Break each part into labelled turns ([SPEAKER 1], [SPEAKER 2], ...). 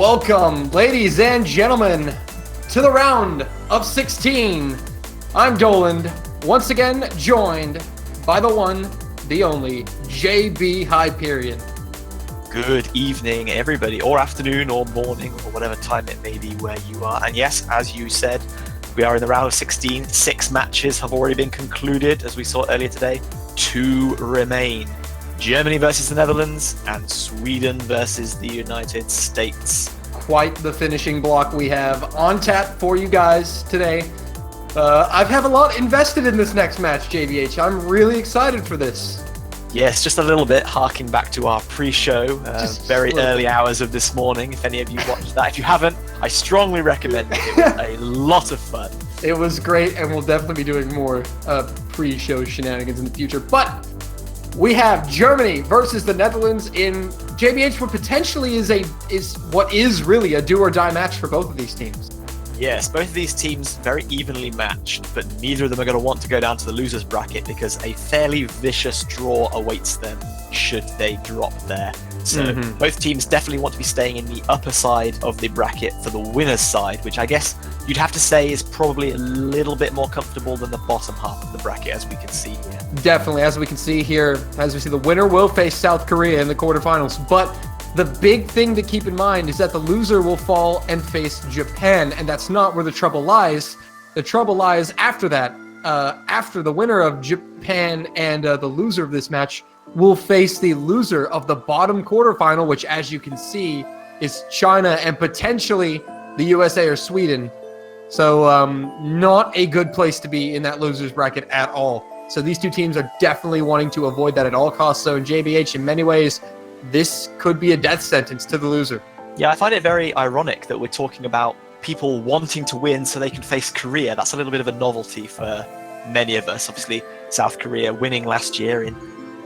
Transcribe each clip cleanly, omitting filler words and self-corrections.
[SPEAKER 1] Welcome, ladies and gentlemen, to the round of 16. I'm Doland, once again joined by the one, the only, JB Hyperion.
[SPEAKER 2] Good evening, everybody, or afternoon, or morning, or whatever time it may be where you are. And yes, as you said, we are in the round of 16. 6 matches have already been concluded, as we saw earlier today. 2 remain. Germany versus the Netherlands, and Sweden versus the United States.
[SPEAKER 1] Quite the finishing block we have on tap for you guys today. I have a lot invested in this next match, JVH. I'm really excited for this.
[SPEAKER 2] Yes, just a little bit, harking back to our pre-show, very early hours of this morning, if any of you watched that. If you haven't, I strongly recommend it. It was a lot of fun.
[SPEAKER 1] It was great, and we'll definitely be doing more pre-show shenanigans in the future. But we have Germany versus the Netherlands in JBH, what potentially is really a do-or-die match for both of these teams.
[SPEAKER 2] Yes, both of these teams very evenly matched, but neither of them are going to want to go down to the losers bracket because a fairly vicious draw awaits them should they drop there. So both teams definitely want to be staying in the upper side of the bracket for the winner's side, which I guess you'd have to say is probably a little bit more comfortable than the bottom half of the bracket, as we can see here.
[SPEAKER 1] Definitely, as we can see here, as we see, the winner will face South Korea in the quarterfinals, but the big thing to keep in mind is that the loser will fall and face Japan, and that's not where the trouble lies. The trouble lies after that. After the winner of Japan and the loser of this match will face the loser of the bottom quarterfinal, which, as you can see, is China and potentially the USA or Sweden. So not a good place to be in that loser's bracket at all. So these two teams are definitely wanting to avoid that at all costs. So in JBH, in many ways, this could be a death sentence to the loser.
[SPEAKER 2] Yeah, I find it very ironic that we're talking about people wanting to win so they can face Korea. That's a little bit of a novelty for many of us. Obviously, South Korea winning last year in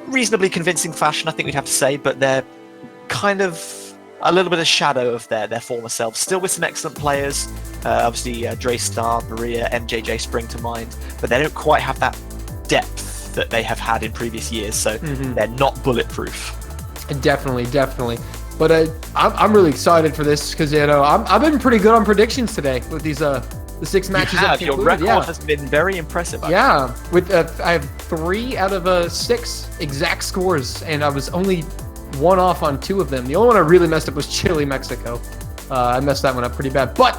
[SPEAKER 2] reasonably convincing fashion, I think we'd have to say, but they're kind of a little bit of shadow of their former selves. Still with some excellent players. Obviously, Draystar, Maria, MJJ spring to mind, but they don't quite have that depth that they have had in previous years, so they're not bulletproof.
[SPEAKER 1] Definitely. But I'm really excited for this because I've been pretty good on predictions today with these the 6 matches.
[SPEAKER 2] You have. Your record has been very impressive.
[SPEAKER 1] Yeah, with I have 3 out of 6 exact scores, and I was only 1 off on 2 of them. The only one I really messed up was Chile, Mexico. I messed that one up pretty bad. But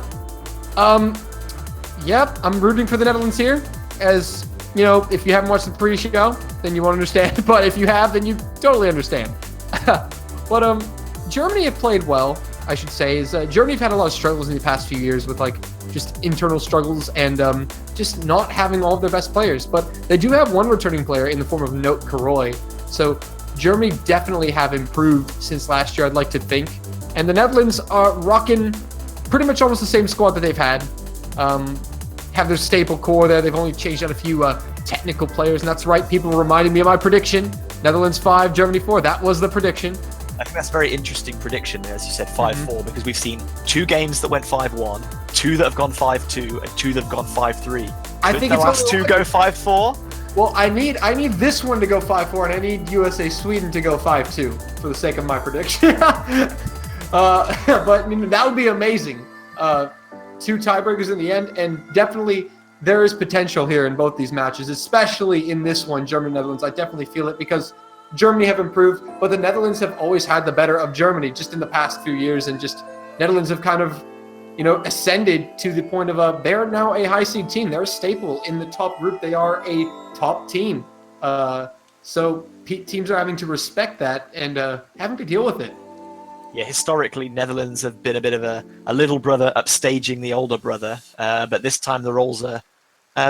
[SPEAKER 1] yep, I'm rooting for the Netherlands here. As you know, if you haven't watched the pre-show, then you won't understand. But if you have, then you totally understand. But Germany have played well, I should say. Germany have had a lot of struggles in the past few years with just internal struggles and just not having all of their best players. But they do have one returning player in the form of Note Karoy. So Germany definitely have improved since last year, I'd like to think. And the Netherlands are rocking pretty much almost the same squad that they've had. Have their staple core there. They've only changed out a few technical players, and that's right. People reminded me of my prediction. Netherlands 5, Germany 4. That was the prediction.
[SPEAKER 2] I think that's a very interesting prediction, as you said, 5-4, because we've seen 2 games that went 5-1, 2 that have gone 5-2, and 2 that have gone 5-3.
[SPEAKER 1] I think
[SPEAKER 2] the last 2 go 5-4.
[SPEAKER 1] Well, I need this one to go 5-4, and I need USA Sweden to go 5-2 for the sake of my prediction. But I mean, that would be amazing. 2 tiebreakers in the end, and definitely there is potential here in both these matches, especially in this one, Germany-Netherlands. I definitely feel it because Germany have improved, but the Netherlands have always had the better of Germany just in the past few years, and just Netherlands have kind of, ascended to the point of they're now a high seed team. They're a staple in the top group. They are a top team. So teams are having to respect that and having to deal with it.
[SPEAKER 2] Yeah, historically, Netherlands have been a bit of a little brother upstaging the older brother, but this time the roles are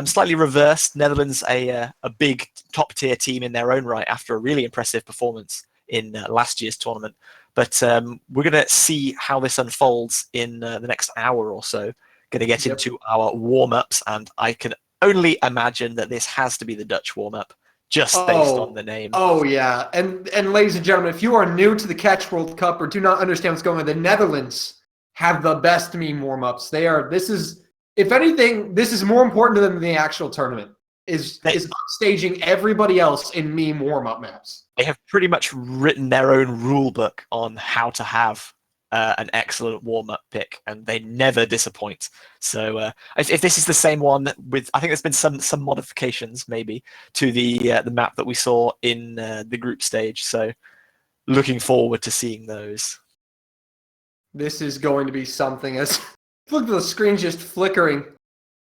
[SPEAKER 2] slightly reversed. Netherlands a big top-tier team in their own right after a really impressive performance in last year's tournament. But we're going to see how this unfolds in the next hour or so. Going to get into our warm-ups, and I can only imagine that this has to be the Dutch warm-up, just based on the name.
[SPEAKER 1] Oh, yeah. And ladies and gentlemen, if you are new to the Catch World Cup or do not understand what's going on, the Netherlands have the best meme warm-ups. If anything, this is more important to them than the actual tournament, is upstaging everybody else in meme warm-up maps.
[SPEAKER 2] They have pretty much written their own rule book on how to have an excellent warm-up pick, and they never disappoint. So if this is the same one with, I think there's been some modifications maybe to the map that we saw in the group stage. So looking forward to seeing those.
[SPEAKER 1] This is going to be something. As look at the screen just flickering.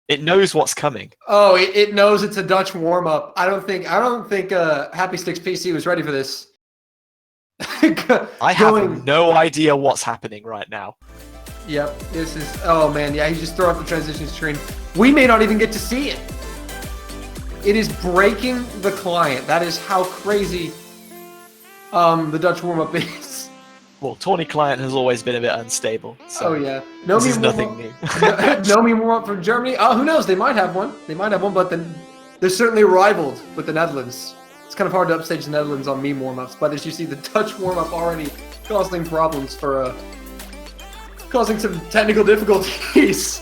[SPEAKER 2] It knows what's coming.
[SPEAKER 1] Oh, it knows it's a Dutch warm-up. I don't think Happy Sticks PC was ready for this.
[SPEAKER 2] I have no idea what's happening right now.
[SPEAKER 1] Yep, this is... Oh, man, yeah, he just threw up the transition screen. We may not even get to see it. It is breaking the client. That is how crazy the Dutch warm-up is.
[SPEAKER 2] Well, Tawny client has always been a bit unstable. So
[SPEAKER 1] oh, yeah.
[SPEAKER 2] This is nothing new.
[SPEAKER 1] No meme warm-up from Germany. Oh, who knows? They might have one. But then they're certainly rivaled with the Netherlands. It's kind of hard to upstage the Netherlands on meme warm-ups, but as you see, the Dutch warm-up already causing problems for causing some technical difficulties.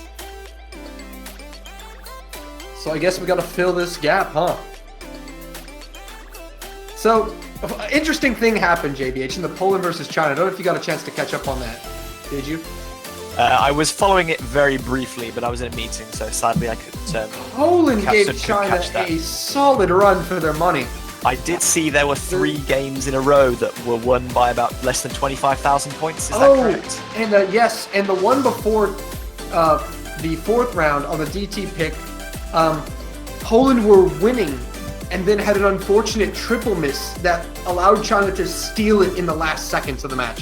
[SPEAKER 1] So I guess we got to fill this gap, huh? So, interesting thing happened, JBH, in the Poland versus China. I don't know if you got a chance to catch up on that. Did you?
[SPEAKER 2] I was following it very briefly, but I was in a meeting, so sadly I couldn't.
[SPEAKER 1] Poland gave China a solid run for their money.
[SPEAKER 2] I did see there were 3 games in a row that were won by about less than 25,000 points. Is that correct?
[SPEAKER 1] And yes, and the one before the 4th round on the DT pick, Poland were winning and then had an unfortunate triple miss that allowed China to steal it in the last seconds of the match.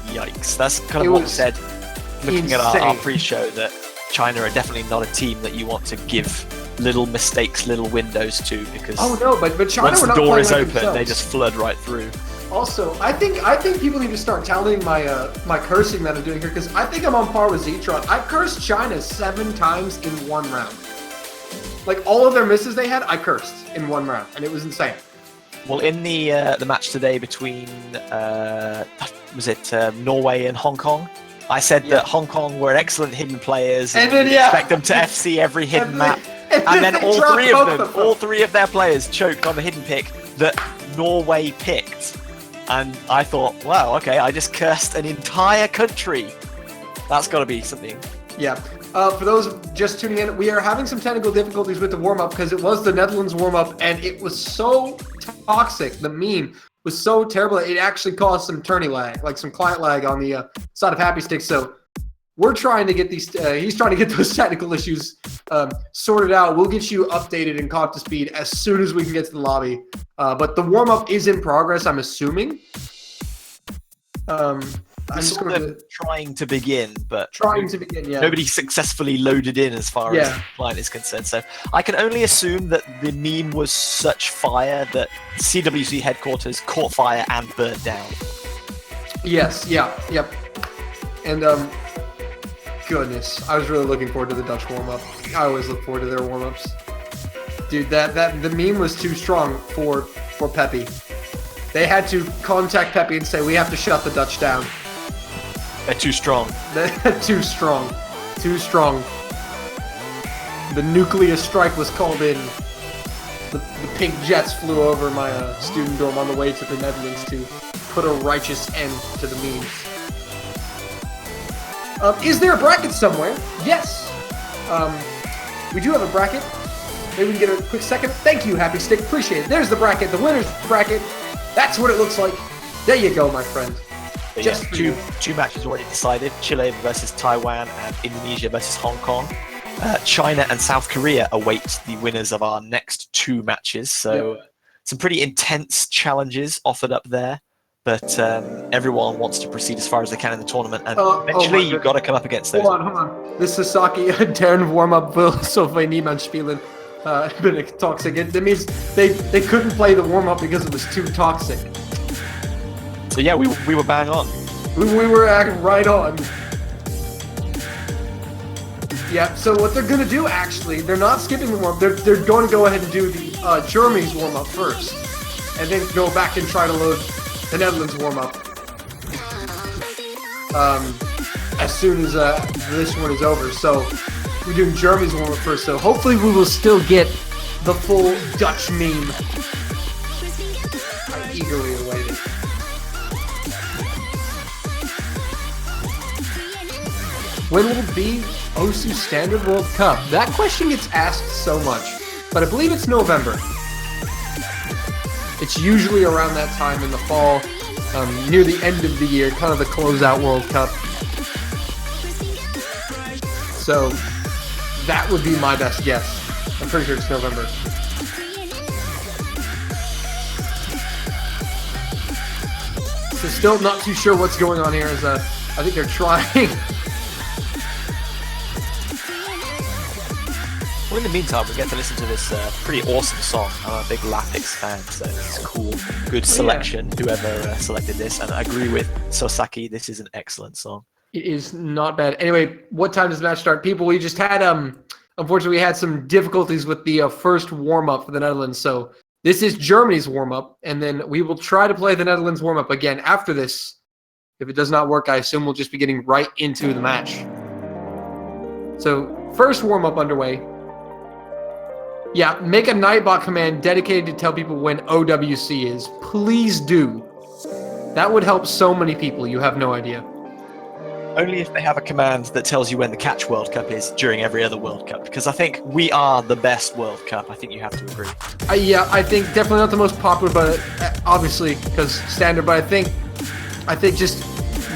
[SPEAKER 2] Yikes. That's kind of what we said looking at our pre-show, that China are definitely not a team that you want to give little mistakes, little windows to, because
[SPEAKER 1] but China
[SPEAKER 2] once
[SPEAKER 1] were
[SPEAKER 2] the
[SPEAKER 1] not
[SPEAKER 2] door is
[SPEAKER 1] like
[SPEAKER 2] open,
[SPEAKER 1] themselves.
[SPEAKER 2] they just flood right through.
[SPEAKER 1] Also, I think people need to start tallying my my cursing that I'm doing here, because I think I'm on par with Zetron. I cursed China 7 times in 1 round. Like all of their misses they had, I cursed in 1 round, and it was insane.
[SPEAKER 2] Well, in the match today between Norway and Hong Kong, I said that Hong Kong were excellent hidden players, and then expect them to FC every hidden map. And then all three of their players choked on the hidden pick that Norway picked. And I thought, wow, okay, I just cursed an entire country. That's got to be something.
[SPEAKER 1] Yeah. For those just tuning in, we are having some technical difficulties with the warm-up because it was the Netherlands warm-up, and it was so toxic. The meme was so terrible that it actually caused some tourney lag, like some client lag on the side of Happy Sticks. So we're trying to get these, he's trying to get those technical issues sorted out. We'll get you updated and caught up to speed as soon as we can get to the lobby. But the warm-up is in progress, I'm assuming.
[SPEAKER 2] I'm sort of trying to begin, but
[SPEAKER 1] yeah.
[SPEAKER 2] Nobody successfully loaded in as far as the client is concerned. So I can only assume that the meme was such fire that CWC headquarters caught fire and burned down.
[SPEAKER 1] Yes, yep. And goodness, I was really looking forward to the Dutch warm-up. I always look forward to their warm-ups. Dude, that the meme was too strong for Pepe. They had to contact Pepe and say, we have to shut the Dutch down.
[SPEAKER 2] They're too strong.
[SPEAKER 1] Too strong. The nuclear strike was called in. The pink jets flew over my student dorm on the way to the Netherlands to put a righteous end to the memes. Is there a bracket somewhere? Yes. We do have a bracket. Maybe we can get a quick second. Thank you, Happy Stick. Appreciate it. There's the bracket, the winner's bracket. That's what it looks like. There you go, my friend.
[SPEAKER 2] Just two matches already decided. Chile versus Taiwan and Indonesia versus Hong Kong. China and South Korea await the winners of our next 2 matches. So some pretty intense challenges offered up there. But everyone wants to proceed as far as they can in the tournament. And eventually you've got to come up against those.
[SPEAKER 1] Hold on. This Sasaki, deren warm-up will so weit niemand spielen. Been toxic. That means they couldn't play the warm-up because it was too toxic.
[SPEAKER 2] So yeah, we were bang on.
[SPEAKER 1] We were acting right on. Yeah, so what they're going to do, actually, they're not skipping the warm-up. They're going to go ahead and do the Germany's warm-up first. And then go back and try to load the Netherlands warm-up. As soon as this one is over. So we're doing Germany's warm-up first. So hopefully we will still get the full Dutch meme. I eagerly await it. when will be OSU Standard World Cup? That question gets asked so much, but I believe it's November. It's usually around that time in the fall, near the end of the year, kind of the closeout World Cup. So that would be my best guess. I'm pretty sure it's November. So still not too sure what's going on here. I think they're trying.
[SPEAKER 2] Well, in the meantime, we get to listen to this pretty awesome song. I'm a big Lapix fan, so it's cool. Good selection, whoever selected this. And I agree with Sosaki, this is an excellent song.
[SPEAKER 1] It is not bad. Anyway, what time does the match start? People, we just had, unfortunately, we had some difficulties with the first warm-up for the Netherlands. So this is Germany's warm-up, and then we will try to play the Netherlands warm-up again after this. If it does not work, I assume we'll just be getting right into the match. So first warm-up underway. Yeah, make a Nightbot command dedicated to tell people when OWC is. Please do. That would help so many people. You have no idea.
[SPEAKER 2] Only if they have a command that tells you when the Catch World Cup is during every other World Cup, because I think we are the best World Cup. I think you have to agree.
[SPEAKER 1] Yeah, I think definitely not the most popular, but obviously because standard. But I think just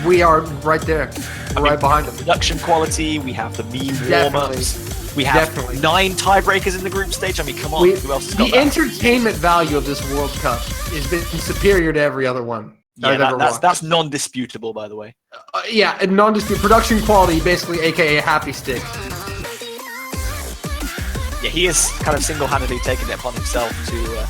[SPEAKER 1] we are right there, right behind them.
[SPEAKER 2] Production quality. We have the meme warm-ups. We have 9 tiebreakers in the group stage. I mean, come on, who else has got
[SPEAKER 1] that? The entertainment value of this World Cup has been superior to every other one.
[SPEAKER 2] Yeah, that's non-disputable, by the way.
[SPEAKER 1] Yeah, non-disputable. Production quality, basically, a.k.a. Happy Stick.
[SPEAKER 2] Yeah, he has kind of single-handedly taken it upon himself to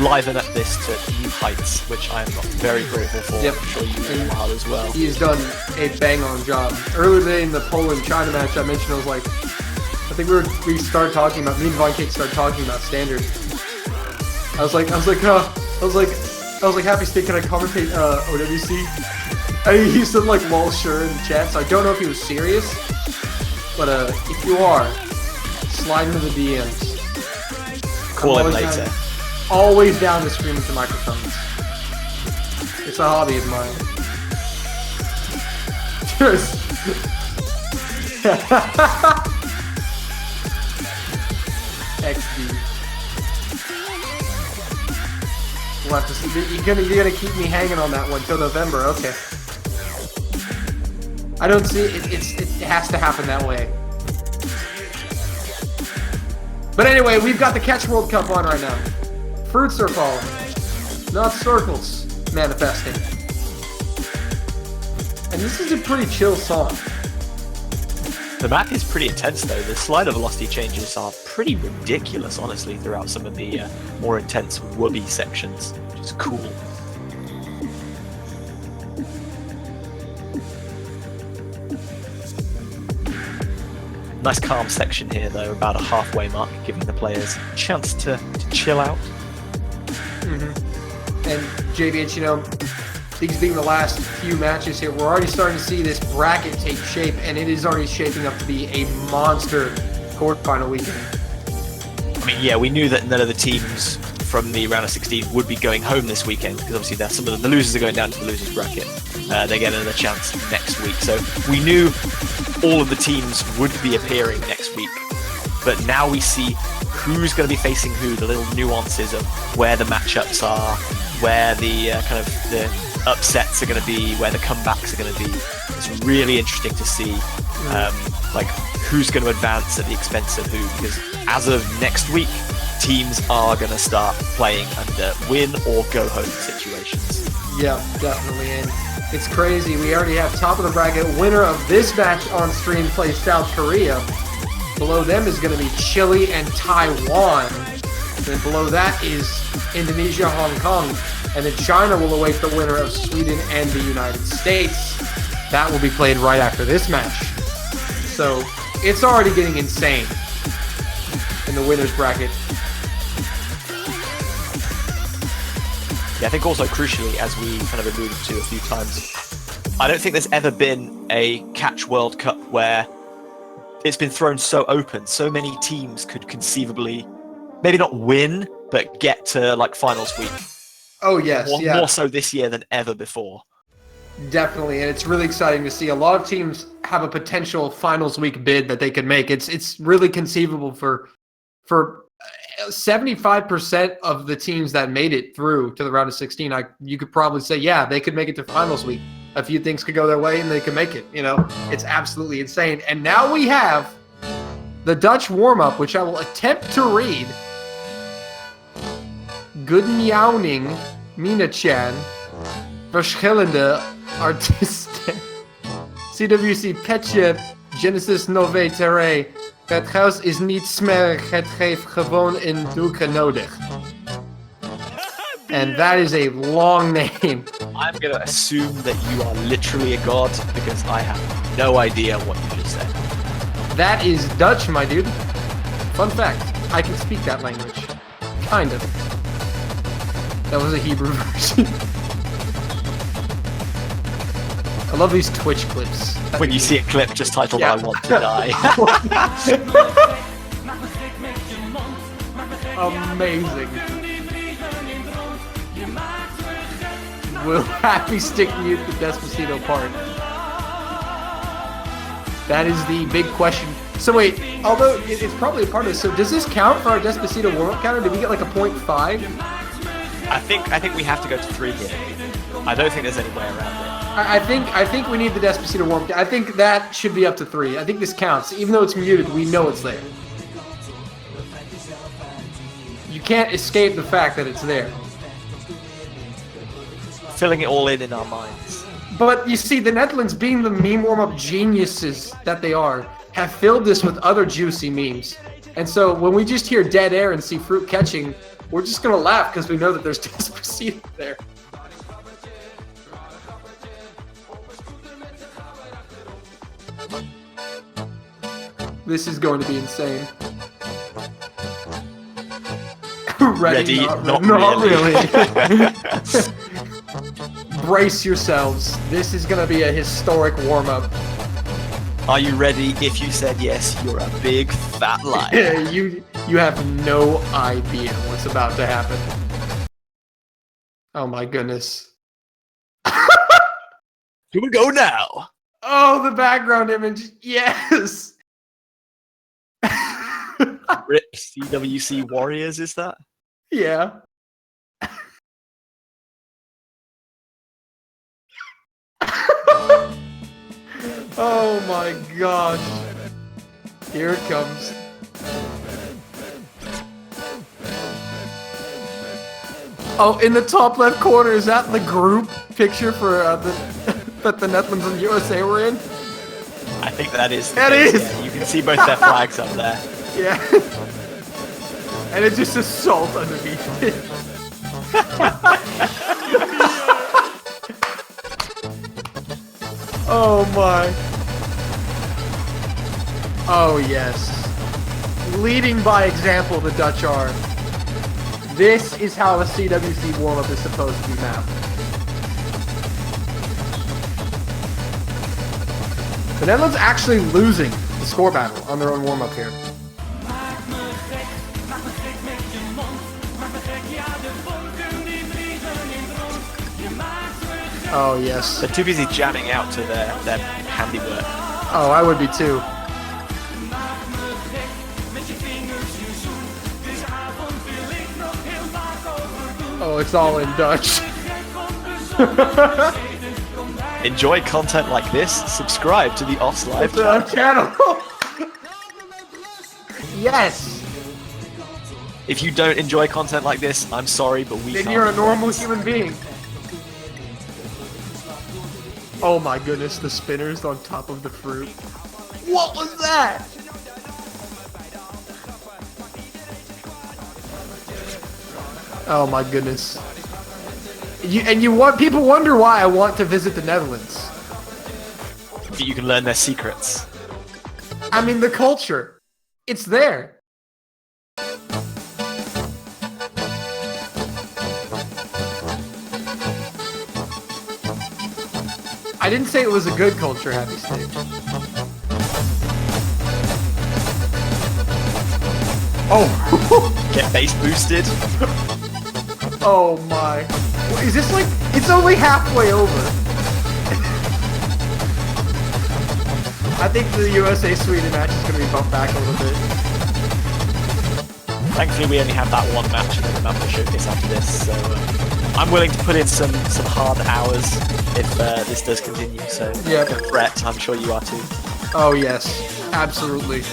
[SPEAKER 2] liven up this to new heights, which I am very grateful for.
[SPEAKER 1] Yep.
[SPEAKER 2] I'm sure you are as well.
[SPEAKER 1] He has done a bang-on job. Earlier today in the Poland-China match, I mentioned, I was like, I think we started talking about, me and Von Cake started talking about standard. I was like, Happy Stick, can I commentate OWC? And he said like, lol, sure, in the chat. So I don't know if he was serious, but if you are, slide into the DMs.
[SPEAKER 2] Call him later.
[SPEAKER 1] Always down to stream into microphones. It's a hobby of mine. Cheers. XD. We'll have to see. You're gonna keep me hanging on that one till November. Okay. I don't see it. It has to happen that way. But anyway, we've got the Catch World Cup on right now. Fruits are falling, not circles manifesting. And this is a pretty chill song.
[SPEAKER 2] The map is pretty intense though. The slider velocity changes are pretty ridiculous, honestly, throughout some of the more intense whoopee sections, which is cool. Nice calm section here though, about a halfway mark, giving the players a chance to chill out.
[SPEAKER 1] And JVH, you know, these being the last few matches here, we're already starting to see this bracket take shape, and it is already shaping up to be a monster quarterfinal weekend.
[SPEAKER 2] I mean, yeah, we knew that none of the teams from the round of 16 would be going home this weekend, because obviously some of the losers are going down to the losers bracket. They get another chance next week. So we knew all of the teams would be appearing next week, but now we see who's going to be facing who, the little nuances of where the matchups are, where the kind of the upsets are going to be, where the comebacks are going to be. It's really interesting to see like who's going to advance at the expense of who, because as of next week, teams are going to start playing under win or go home situations.
[SPEAKER 1] Yeah, definitely. And it's crazy. We already have top of the bracket. Winner of this match on stream plays South Korea. Below them is going to be Chile and Taiwan. And then below that is Indonesia, Hong Kong. And then China will await the winner of Sweden and the United States. That will be played right after this match. So it's already getting insane in the winner's bracket.
[SPEAKER 2] Yeah, I think also crucially, as we kind of alluded to a few times, I don't think there's ever been a Catch World Cup where it's been thrown so open. So many teams could conceivably, maybe not win, but get to like finals week.
[SPEAKER 1] Oh yes,
[SPEAKER 2] more so this year than ever before.
[SPEAKER 1] Definitely, and it's really exciting to see. A lot of teams have a potential finals week bid that they could make. It's really conceivable for 75% of the teams that made it through to the round of 16. You could probably say, yeah, they could make it to finals week. A few things could go their way and they could make it. It's absolutely insane. And now we have the Dutch warm-up, which I will attempt to read. Goedemorgen, Mina-chan. Verschillende artiesten. CWC Petje, Genesis Nove Terre. Het huis is niet smerig, het geeft gewoon een doeken nodig. And that is a long name.
[SPEAKER 2] I'm going to assume that you are literally a god because I have no idea what you just said.
[SPEAKER 1] That is Dutch, my dude. Fun fact, I can speak that language. Kind of. That was a Hebrew version. I love these Twitch clips.
[SPEAKER 2] When you see a clip just titled
[SPEAKER 1] Yeah.
[SPEAKER 2] I Want to Die.
[SPEAKER 1] Amazing. Will Happy Stick mute the Despacito part? That is the big question. So wait, although it's probably a part of this, so does this count for our Despacito warm-up counter? Did we get like a 0.5?
[SPEAKER 2] I think we have to go to 3 here. I don't think there's any way around it.
[SPEAKER 1] I think we need the Despacito warm-up. I think that should be up to 3. I think this counts. Even though it's muted, we know it's there. You can't escape the fact that it's there.
[SPEAKER 2] Filling it all in our minds.
[SPEAKER 1] But you see, the Netherlands, being the meme warm-up geniuses that they are, have filled this with other juicy memes. And so when we just hear dead air and see fruit catching, we're just gonna laugh because we know that there's Despacito there. This is going to be insane. Ready? Not really. Brace yourselves. This is going to be a historic warm-up.
[SPEAKER 2] Are you ready? If you said yes, you're a big fat liar.
[SPEAKER 1] you have no idea what's about to happen. Oh my goodness.
[SPEAKER 2] Here we go now.
[SPEAKER 1] Oh, the background image. Yes.
[SPEAKER 2] RIP CWC Warriors, is that?
[SPEAKER 1] Yeah. Oh my gosh. Here it comes. Oh, in the top left corner, is that the group picture for that the Netherlands and USA were in?
[SPEAKER 2] I think that is.
[SPEAKER 1] That is.
[SPEAKER 2] Yeah, you can see both their flags up there.
[SPEAKER 1] Yeah. And it's just a salt underneath it. Oh my. Oh yes. Leading by example, the Dutch are. This is how a CWC warm-up is supposed to be mapped. The Netherlands actually losing the score battle on their own warm-up here. Oh yes.
[SPEAKER 2] They're too busy jamming out to their handiwork.
[SPEAKER 1] Oh, I would be too. Oh, it's all in Dutch.
[SPEAKER 2] Enjoy content like this? Subscribe to the OS Live
[SPEAKER 1] channel. Yes.
[SPEAKER 2] If you don't enjoy content like this, I'm sorry, but we
[SPEAKER 1] Then
[SPEAKER 2] can't
[SPEAKER 1] you're a
[SPEAKER 2] be
[SPEAKER 1] normal
[SPEAKER 2] friends.
[SPEAKER 1] human being. Oh my goodness, the spinners on top of the fruit. What was that? Oh my goodness. People wonder why I want to visit the Netherlands.
[SPEAKER 2] That you can learn their secrets.
[SPEAKER 1] I mean, the culture. It's there. I didn't say it was a good culture, Happy Stick. Oh.
[SPEAKER 2] Get bass boosted.
[SPEAKER 1] Oh my. Is this like... It's only halfway over. I think the USA-Sweden match is going to be bumped back a little bit.
[SPEAKER 2] Thankfully, we only have that one match in the Mambo Showcase after this, so I'm willing to put in some hard hours if this does continue. So
[SPEAKER 1] yeah,
[SPEAKER 2] Brett, I'm sure you are too.
[SPEAKER 1] Oh yes, absolutely.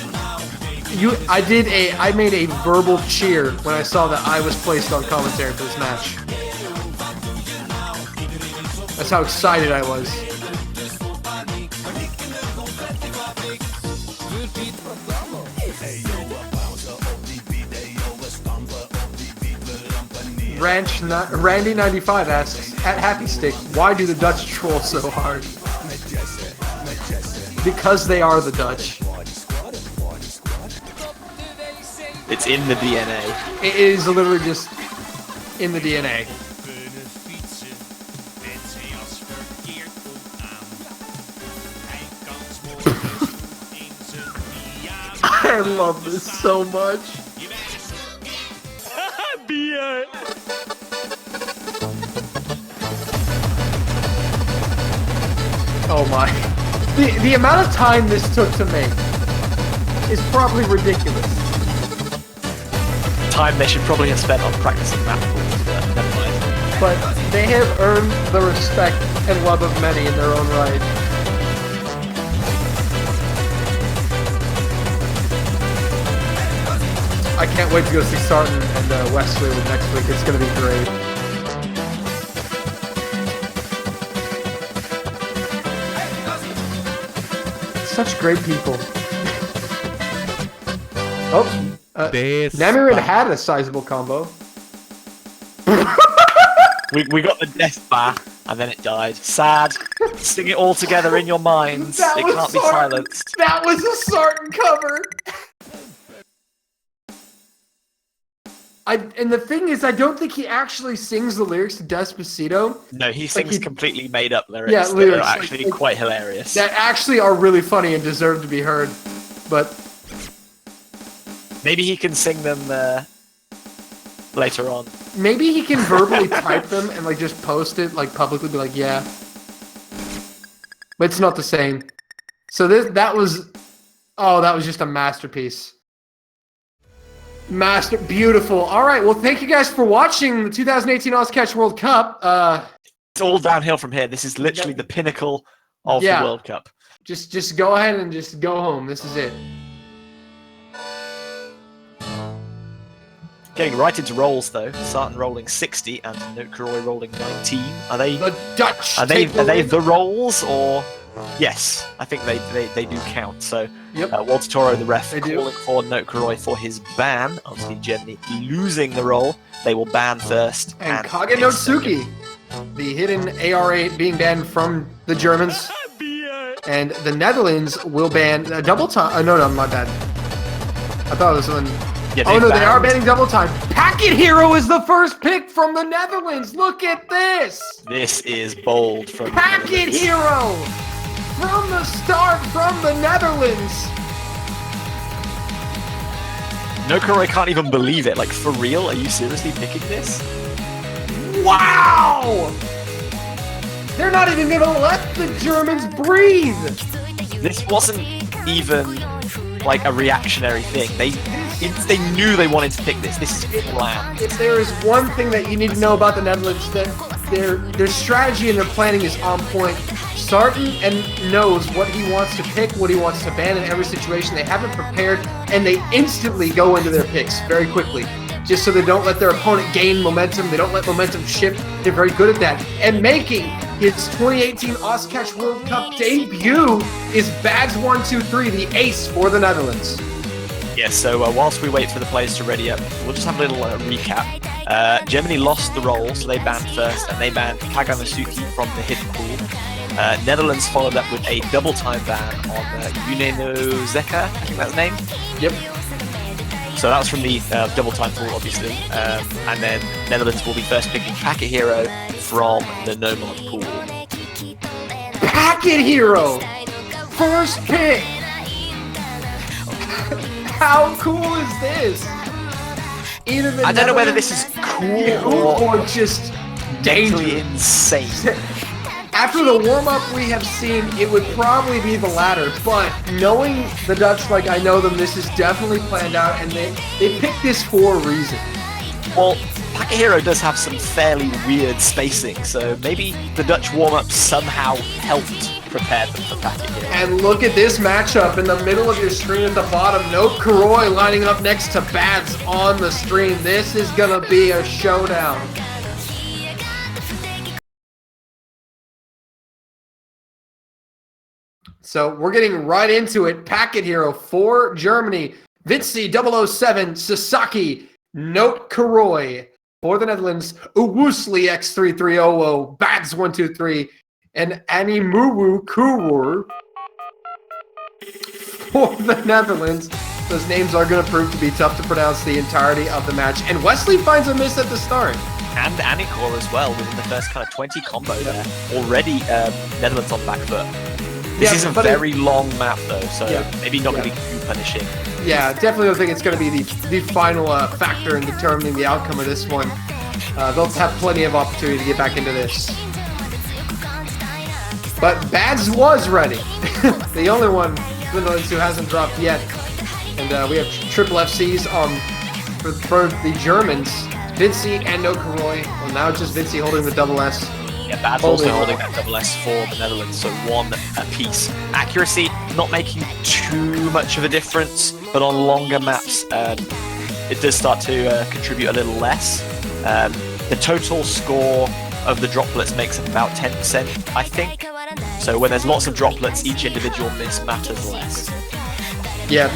[SPEAKER 1] I made a verbal cheer when I saw that I was placed on commentary for this match. That's how excited I was. Randy95 asks, at Happy Stick, why do the Dutch troll so hard? Because they are the Dutch.
[SPEAKER 2] It's in the DNA.
[SPEAKER 1] It is literally just in the DNA. I love this so much. Oh my. The amount of time this took to make is probably ridiculous.
[SPEAKER 2] Time they should probably have spent on practicing math rules, but never mind.
[SPEAKER 1] But they have earned the respect and love of many in their own right. I can't wait to go see Sarton and Wesley next week. It's going to be great. Such great people. Oh, Namirin had a sizable combo.
[SPEAKER 2] we got the death bar, and then it died. Sad. Sing it all together in your minds. It can't be silenced.
[SPEAKER 1] That was a Sarton cover. And the thing is, I don't think he actually sings the lyrics to Despacito.
[SPEAKER 2] No, he sings completely made up lyrics.
[SPEAKER 1] Yeah, lyrics
[SPEAKER 2] that are actually quite hilarious.
[SPEAKER 1] That actually are really funny and deserve to be heard. But
[SPEAKER 2] maybe he can sing them later on.
[SPEAKER 1] Maybe he can verbally type them and like just post it like publicly, be like, yeah. But it's not the same. So that was just a masterpiece. Beautiful. All right. Well, thank you guys for watching the 2018 OzCatch World Cup.
[SPEAKER 2] It's all downhill from here. This is literally the pinnacle of the World Cup.
[SPEAKER 1] Just go ahead and just go home. This is it.
[SPEAKER 2] Getting right into rolls though. Sarton rolling 60 and Notekaroi rolling 19. Are they
[SPEAKER 1] the Dutch?
[SPEAKER 2] Are they the rolls or? Yes, I think they do count. So Walter Toro, the ref, calling for Notekaroi for his ban. Obviously, Germany losing the roll. They will ban first.
[SPEAKER 1] And Kage Notsuki, the hidden AR8 being banned from the Germans. And the Netherlands will ban a double time. No, my bad. I thought it was one. Yeah, oh no, they are banning double time. Packet Hero is the first pick from the Netherlands. Look at this.
[SPEAKER 2] This is bold from
[SPEAKER 1] Packet Hero. From the start, from the Netherlands.
[SPEAKER 2] Notekaroi can't even believe it. Like, for real? Are you seriously picking this?
[SPEAKER 1] Wow! They're not even going to let the Germans breathe.
[SPEAKER 2] This wasn't even, like, a reactionary thing. They knew they wanted to pick this. This is planned.
[SPEAKER 1] If there is one thing that you need to know about the Netherlands, that their strategy and their planning is on point. Sarton knows what he wants to pick, what he wants to ban in every situation. They have it prepared, and they instantly go into their picks very quickly, just so they don't let their opponent gain momentum. They don't let momentum shift. They're very good at that. And making his 2018 OzCatch World Cup debut is Bags123, the ace for the Netherlands.
[SPEAKER 2] Yes, so whilst we wait for the players to ready up, we'll just have a little recap. Germany lost the roll, so they banned first, and they banned Kagamasuki from the hidden pool. Netherlands followed up with a double time ban on Yuneno Zeka, I think that's the name.
[SPEAKER 1] Yep.
[SPEAKER 2] So that was from the double time pool, obviously. And then Netherlands will be first picking Packet Hero from the no mod pool.
[SPEAKER 1] Packet Hero! First pick! How cool is this?
[SPEAKER 2] I don't know whether this is cool or
[SPEAKER 1] just
[SPEAKER 2] dangerous, insane.
[SPEAKER 1] After the warm-up we have seen, it would probably be the latter, but knowing the Dutch like I know them, this is definitely planned out, and they picked this for a reason.
[SPEAKER 2] Well, Takahiro does have some fairly weird spacing, so maybe the Dutch warm-up somehow helped prepare them for Takahiro.
[SPEAKER 1] And look at this matchup in the middle of your screen at the bottom. Nope, Kuroi lining up next to Bads on the stream. This is gonna be a showdown. So we're getting right into it. Packet Hero for Germany. vv274465598. Sasaki. Note Kuroi. For the Netherlands, Uwusli X3300, Bads123, and Animuwu Kurur. For the Netherlands, those names are going to prove to be tough to pronounce the entirety of the match. And Wesley finds a miss at the start.
[SPEAKER 2] And Anikor as well, within the first kind of 20 combo there. Already Netherlands on back foot. This is a very long map though, so maybe not going to be too punishing.
[SPEAKER 1] Yeah, definitely don't think it's going to be the final factor in determining the outcome of this one. They'll have plenty of opportunity to get back into this. But Bads was ready. The only one who hasn't dropped yet. And we have triple FCs for the Germans. Vinci and no Kuroi. Well, now just Vinci holding the double S.
[SPEAKER 2] Yeah, Bad's also holding that double S for the Netherlands, so one apiece. Accuracy not making too much of a difference, but on longer maps, it does start to contribute a little less. The total score of the droplets makes up about 10%, I think. So when there's lots of droplets, each individual miss matters less.
[SPEAKER 1] Yeah.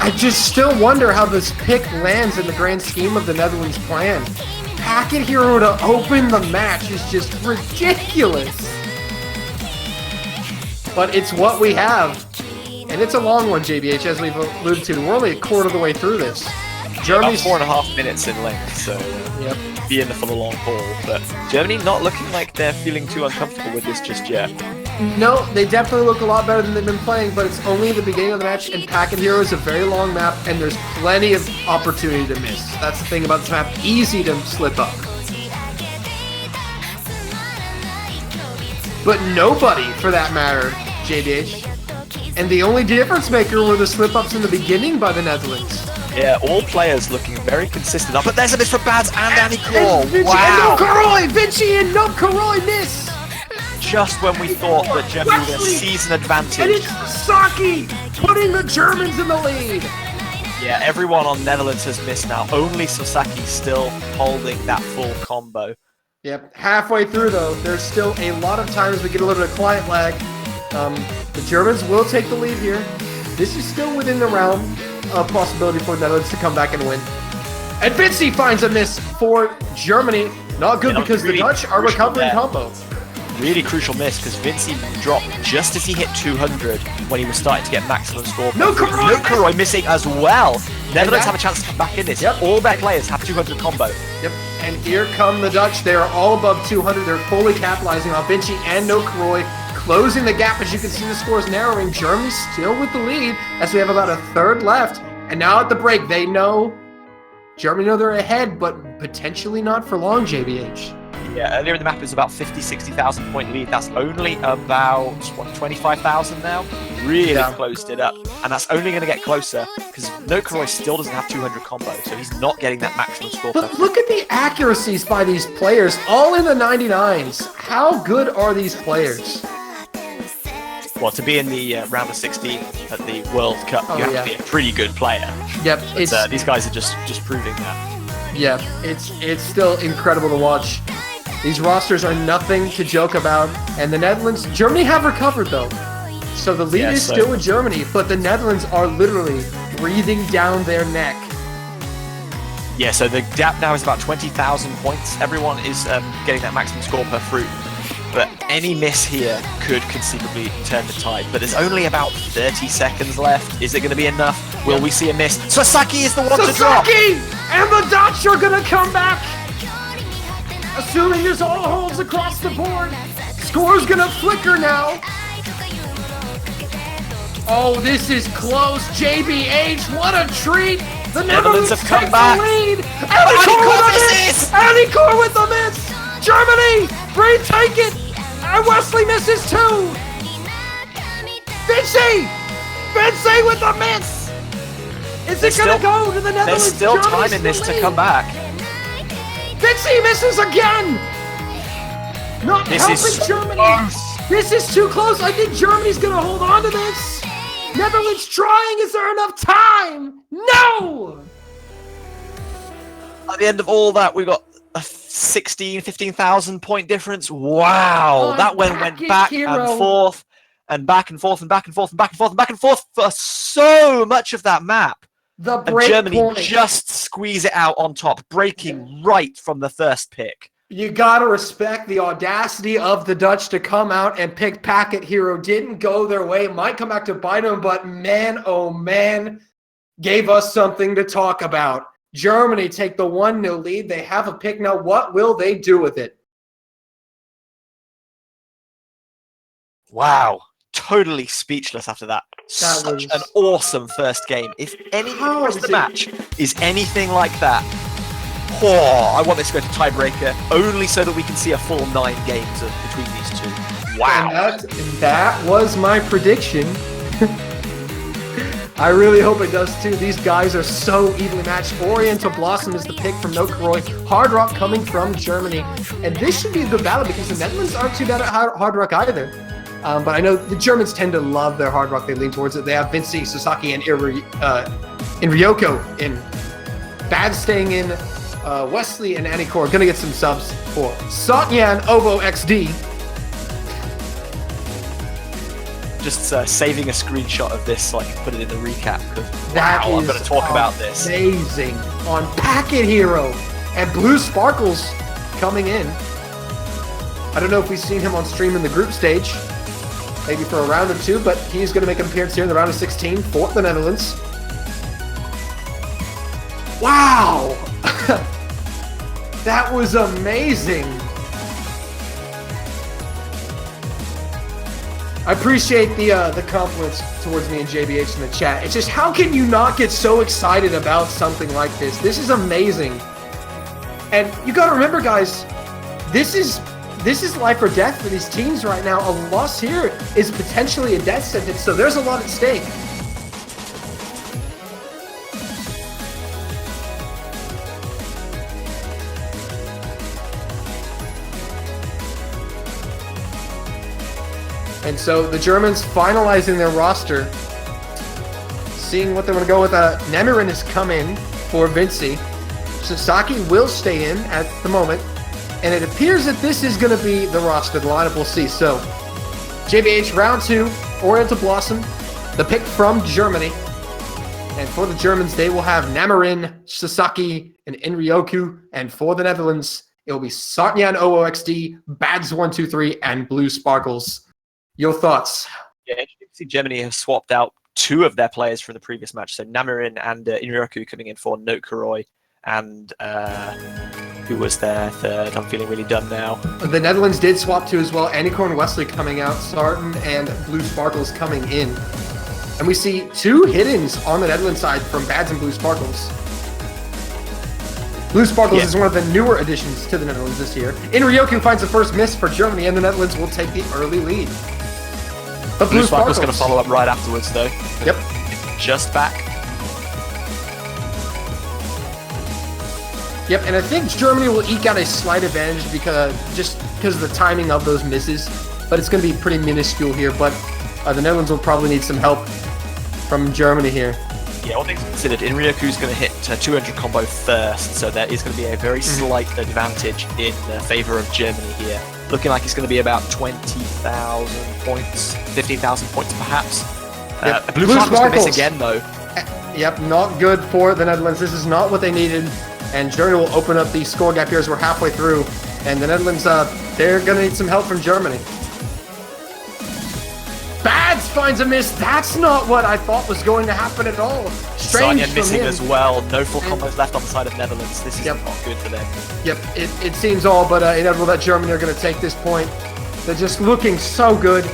[SPEAKER 1] I just still wonder how this pick lands in the grand scheme of the Netherlands plan. Packet Hero to open the match is just ridiculous. But it's what we have. And it's a long one, JBH, as we've alluded to. We're only a quarter of the way through this. Germany's
[SPEAKER 2] 4.5 minutes in length, so be in there for the long haul. But Germany not looking like they're feeling too uncomfortable with this just yet.
[SPEAKER 1] No, they definitely look a lot better than they've been playing, but it's only the beginning of the match, and Packet Hero is a very long map, and there's plenty of opportunity to miss. That's the thing about this map. Easy to slip up. But nobody, for that matter, JDH. And the only difference maker were the slip-ups in the beginning by the Netherlands.
[SPEAKER 2] Yeah, all players looking very consistent. But there's a miss from Bads and Anikor.
[SPEAKER 1] Wow! And no Kuroi! Vinci and no Kuroi miss!
[SPEAKER 2] Just when we thought that Germany were going to seize an advantage.
[SPEAKER 1] And it's Sasaki putting the Germans in the lead!
[SPEAKER 2] Yeah, everyone on Netherlands has missed now. Only Sasaki still holding that full combo.
[SPEAKER 1] Yep, halfway through though, there's still a lot of times we get a little bit of client lag. The Germans will take the lead here. This is still within the realm of possibility for the Netherlands to come back and win. And Vinci finds a miss for Germany. Not good because the Dutch are recovering combo.
[SPEAKER 2] Really crucial miss because Vinci dropped just as he hit 200 when he was starting to get maximum score.
[SPEAKER 1] No Kuroi
[SPEAKER 2] missing as well. Netherlands have a chance to come back in this.
[SPEAKER 1] Yep.
[SPEAKER 2] All their players have 200 combo.
[SPEAKER 1] Yep. And here come the Dutch. They are all above 200. They're fully capitalizing on Vinci and no Kuroi, closing the gap. As you can see, the score is narrowing. Germany still with the lead as we have about a third left. And now at the break, they know Germany know they're ahead, but potentially not for long, JBH.
[SPEAKER 2] Yeah, earlier in the map it was about 60,000 point lead. That's only about, what, 25,000 now? Really closed it up. And that's only going to get closer because No Kuroi still doesn't have 200 combo, so he's not getting that maximum score.
[SPEAKER 1] But look at the accuracies by these players, all in the 99s. How good are these players?
[SPEAKER 2] Well, to be in the round of 16 at the World Cup, you have to be a pretty good player.
[SPEAKER 1] Yep.
[SPEAKER 2] But, these guys are just proving that.
[SPEAKER 1] Yeah, it's still incredible to watch. These rosters are nothing to joke about. And the Netherlands, Germany have recovered though. So the lead is still with Germany, but the Netherlands are literally breathing down their neck.
[SPEAKER 2] Yeah, so the gap now is about 20,000 points. Everyone is getting that maximum score per fruit. But any miss here could conceivably turn the tide. But there's only about 30 seconds left. Is it going to be enough? Will we see a miss? Sasaki is the one to drop!
[SPEAKER 1] Sasaki! And the Dutch are going to come back! Assuming there's all holds across the board. Score's going to flicker now. Oh, this is close. JBH, what a treat! The Netherlands have come back. The lead. Anikor with the miss! Anikor with the miss! Germany, retake it! And Wesley misses too! Vinci! Vinci with the miss! Is it gonna go to the Netherlands?
[SPEAKER 2] There's still time in this to come back.
[SPEAKER 1] Vinci misses again! Not helping Germany! This is too close! I think Germany's gonna hold on to this! Netherlands trying! Is there enough time? No!
[SPEAKER 2] At the end of all that, we got a 15,000 point difference. Wow! That went back and forth, and back and forth, and back and forth, and back and forth, and back and forth for so much of that map. And Germany just squeeze it out on top, breaking right from the first pick.
[SPEAKER 1] You gotta respect the audacity of the Dutch to come out and pick Packet Hero. Didn't go their way, might come back to bite them, but man, oh man, gave us something to talk about. Germany take the 1-0 lead. They have a pick now. What will they do with it?
[SPEAKER 2] Wow. Totally speechless after that. Such an awesome first game. If any of the match is anything like that, I want this to go to tiebreaker, only so that we can see a full 9 games between these two. Wow.
[SPEAKER 1] And that was my prediction. I really hope it does too. These guys are so evenly matched. Oriental Blossom is the pick from Nokaroy. Hard Rock coming from Germany. And this should be a good battle because the Netherlands aren't too bad at Hard Rock either. But I know the Germans tend to love their Hard Rock. They lean towards it. They have Vinci, Sasaki, and Ryoko in. Bad staying in. Wesley and Anikor are going to get some subs for Satyan Ovo XD.
[SPEAKER 2] Just saving a screenshot of this so I can put it in the recap. Wow, I'm going to talk about this.
[SPEAKER 1] Amazing on Packet Hero. And Blue Sparkles coming in. I don't know if we've seen him on stream in the group stage. Maybe for a round or two, but he's going to make an appearance here in the round of 16 for the Netherlands. Wow! That was amazing. I appreciate the compliments towards me and JBH in the chat. It's just, how can you not get so excited about something like this? This is amazing. And you got to remember, guys, this is life or death for these teams right now. A loss here is potentially a death sentence, so there's a lot at stake. And so the Germans finalizing their roster, seeing what they want to go with. Nemirin has come in for Vinci. Sasaki will stay in at the moment. And it appears that this is going to be the roster, the lineup we'll see. So, JBH, round 2, Oriental Blossom, the pick from Germany. And for the Germans, they will have Namirin, Sasaki, and Inryoku. And for the Netherlands, it will be Satyan OOXD, Bads123, and Blue Sparkles. Your thoughts?
[SPEAKER 2] Yeah, interesting to see Germany have swapped out 2 of their players from the previous match. So Namirin and Inryoku coming in for Nokaroy. And who was their third? I'm feeling really dumb now.
[SPEAKER 1] The Netherlands did swap 2 as well. Anikor and Wesley coming out. Sarton and Blue Sparkles coming in. And we see 2 hit-ins on the Netherlands side from Bads and Blue Sparkles. Blue Sparkles is one of the newer additions to the Netherlands this year. Inryoku finds the first miss for Germany, and the Netherlands will take the early lead. But
[SPEAKER 2] Blue Sparkles going to follow up right afterwards, though.
[SPEAKER 1] Yep.
[SPEAKER 2] Just back.
[SPEAKER 1] Yep, and I think Germany will eke out a slight advantage because of the timing of those misses. But it's going to be pretty minuscule here. But the Netherlands will probably need some help from Germany here.
[SPEAKER 2] Yeah, all things considered, Inryoku's going to hit 200 combo first, so there is going to be a very slight advantage in favor of Germany here. Looking like it's going to be about 20,000 points, 15,000 points perhaps.
[SPEAKER 1] Yep.
[SPEAKER 2] Blue Sparkles going to miss again, though.
[SPEAKER 1] Yep, not good for the Netherlands. This is not what they needed. And Germany will open up the score gap here as we're halfway through. And the Netherlands, they're going to need some help from Germany. Bads finds a miss. That's not what I thought was going to happen at all. Strange
[SPEAKER 2] Saryan missing as well. No full combos left on the side of Netherlands. This is not good for them.
[SPEAKER 1] Yep, it seems all, but inevitable that Germany are going to take this point. They're just looking so good.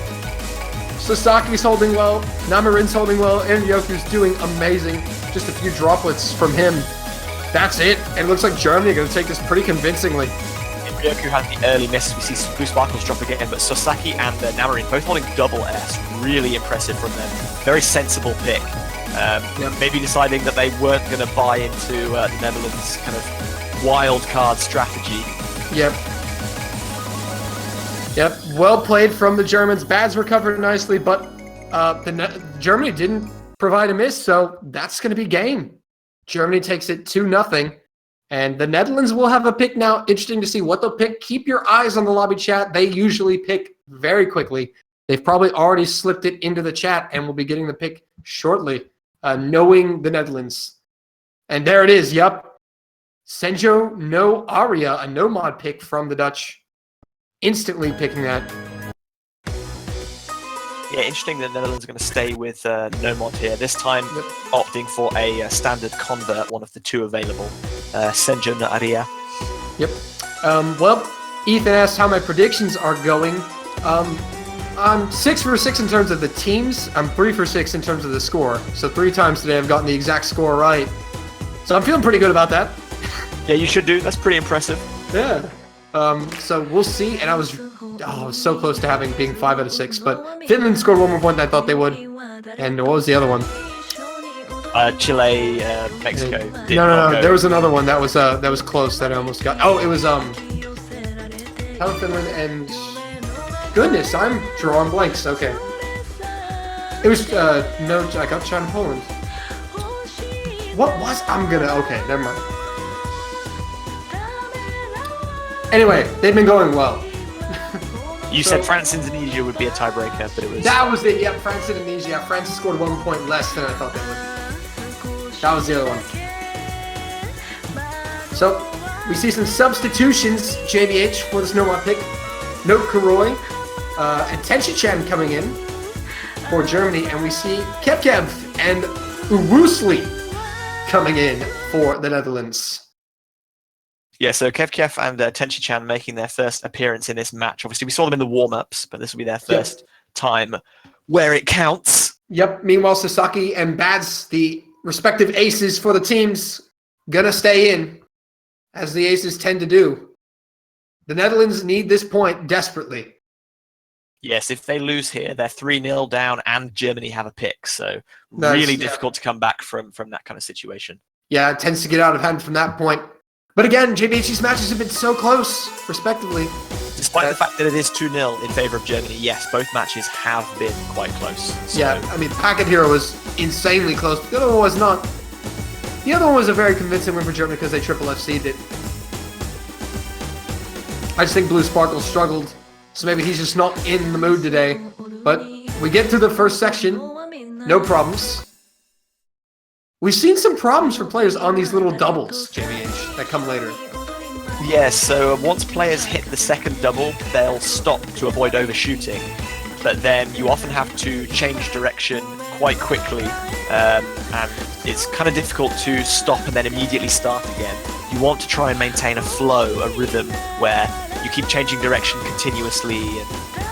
[SPEAKER 1] Sasaki's holding well. Namirin's holding well. Inryoku's doing amazing. Just a few droplets from him. That's it. And it looks like Germany are going to take this pretty convincingly.
[SPEAKER 2] Ryoku had the early miss. We see Blue Sparkles drop again, but Sasaki and Namarin both holding double S. Really impressive from them. Very sensible pick. Maybe deciding that they weren't going to buy into the Netherlands' kind of wild card strategy.
[SPEAKER 1] Yep. Well played from the Germans. Bads recovered nicely, but Germany didn't provide a miss, so that's going to be game. Germany takes it 2-0. And the Netherlands will have a pick now. Interesting to see what they'll pick. Keep your eyes on the lobby chat. They usually pick very quickly. They've probably already slipped it into the chat and will be getting the pick shortly, knowing the Netherlands. And there it is. Yep. Senjo no Aria, a no mod pick from the Dutch. Instantly picking that.
[SPEAKER 2] Yeah, interesting that the Netherlands are going to stay with no mod here. This time opting for a standard convert, one of the two available. Senjo no Aria.
[SPEAKER 1] Yep. Well, Ethan asked how my predictions are going. I'm 6 for 6 in terms of the teams. I'm 3 for 6 in terms of the score. So 3 times today I've gotten the exact score right. So I'm feeling pretty good about that.
[SPEAKER 2] Yeah, you should do. That's pretty impressive.
[SPEAKER 1] Yeah. So we'll see. And I was so close to being 5 out of 6. But Finland scored one more point than I thought they would. And what was the other one?
[SPEAKER 2] Chile, Mexico.
[SPEAKER 1] No. There was another one that was close that I almost got. Oh, it was Finland and goodness, I'm drawing blanks. Okay. It was no, I got China, Poland. What was okay, never mind. Anyway, they've been going well.
[SPEAKER 2] You said France Indonesia would be a tiebreaker, but it was
[SPEAKER 1] that was it. Yeah, France Indonesia. France scored 1 point less than I thought they would. That was the other one. So we see some substitutions. JBH for the snowball pick. Note Karoy and Tenshi-chan coming in for Germany, and we see Kevkev and Uwusli coming in for the Netherlands.
[SPEAKER 2] Yeah, so Kevkev and Tenshi-chan making their first appearance in this match. Obviously, we saw them in the warm-ups, but this will be their first time where it counts.
[SPEAKER 1] Yep. Meanwhile, Sasaki and Bads, the respective aces for the teams, gonna stay in, as the aces tend to do. The Netherlands need this point desperately.
[SPEAKER 2] Yes, if they lose here, they're 3-0 down, and Germany have a pick. So really difficult to come back from that kind of situation. Yeah,
[SPEAKER 1] it tends to get out of hand from that point. But again, JBH's matches have been so close, respectively.
[SPEAKER 2] Despite the fact that it is 2-0 in favor of Germany, yes, both matches have been quite close. So.
[SPEAKER 1] Yeah, I mean, Packet Hero was insanely close, but the other one was not. The other one was a very convincing win for Germany because they triple FC'd it. I just think Blue Sparkle struggled, so maybe he's just not in the mood today. But we get through the first section, no problems. We've seen some problems for players on these little doubles, JBH, that come later.
[SPEAKER 2] Yes, so once players hit the second double, they'll stop to avoid overshooting. But then you often have to change direction quite quickly, and it's kind of difficult to stop and then immediately start again. You want to try and maintain a flow, a rhythm, where you keep changing direction continuously and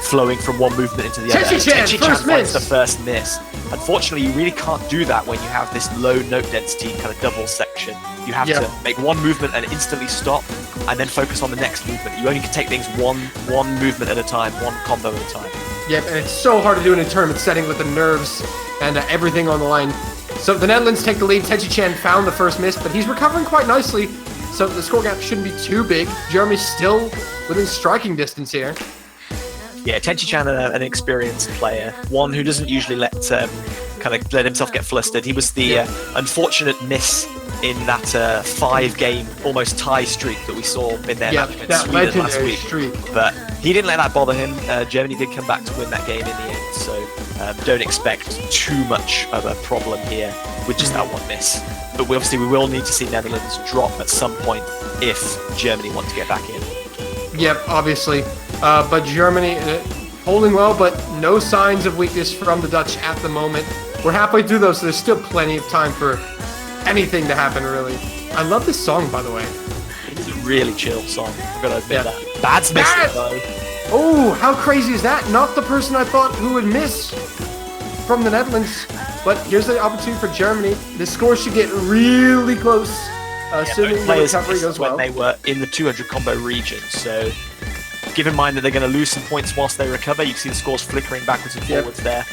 [SPEAKER 2] flowing from one movement into the other.
[SPEAKER 1] Tenshi-chan
[SPEAKER 2] finds the first miss. Unfortunately, you really can't do that when you have this low note density kind of double section. You have to make one movement and instantly stop, and then focus on the next movement. You only can take things one movement at a time, one combo at a time.
[SPEAKER 1] Yep, and it's so hard to do in a tournament setting with the nerves and everything on the line. So the Netherlands take the lead. Tenshi-chan found the first miss, but he's recovering quite nicely. So the score gap shouldn't be too big. Germany's still within striking distance here.
[SPEAKER 2] Yeah, Tenshi-chan, an experienced player, one who doesn't usually let himself get flustered. He was the unfortunate miss in that 5-game almost tie streak that we saw in their match against Sweden last week. But he didn't let that bother him. Germany did come back to win that game in the end, so don't expect too much of a problem here with just that one miss. But we will need to see Netherlands drop at some point if Germany want to get back in.
[SPEAKER 1] Yep, obviously. But Germany holding well, but no signs of weakness from the Dutch at the moment. We're halfway through though, so there's still plenty of time for anything to happen, really. I love this song, by the way.
[SPEAKER 2] It's a really chill song. I've got to admit that. Bad's missed it, though.
[SPEAKER 1] Oh, how crazy is that? Not the person I thought who would miss from the Netherlands. But here's the opportunity for Germany. The score should get really close. assuming the
[SPEAKER 2] players
[SPEAKER 1] recovery
[SPEAKER 2] missed
[SPEAKER 1] goes
[SPEAKER 2] when
[SPEAKER 1] well.
[SPEAKER 2] they were in the 200 combo region, so give in mind that they're going to lose some points whilst they recover. You can see the scores flickering backwards and forwards there.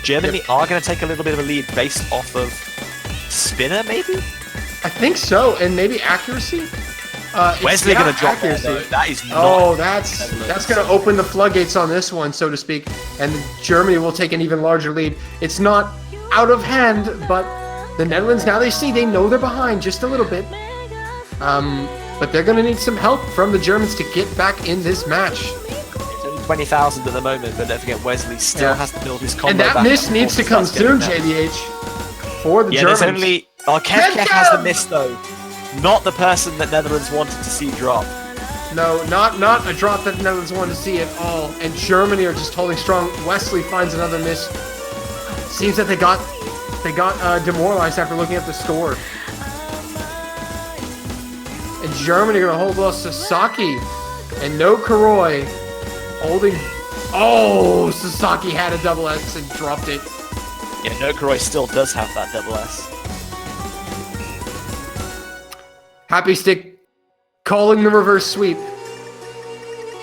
[SPEAKER 2] Germany are going to take a little bit of a lead based off of spinner, maybe?
[SPEAKER 1] I think so, and maybe accuracy.
[SPEAKER 2] Wesley going to drop there, though. That is not.
[SPEAKER 1] That's going to open the floodgates on this one, so to speak, and Germany will take an even larger lead. It's not out of hand, but the Netherlands, now they know they're behind just a little bit. But they're going to need some help from the Germans to get back in this match.
[SPEAKER 2] It's only 20,000 at the moment, but don't forget Wesley still has to build his combo.
[SPEAKER 1] And that miss needs to come soon, JBH, for the Germans.
[SPEAKER 2] There's only... Oh, Kev has the miss, though. Not the person that Netherlands wanted to see drop.
[SPEAKER 1] No, not a drop that the Netherlands wanted to see at all. And Germany are just holding strong. Wesley finds another miss. Seems that they got demoralized after looking at the score. And Germany are going to hold off Sasaki and no Kuroi holding. Oh, Sasaki had a double S and dropped it.
[SPEAKER 2] Yeah, no Kuroi still does have that double S.
[SPEAKER 1] Happy Stick calling the reverse sweep.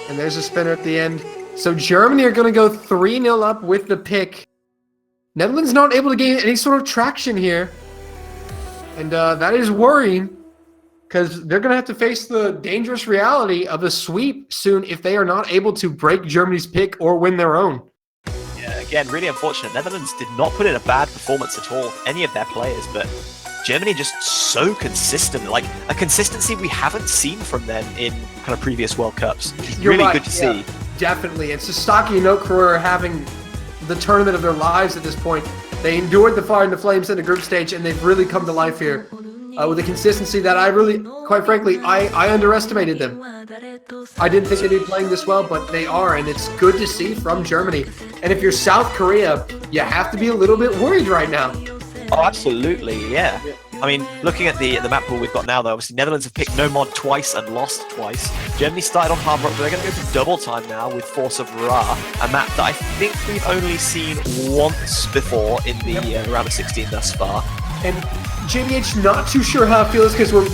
[SPEAKER 1] And there's a spinner at the end. So Germany are going to go 3-0 up with the pick. Netherlands not able to gain any sort of traction here. And that is worrying, because they're going to have to face the dangerous reality of a sweep soon if they are not able to break Germany's pick or win their own.
[SPEAKER 2] Yeah, again, really unfortunate. Netherlands did not put in a bad performance at all, any of their players, but Germany just so consistent, like a consistency we haven't seen from them in kind of previous World Cups. It's really good to see.
[SPEAKER 1] Definitely. And Sasaki and Okura are having the tournament of their lives at this point. They endured the fire and the flames in the group stage, and they've really come to life here with a consistency that I really, quite frankly, I underestimated them. I didn't think they'd be playing this well, but they are, and it's good to see from Germany. And if you're South Korea, you have to be a little bit worried right now.
[SPEAKER 2] Oh, absolutely, yeah. I mean, looking at the map pool we've got now, though, obviously Netherlands have picked No Mod twice and lost twice. Germany started on Hard Rock, but they're going to go to double time now with Force of Ra, a map that I think we've only seen once before in the round of 16 thus far.
[SPEAKER 1] And JBH, not too sure how it feels, because we're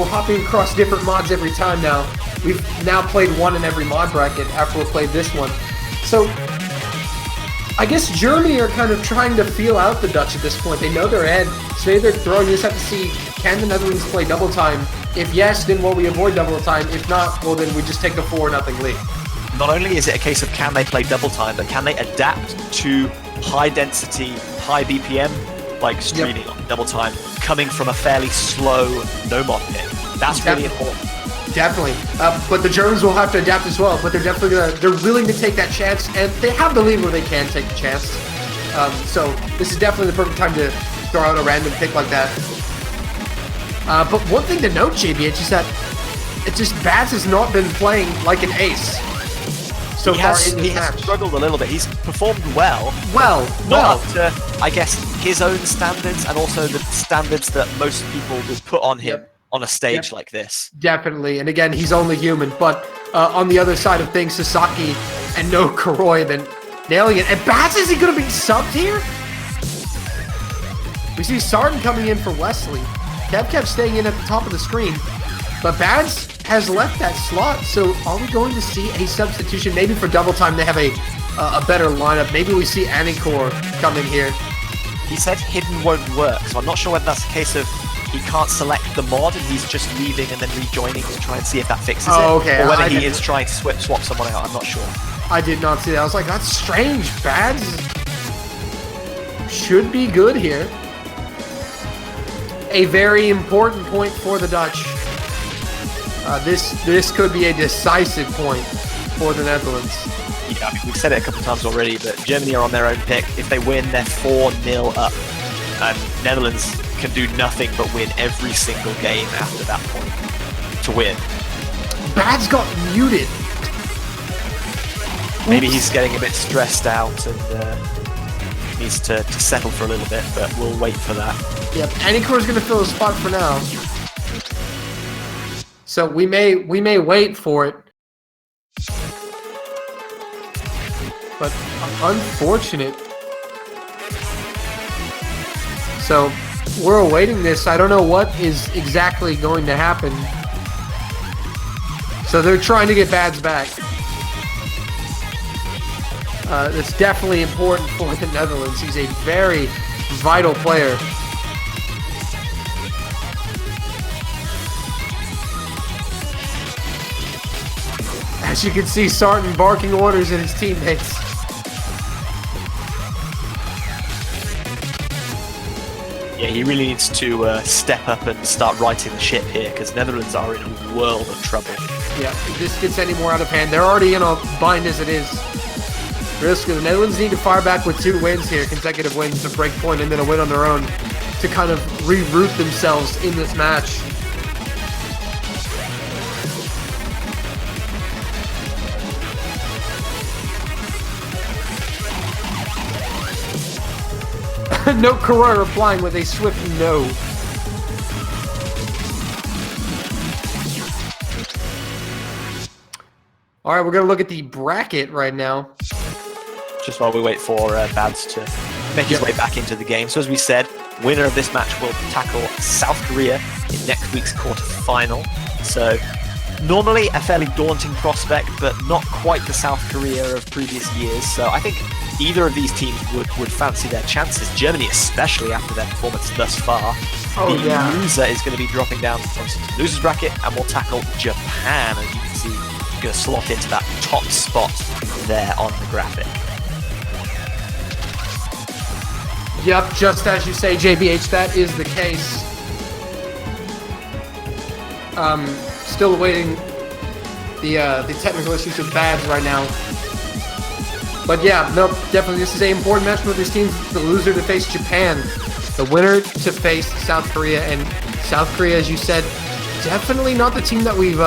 [SPEAKER 1] hopping across different mods every time now. We've now played one in every mod bracket after we played this one. So I guess Germany are kind of trying to feel out the Dutch at this point. They know they're ahead, so maybe they're throwing. You just have to see, can the Netherlands play double time? If yes, then will we avoid double time? If not, well then we just take a 4-0 lead.
[SPEAKER 2] Not only is it a case of can they play double time, but can they adapt to high density, high BPM, like streaming on double time, coming from a fairly slow no-mod pick? That's really important.
[SPEAKER 1] Definitely, but the Germans will have to adapt as well. But they're willing to take that chance, and they have the lead where they can take the chance. So this is definitely the perfect time to throw out a random pick like that. But one thing to note, JBH, is that Baz has not been playing like an ace so far in this match.
[SPEAKER 2] Has struggled a little bit. He's performed well. Not up to, I guess, his own standards, and also the standards that most people would put on him. On a stage like this. Definitely,
[SPEAKER 1] and again, he's only human, but on the other side of things, Sasaki and no Kuroi then nailing it. And Baz, is he going to be subbed here? We see Sarden coming in for Wesley. Kev kept staying in at the top of the screen, but Baz has left that slot, so are we going to see a substitution? Maybe for double time they have a better lineup. Maybe we see Anikor come in here.
[SPEAKER 2] He said hidden won't work, so I'm not sure whether that's a case of he can't select the mod and he's just leaving and then rejoining to try and see if that fixes it.
[SPEAKER 1] Okay.
[SPEAKER 2] Or whether he is trying to swap someone out, I'm not sure.
[SPEAKER 1] I did not see that. I was like, that's strange. Baz should be good here. A very important point for the Dutch. This could be a decisive point for the Netherlands.
[SPEAKER 2] Yeah, I mean, we've said it a couple of times already, but Germany are on their own pick. If they win, they're 4-0 up. And Netherlands can do nothing but win every single game after that point to win.
[SPEAKER 1] Baz got muted.
[SPEAKER 2] Maybe he's getting a bit stressed out and needs to settle for a little bit, but we'll wait for that.
[SPEAKER 1] Yep, Anikor's going to fill his spot for now. So we may wait for it. But unfortunate. So we're awaiting this. I don't know what is exactly going to happen. So they're trying to get Bads back. That's definitely important for the Netherlands. He's a very vital player. As you can see, Sarton barking orders at his teammates.
[SPEAKER 2] Yeah, he really needs to step up and start righting the ship here, because Netherlands are in a world of trouble.
[SPEAKER 1] Yeah, if this gets any more out of hand, they're already in a bind as it is. Risk the Netherlands need to fire back with 2 wins here, consecutive wins to break point and then a win on their own to kind of reroute themselves in this match. No Karoy replying with a swift no. All right, we're going to look at the bracket right now.
[SPEAKER 2] Just while we wait for Bads to make his way back into the game. So as we said, winner of this match will tackle South Korea in next week's quarter-final. So normally a fairly daunting prospect, but not quite the South Korea of previous years. So I think either of these teams would fancy their chances. Germany especially after their performance thus far. The loser is going to be dropping down onto the loser's bracket and will tackle Japan, as you can see, going to slot into that top spot there on the graphic.
[SPEAKER 1] Yep, just as you say, JBH, that is the case. Still awaiting the technical issues with Bads right now. But yeah, no, definitely this is an important match for these teams. The loser to face Japan, the winner to face South Korea, and South Korea, as you said, definitely not the team that we've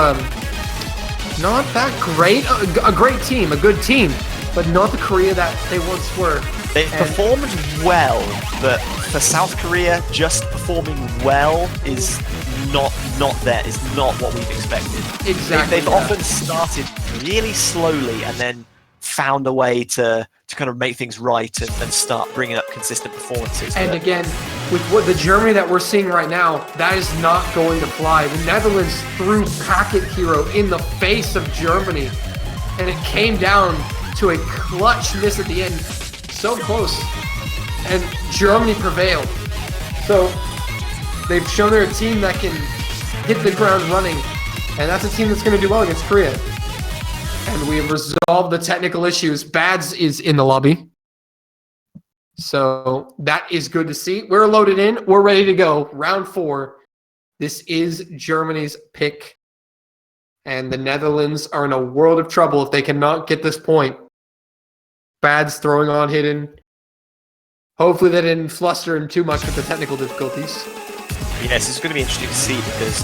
[SPEAKER 1] not that great. A great team, a good team, but not the Korea that they once were.
[SPEAKER 2] They've performed well, but for South Korea, just performing well is not what we've expected.
[SPEAKER 1] Exactly.
[SPEAKER 2] They've often started really slowly and then found a way to kind of make things right and start bringing up consistent performances.
[SPEAKER 1] And again, with what the Germany that we're seeing right now, that is not going to fly. The Netherlands threw Packet Hero in the face of Germany, and it came down to a clutch miss at the end. So close, and Germany prevailed. So they've shown they're a team that can hit the ground running, and that's a team that's going to do well against Korea. And we have resolved the technical issues. Bads is in the lobby, so that is good to see. We're loaded in. We're ready to go. Round 4. This is Germany's pick, and the Netherlands are in a world of trouble if they cannot get this point. Bads throwing on hidden. Hopefully they didn't fluster him too much with the technical difficulties.
[SPEAKER 2] Yes, it's going to be interesting to see because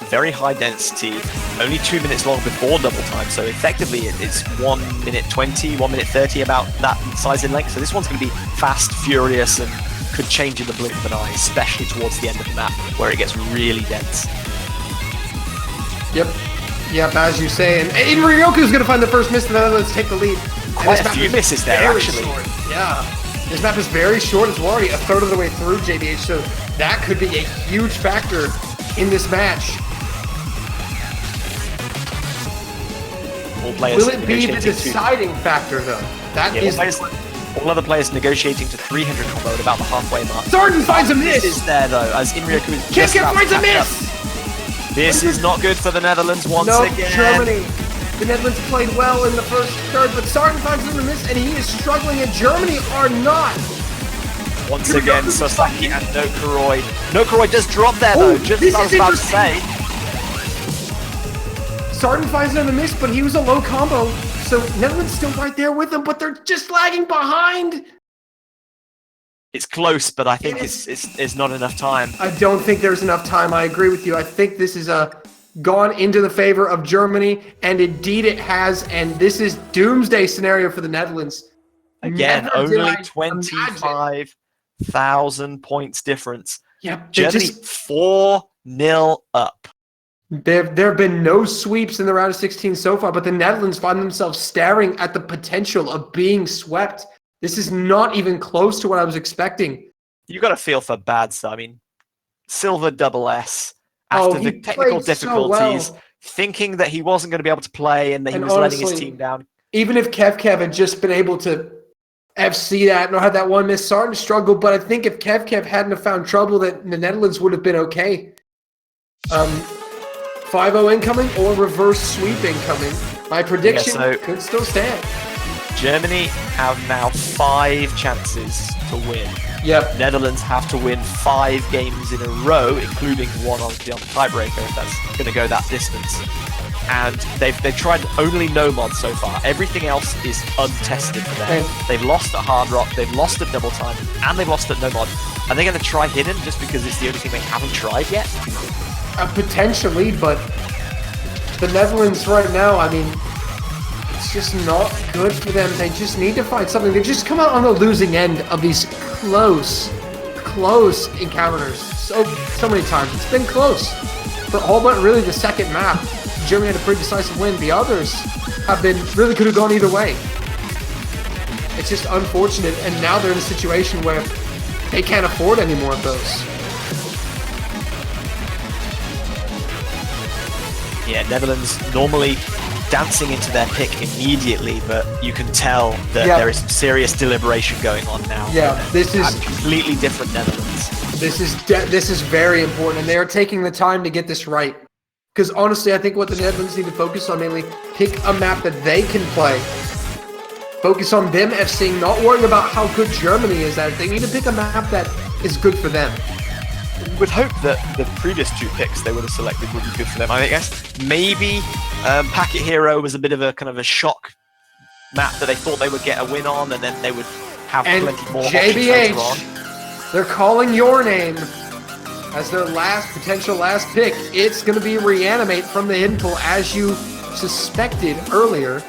[SPEAKER 2] very high density, only 2 minutes long before double time, so effectively it's 1 minute 20, 1 minute 30, about that size in length. So this one's going to be fast, furious, and could change in the blink of an eye, especially towards the end of the map where it gets really dense.
[SPEAKER 1] Yep, as you say, and Ryoku's going to find the first miss, and the Netherlands take the lead.
[SPEAKER 2] Quite a few misses there, actually.
[SPEAKER 1] Short. Yeah. This map is very short. It's already a third of the way through, JBH, so that could be a huge factor in this match.
[SPEAKER 2] All players
[SPEAKER 1] Will it be the deciding factor, though? That is...
[SPEAKER 2] All other players negotiating to 300 combo at about the halfway mark.
[SPEAKER 1] Sarton finds a miss!
[SPEAKER 2] Is there, though, as Inryoku is just
[SPEAKER 1] Kiska finds a miss!
[SPEAKER 2] This is not good for the Netherlands once again.
[SPEAKER 1] Germany. The Netherlands played well in the first third, but Sarton finds him a miss, and he is struggling, and Germany are not.
[SPEAKER 2] Once again, Sasaki and No Karoy. No Karoy does drop there, though, just as I was about to say.
[SPEAKER 1] Sarton finds him a miss, but he was a low combo, so Netherlands still right there with him, but they're just lagging behind.
[SPEAKER 2] It's close, but I think it's not enough time.
[SPEAKER 1] I don't think there's enough time. I agree with you. I think this is gone into the favor of Germany, and indeed it has, and this is doomsday scenario for the Netherlands.
[SPEAKER 2] Again, only 25,000 points difference.
[SPEAKER 1] Yep,
[SPEAKER 2] Germany 4-0 up.
[SPEAKER 1] There have been no sweeps in the round of 16 so far, but the Netherlands find themselves staring at the potential of being swept. This is not even close to what I was expecting.
[SPEAKER 2] You got to feel for Bads, though. I mean, silver double S
[SPEAKER 1] Oh,
[SPEAKER 2] after
[SPEAKER 1] he
[SPEAKER 2] the technical
[SPEAKER 1] played so
[SPEAKER 2] difficulties,
[SPEAKER 1] well.
[SPEAKER 2] thinking that he wasn't going to be able to play and that he
[SPEAKER 1] And
[SPEAKER 2] was letting his
[SPEAKER 1] honestly,
[SPEAKER 2] team down.
[SPEAKER 1] even if Kev had just been able to FC that, not have that one miss, Sarton struggled. But I think if Kev hadn't have found trouble, that the Netherlands would have been okay. 5-0 incoming or reverse sweep incoming. My prediction could still stand.
[SPEAKER 2] Germany have now 5 chances to win.
[SPEAKER 1] Yep.
[SPEAKER 2] Netherlands have to win 5 games in a row, including one on the tiebreaker, if that's going to go that distance. And they've tried only no mod so far. Everything else is untested for them. They've lost at Hard Rock, they've lost at Double Time, and they've lost at no mod. Are they going to try Hidden just because it's the only thing they haven't tried yet?
[SPEAKER 1] Potentially, but the Netherlands right now, I mean, it's just not good for them. They just need to find something. They've just come out on the losing end of these close encounters so many times. It's been close. For all but really the second map, Germany had a pretty decisive win. The others have been really could have gone either way. It's just unfortunate, and now they're in a situation where they can't afford any more of those.
[SPEAKER 2] Yeah, Netherlands normally dancing into their pick immediately, but you can tell that there is some serious deliberation going on now.
[SPEAKER 1] Yeah, this is
[SPEAKER 2] a completely different Netherlands.
[SPEAKER 1] This is very important, and they are taking the time to get this right. Because honestly, I think what the Netherlands need to focus on mainly, pick a map that they can play. Focus on them FCing, not worrying about how good Germany is at it. They need to pick a map that is good for them.
[SPEAKER 2] Would hope that the previous 2 picks they would have selected would be good for them. I guess maybe Packet Hero was a bit of a kind of a shock map that they thought they would get a win on, and then they would have plenty more options later on.
[SPEAKER 1] They're calling your name as their potential last pick. It's going to be Reanimate from the hidden pool, as you suspected earlier.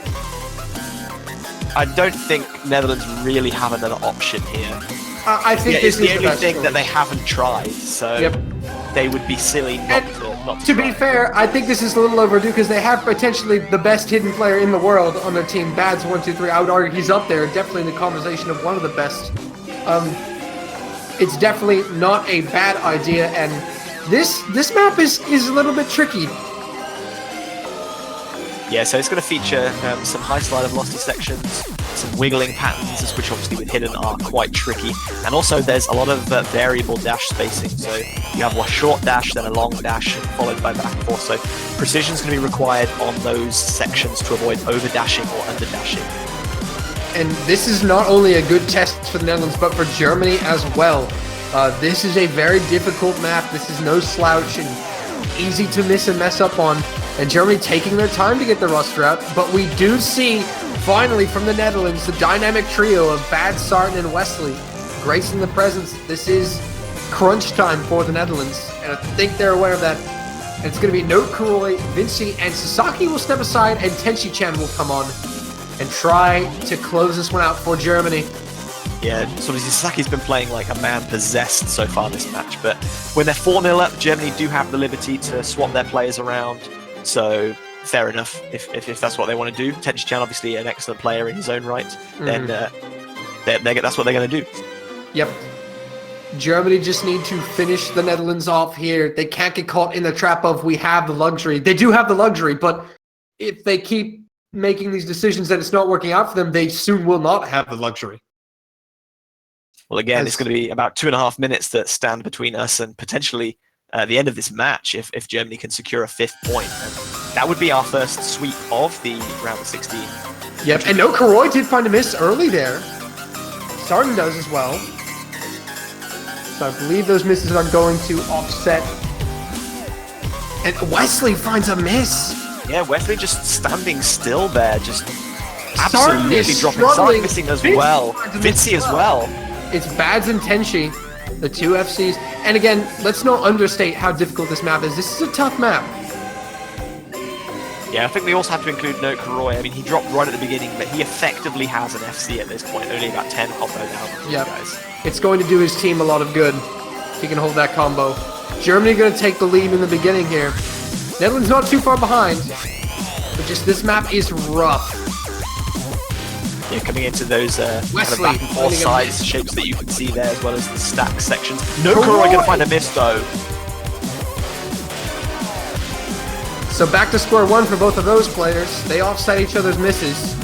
[SPEAKER 2] I don't think Netherlands really have another option here.
[SPEAKER 1] I think this is
[SPEAKER 2] the only thing that they haven't tried, so they would be silly not to
[SPEAKER 1] be fair, I think this is a little overdue because they have potentially the best hidden player in the world on their team. Bads123, I would argue he's up there, definitely in the conversation of one of the best. It's definitely not a bad idea, and this map is a little bit tricky.
[SPEAKER 2] Yeah, so it's going to feature some high slider velocity sections, some wiggling patterns, which obviously with hidden are quite tricky, and also there's a lot of variable dash spacing. So you have a short dash, then a long dash, followed by back and forth. So precision is going to be required on those sections to avoid over dashing or under dashing.
[SPEAKER 1] And this is not only a good test for the Netherlands, but for Germany as well. This is a very difficult map. This is no slouch and easy to miss and mess up on. And Germany taking their time to get the roster out. But we do see, finally, from the Netherlands, the dynamic trio of Bad, Sarton, and Wesley gracing the presence. This is crunch time for the Netherlands. And I think they're aware of that. And it's going to be Note Kuroi, Vinci, and Sasaki will step aside, and Tenshi-chan will come on and try to close this one out for Germany.
[SPEAKER 2] Yeah, sort of Sasaki's been playing like a man possessed so far this match, but when they're 4-0 up, Germany do have the liberty to swap their players around, so fair enough if that's what they want to do. Tenshi-chan, obviously an excellent player in his own right, then that's what they're going to do.
[SPEAKER 1] Yep. Germany just need to finish the Netherlands off here. They can't get caught in the trap of we have the luxury. They do have the luxury, but if they keep making these decisions that it's not working out for them, they soon will not have the luxury.
[SPEAKER 2] Well, again, it's going to be about 2.5 minutes that stand between us and potentially the end of this match if Germany can secure a 5th point. And that would be our first sweep of the round of 16.
[SPEAKER 1] Yep, and no, Kuroi did find a miss early there. Sarton does as well. So I believe those misses are going to offset. And Wesley finds a miss.
[SPEAKER 2] Yeah, Wesley just standing still there, just absolutely dropping. Sarton missing as well. Vinci as well.
[SPEAKER 1] It's Bads and Tenshi, the 2 FCs. And again, let's not understate how difficult this map is. This is a tough map.
[SPEAKER 2] Yeah, I think we also have to include Note Kuroi. I mean, he dropped right at the beginning, but he effectively has an FC at this point. Only about 10 combo down.
[SPEAKER 1] Yeah, it's going to do his team a lot of good. He can hold that combo. Germany going to take the lead in the beginning here. Netherlands not too far behind, but just this map is rough.
[SPEAKER 2] Yeah, coming into those kind of back and forth size shapes that you can see there, as well as the stack sections. No Kuroi going to find a miss though.
[SPEAKER 1] So back to square one for both of those players. They offset each other's misses.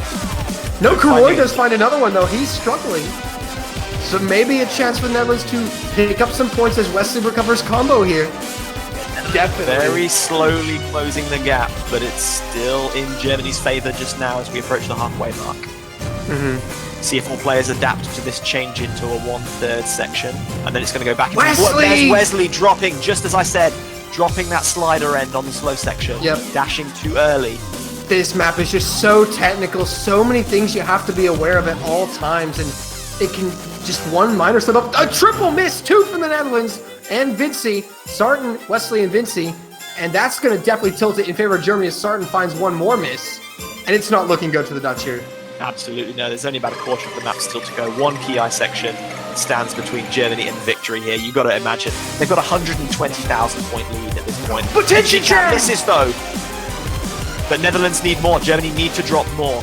[SPEAKER 1] No, Karoy does find another one, though. He's struggling. So maybe a chance for the Netherlands to pick up some points as Wesley recovers combo here. Definitely.
[SPEAKER 2] Very slowly closing the gap, but it's still in Germany's favor just now as we approach the halfway mark. See if all players adapt to this change into a 1/3 section, and then it's going to go back into There's Wesley dropping, just as I said, dropping that slider end on the slow section, dashing too early.
[SPEAKER 1] This map is just so technical, so many things you have to be aware of at all times, and it can just one minor slip up. A triple miss, 2 from the Netherlands, and Vinci, Sarton, Wesley, and Vinci, and that's going to definitely tilt it in favor of Germany as Sarton finds one more miss, and it's not looking good for the Dutch here.
[SPEAKER 2] Absolutely no, there's only about a quarter of the map still to go. One PI section stands between Germany and victory here. You've got to imagine, they've got a 120,000 point lead at this point.
[SPEAKER 1] Potential
[SPEAKER 2] misses though. But Netherlands need more, Germany need to drop more.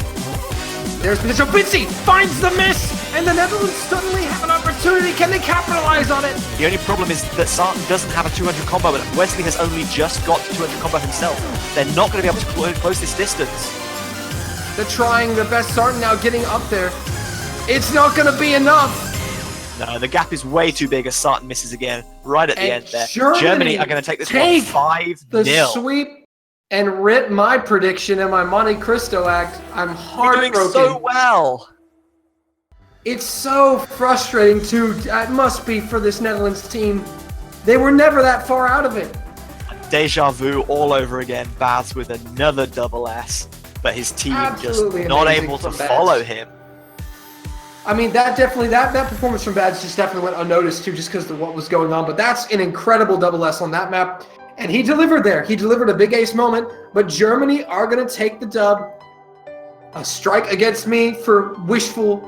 [SPEAKER 1] There's potential, Vinci finds the miss, and the Netherlands suddenly have an opportunity. Can they capitalize on it?
[SPEAKER 2] The only problem is that Sarton doesn't have a 200 combo, and Wesley has only just got to 200 combo himself. They're not going to be able to close this distance.
[SPEAKER 1] They're trying their best. Sarton now getting up there. It's not going to be enough.
[SPEAKER 2] No, the gap is way too big as Sarton misses again right at the end there.
[SPEAKER 1] Germany
[SPEAKER 2] are going to take this one 5-0.
[SPEAKER 1] The sweep and rip my prediction and my Monte Cristo act. I'm heartbroken.
[SPEAKER 2] You're doing so well.
[SPEAKER 1] It's so frustrating too. It must be for this Netherlands team. They were never that far out of it.
[SPEAKER 2] Deja vu all over again. Baths with another double S, but his team
[SPEAKER 1] Absolutely
[SPEAKER 2] just not able to follow him.
[SPEAKER 1] I mean, that performance from Bads just definitely went unnoticed too, just because of what was going on. But that's an incredible double S on that map, and he delivered there. He delivered a big ace moment. But Germany are going to take the dub. A strike against me for wishful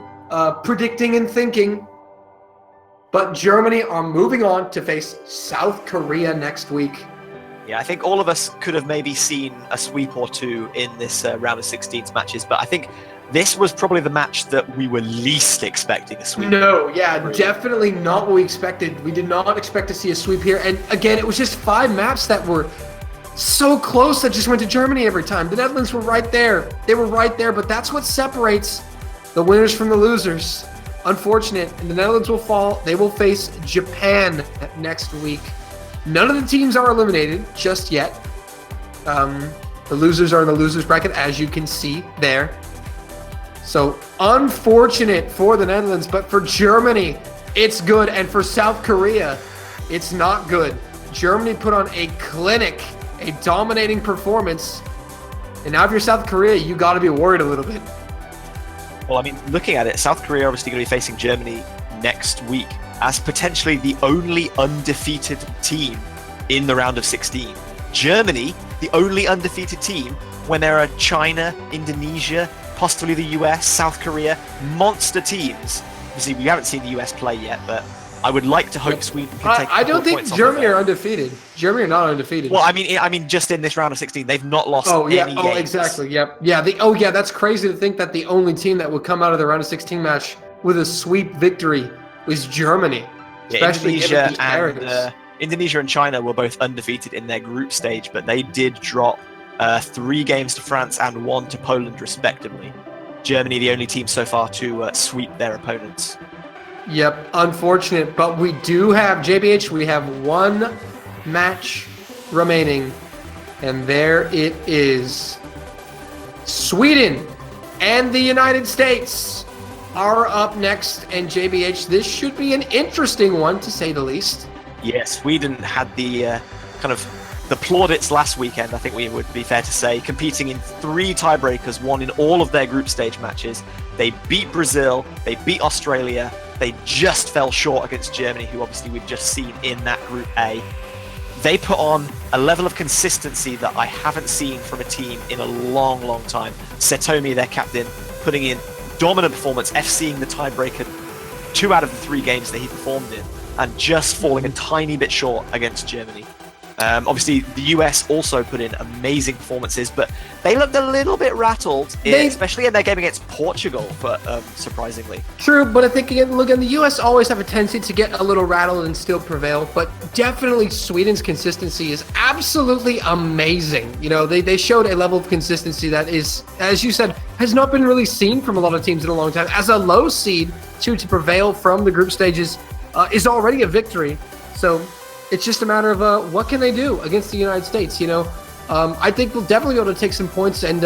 [SPEAKER 1] predicting and thinking. But Germany are moving on to face South Korea next week.
[SPEAKER 2] Yeah, I think all of us could have maybe seen a sweep or two in this round of 16s matches, but I think this was probably the match that we were least expecting a sweep.
[SPEAKER 1] No, yeah, definitely not what we expected. We did not expect to see a sweep here. And again, it was just 5 maps that were so close that just went to Germany every time. The Netherlands were right there. They were right there, but that's what separates the winners from the losers. Unfortunate, and the Netherlands will fall. They will face Japan next week. None of the teams are eliminated just yet. The losers are in the losers bracket, as you can see there. So unfortunate for the Netherlands, but for Germany, it's good. And for South Korea, it's not good. Germany put on a clinic, a dominating performance. And now if you're South Korea, you got to be worried a little bit.
[SPEAKER 2] Well, I mean, looking at it, South Korea are obviously going to be facing Germany next week as potentially the only undefeated team in the round of 16. Germany, the only undefeated team when there are China, Indonesia, possibly the US, South Korea, monster teams. Obviously, we haven't seen the US play yet, but I would like to hope Sweden can take.
[SPEAKER 1] I don't think Germany are undefeated. Germany are not undefeated.
[SPEAKER 2] Well, I mean, just in this round of 16, they've not lost any games.
[SPEAKER 1] Oh, exactly. Yep. Yeah. That's crazy to think that the only team that would come out of the round of 16 match with a sweep victory was Germany.
[SPEAKER 2] Yeah, Indonesia and China were both undefeated in their group stage, but they did drop 3 games to France and 1 to Poland, respectively. Germany, the only team so far to sweep their opponents.
[SPEAKER 1] Yep, unfortunate, but we do have, JBH, we have 1 match remaining, and there it is. Sweden and the United States are up next, and JBH, this should be an interesting one, to say the least.
[SPEAKER 2] Yeah, Sweden had the the plaudits last weekend, I think we would be fair to say, competing in 3 tiebreakers, won in all of their group stage matches. They beat Brazil, they beat Australia, they just fell short against Germany, who obviously we've just seen in that Group A. They put on a level of consistency that I haven't seen from a team in a long, long time. Setomi, their captain, putting in dominant performance, FCing the tiebreaker 2 out of the 3 games that he performed in, and just falling a tiny bit short against Germany. Obviously, the US also put in amazing performances, but they looked a little bit rattled, especially in their game against Portugal, surprisingly.
[SPEAKER 1] True, but I think, again, look, the US always have a tendency to get a little rattled and still prevail, but definitely Sweden's consistency is absolutely amazing. You know, they showed a level of consistency that is, as you said, has not been really seen from a lot of teams in a long time. As a low seed, to prevail from the group stages is already a victory. So it's just a matter of what can they do against the United States. You know, I think they'll definitely be able to take some points and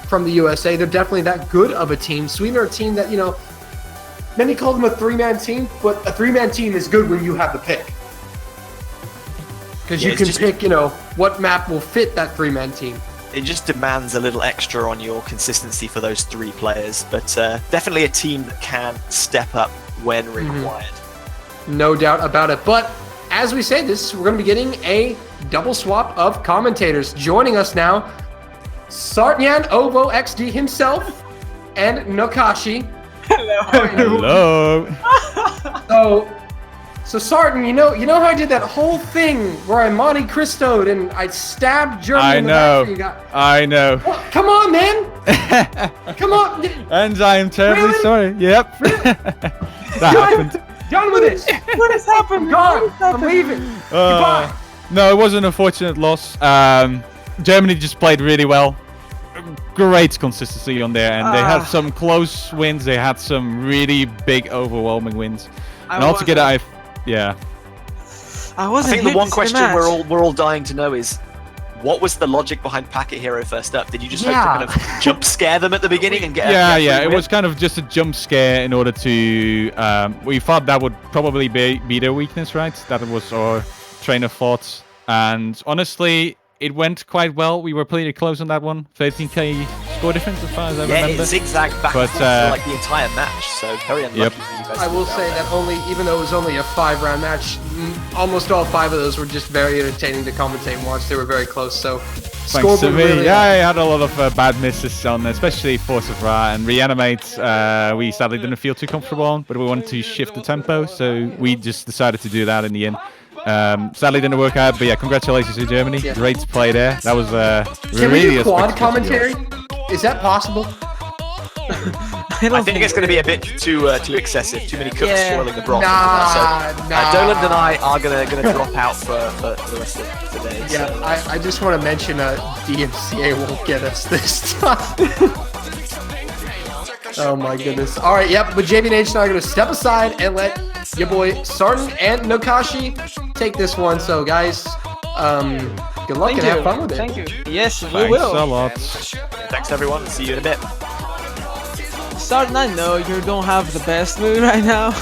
[SPEAKER 1] from the USA. They're definitely that good of a team. Sweden are a team that, you know, many call them a three-man team, but a three-man team is good when you have the pick. Because you can pick, you know, what map will fit that three-man team.
[SPEAKER 2] It just demands a little extra on your consistency for those 3 players, but definitely a team that can step up when required.
[SPEAKER 1] No doubt about it. But as we say this, we're going to be getting a double swap of commentators. Joining us now, Sartnyan Ovo XD himself and Nokashi.
[SPEAKER 3] Hello.
[SPEAKER 1] So Sartan, you know how I did that whole thing where I Monte Cristo'd and I stabbed Germany in the back?
[SPEAKER 3] I know.
[SPEAKER 1] Well, come on, man. Come on.
[SPEAKER 3] And I am terribly sorry. Yep. That happened.
[SPEAKER 1] Done with this.
[SPEAKER 4] What has happened?
[SPEAKER 1] Gone. I'm leaving. Goodbye.
[SPEAKER 3] No, it was an unfortunate loss. Germany just played really well. Great consistency on there, and they had some close wins. They had some really big, overwhelming wins. And altogether, I
[SPEAKER 2] think the one question we're all dying to know is, what was the logic behind Packet Hero first up? Did you just hope to kind of jump scare them at the beginning and get?
[SPEAKER 3] Yeah. It was kind of just a jump scare in order to. We thought that would probably be their weakness, right? That was our train of thought, and honestly, it went quite well. We were pretty close on that one. 13k score difference as far as I remember.
[SPEAKER 2] Yeah, it zigzagged back and forth for like the entire match, so very unlucky for you guys.
[SPEAKER 1] I will say that even though it was only a 5-round match, almost all 5 of those were just very entertaining to commentate and watch. They were very close, so
[SPEAKER 3] thanks to me. Really I had a lot of bad misses on, especially Force of Ra and Reanimate. We sadly didn't feel too comfortable on, but we wanted to shift the tempo, so we just decided to do that in the end. Sadly didn't work out, but yeah, congratulations to Germany.
[SPEAKER 1] Yeah.
[SPEAKER 3] Great play there. That was
[SPEAKER 1] Can
[SPEAKER 3] really
[SPEAKER 1] we do quad commentary? Is that possible?
[SPEAKER 2] I think it's going to be a bit too excessive. Too many cooks swirling the broth.
[SPEAKER 1] Nah.
[SPEAKER 2] Doland and I are going to drop out for the rest of the day.
[SPEAKER 1] Yeah, so. I just want to mention DMCA won't get us this time. Oh my goodness. All right, yep. But JV Nation are going to step aside and let your boy Sartan and Nokashi take this one. So guys, good luck and have fun with it.
[SPEAKER 4] Thank you. Yes, we
[SPEAKER 3] Thanks
[SPEAKER 4] will.
[SPEAKER 3] a lot.
[SPEAKER 2] Thanks everyone. See you in a bit.
[SPEAKER 4] Sartan, I know you don't have the best mood right now.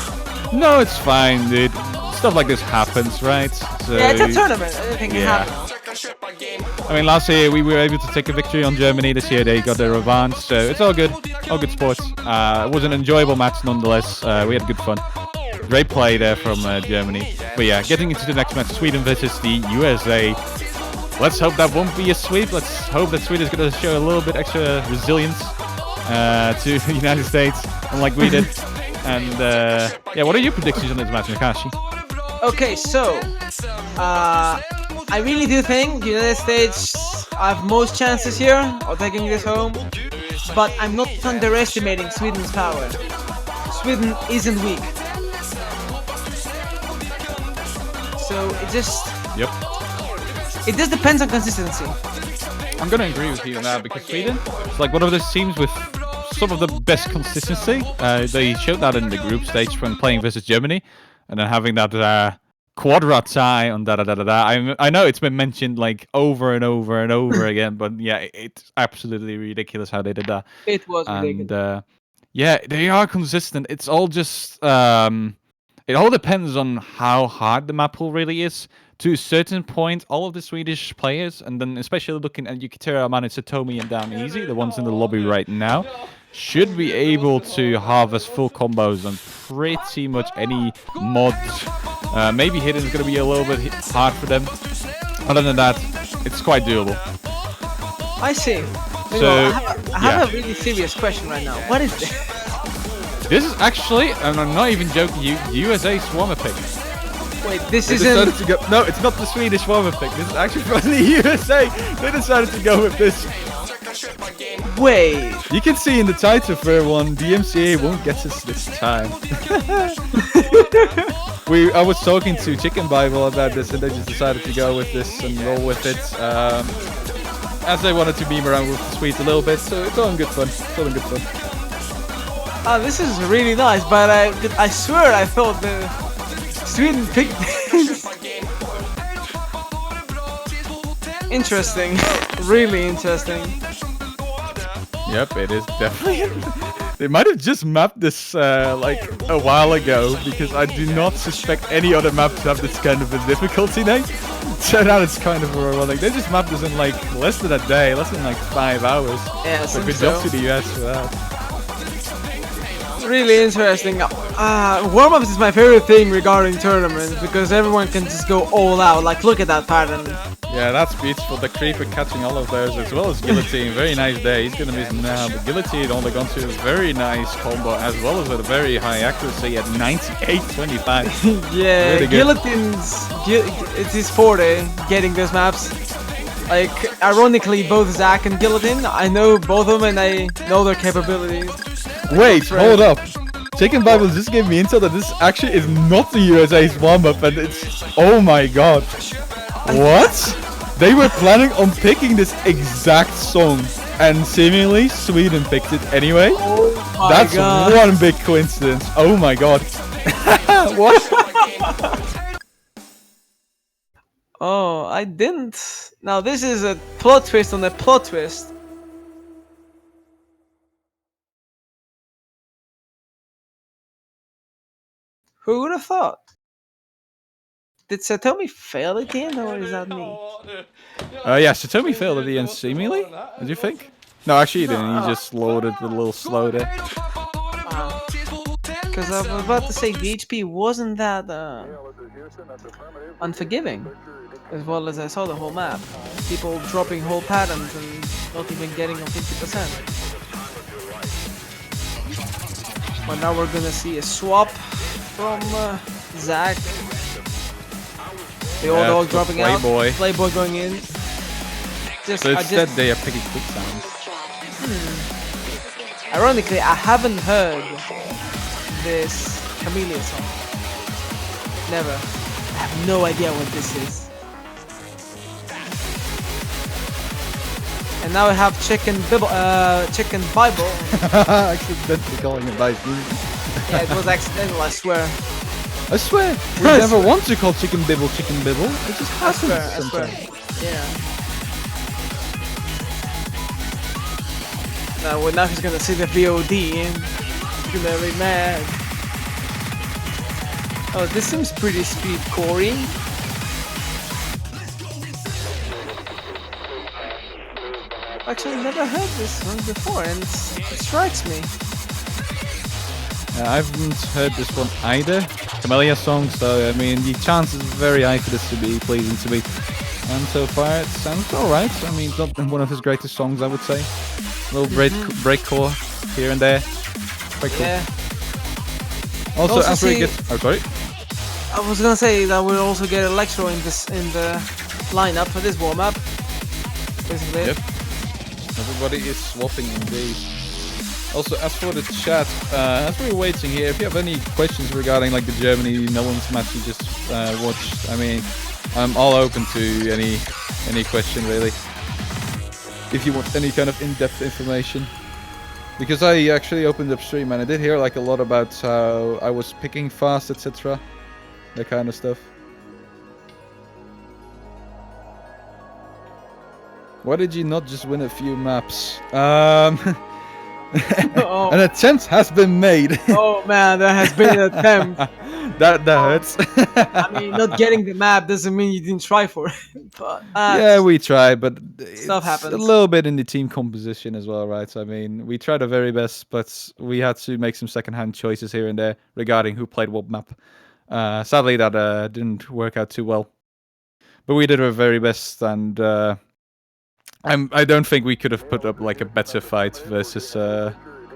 [SPEAKER 3] No, it's fine, dude. Stuff like this happens, right? So,
[SPEAKER 4] yeah, it's a tournament. Anything can happen.
[SPEAKER 3] I mean, last year we were able to take a victory on Germany. This year they got their revanche, so it's all good. All good sports. It was an enjoyable match nonetheless. We had good fun. Great play there from Germany. But yeah, getting into the next match, Sweden versus the USA. Let's hope that won't be a sweep. Let's hope that Sweden is going to show a little bit extra resilience to the United States, unlike we did. And yeah, what are your predictions on this match, Nokashi?
[SPEAKER 4] Okay, so I really do think the United States have most chances here of taking this home, but I'm not underestimating Sweden's power. Sweden isn't weak. So it just depends on consistency.
[SPEAKER 3] I'm gonna agree with you on that because Sweden is like one of those teams with some of the best consistency. They showed that in the group stage when playing versus Germany, and then having that quadra tie on I know it's been mentioned like over and over and over again, but yeah, it's absolutely ridiculous how they did that.
[SPEAKER 4] It was ridiculous.
[SPEAKER 3] Yeah, they are consistent. It's all just it all depends on how hard the map pool really is. To a certain point, all of the Swedish players, and then especially looking at Yukiteru, Amane, Satomi, and Down Easy, the ones in the lobby right now, should be able to harvest full combos on pretty much any mods. Maybe Hidden is going to be a little bit hard for them. Other than that, it's quite doable.
[SPEAKER 4] I see.
[SPEAKER 3] So,
[SPEAKER 4] I have a really serious question right now. What is this?
[SPEAKER 3] This is actually, and I'm not even joking, USA Swarmer pick.
[SPEAKER 4] Wait, this
[SPEAKER 3] They
[SPEAKER 4] isn't.
[SPEAKER 3] decided to go. No, it's not the Swedish warm-up pick. This is actually from the USA. They decided to go with this.
[SPEAKER 4] Wait.
[SPEAKER 3] You can see in the title for everyone, the MCA won't get us this time. I was talking to Chicken Bible about this, and they just decided to go with this and roll with it. As they wanted to beam around with the Swedes a little bit, so it's all in good fun. It's all in good fun.
[SPEAKER 4] This is really nice, but I swear I thought the Sweden picked this. Interesting. Really interesting.
[SPEAKER 3] Yep, it is definitely. They might have just mapped this like a while ago, because I do not suspect any other map to have this kind of a difficulty now. So now it's kind of ironic. They just mapped this in like less than a day, less than like 5 hours.
[SPEAKER 4] Yeah,
[SPEAKER 3] So good job to the US for that.
[SPEAKER 4] Really interesting. Warm-ups is my favorite thing regarding tournaments because everyone can just go all out. Like, look at that pattern.
[SPEAKER 3] Yeah, that's beautiful. The creeper catching all of those, as well as Guillotine. Very nice day. He's gonna miss now, but Guillotine only gone to a very nice combo, as well as with a very high accuracy at 98.25.
[SPEAKER 4] Yeah,
[SPEAKER 3] Really good.
[SPEAKER 4] Guillotine's it's his forte, getting those maps. Like, ironically, both Zach and Guillotine, I know both of them and I know their capabilities.
[SPEAKER 3] Wait, hold up. Chicken Bible just gave me intel that this actually is not the USA's warm-up, and it's... Oh my god. What? They were planning on picking this exact song, and seemingly Sweden picked it anyway.
[SPEAKER 4] Oh my
[SPEAKER 3] That's
[SPEAKER 4] god.
[SPEAKER 3] one big coincidence. Oh my god. What?
[SPEAKER 4] Oh, I didn't. Now this is a plot twist on a plot twist. Who would have thought? Did Satomi fail again, or is that me?
[SPEAKER 3] Yeah, Satomi failed at the end seemingly. What do you think? No, actually he didn't. He just loaded a little slow there.
[SPEAKER 4] Because I was about to say the HP wasn't that unforgiving, as well as I saw the whole map. People dropping whole patterns and not even getting on 50%. But now we're gonna see a swap from Zach. The old
[SPEAKER 3] Yeah,
[SPEAKER 4] dog dropping
[SPEAKER 3] Playboy.
[SPEAKER 4] out. Playboy going in.
[SPEAKER 3] So instead they are picking quick sound.
[SPEAKER 4] Ironically, I haven't heard this Chameleon song. Never. I have no idea what this is. And now we have Chicken Bible.
[SPEAKER 3] Accidentally calling it Bible.
[SPEAKER 4] Yeah, it was accidental, I swear.
[SPEAKER 3] I swear, we never want to call Chicken Bibble Chicken Bibble. It just
[SPEAKER 4] I
[SPEAKER 3] happens
[SPEAKER 4] swear, I swear.
[SPEAKER 3] sometimes.
[SPEAKER 4] Yeah. Now he's gonna see the VOD and he's gonna be mad. Oh, this seems pretty speed corey. Actually, I've never heard this song before, and it strikes me.
[SPEAKER 3] I haven't heard this one either. Camellia song, so I mean the chance is very high for this to be pleasing to me. And so far it sounds alright. I mean, it's not one of his greatest songs, I would say. A little breakcore here and there. Quite cool.
[SPEAKER 4] Yeah.
[SPEAKER 3] Also,
[SPEAKER 4] Also
[SPEAKER 3] after we
[SPEAKER 4] see-
[SPEAKER 3] get... Oh, sorry.
[SPEAKER 4] I was gonna say that we'll also get Electro in the lineup for this warm-up. Basically.
[SPEAKER 3] Yep. Everybody is swapping indeed. Also, as for the chat, as we're waiting here, if you have any questions regarding like the Germany-Netherlands match you just watched, I mean, I'm all open to any question really. If you want any kind of in-depth information. Because I actually opened up stream and I did hear like a lot about how I was picking fast, etc. That kind of stuff. Why did you not just win a few maps?
[SPEAKER 4] Oh.
[SPEAKER 3] An attempt has been made.
[SPEAKER 4] Oh man, there has been an attempt.
[SPEAKER 3] that hurts.
[SPEAKER 4] I mean, not getting the map doesn't mean you didn't try for it. But
[SPEAKER 3] Yeah, we tried, but
[SPEAKER 4] Stuff
[SPEAKER 3] it's
[SPEAKER 4] happens.
[SPEAKER 3] a little bit in the team composition as well, right? I mean, we tried our very best, but we had to make some second-hand choices here and there regarding who played what map. Sadly, that didn't work out too well. But we did our very best, and I don't think we could have put up like a better fight versus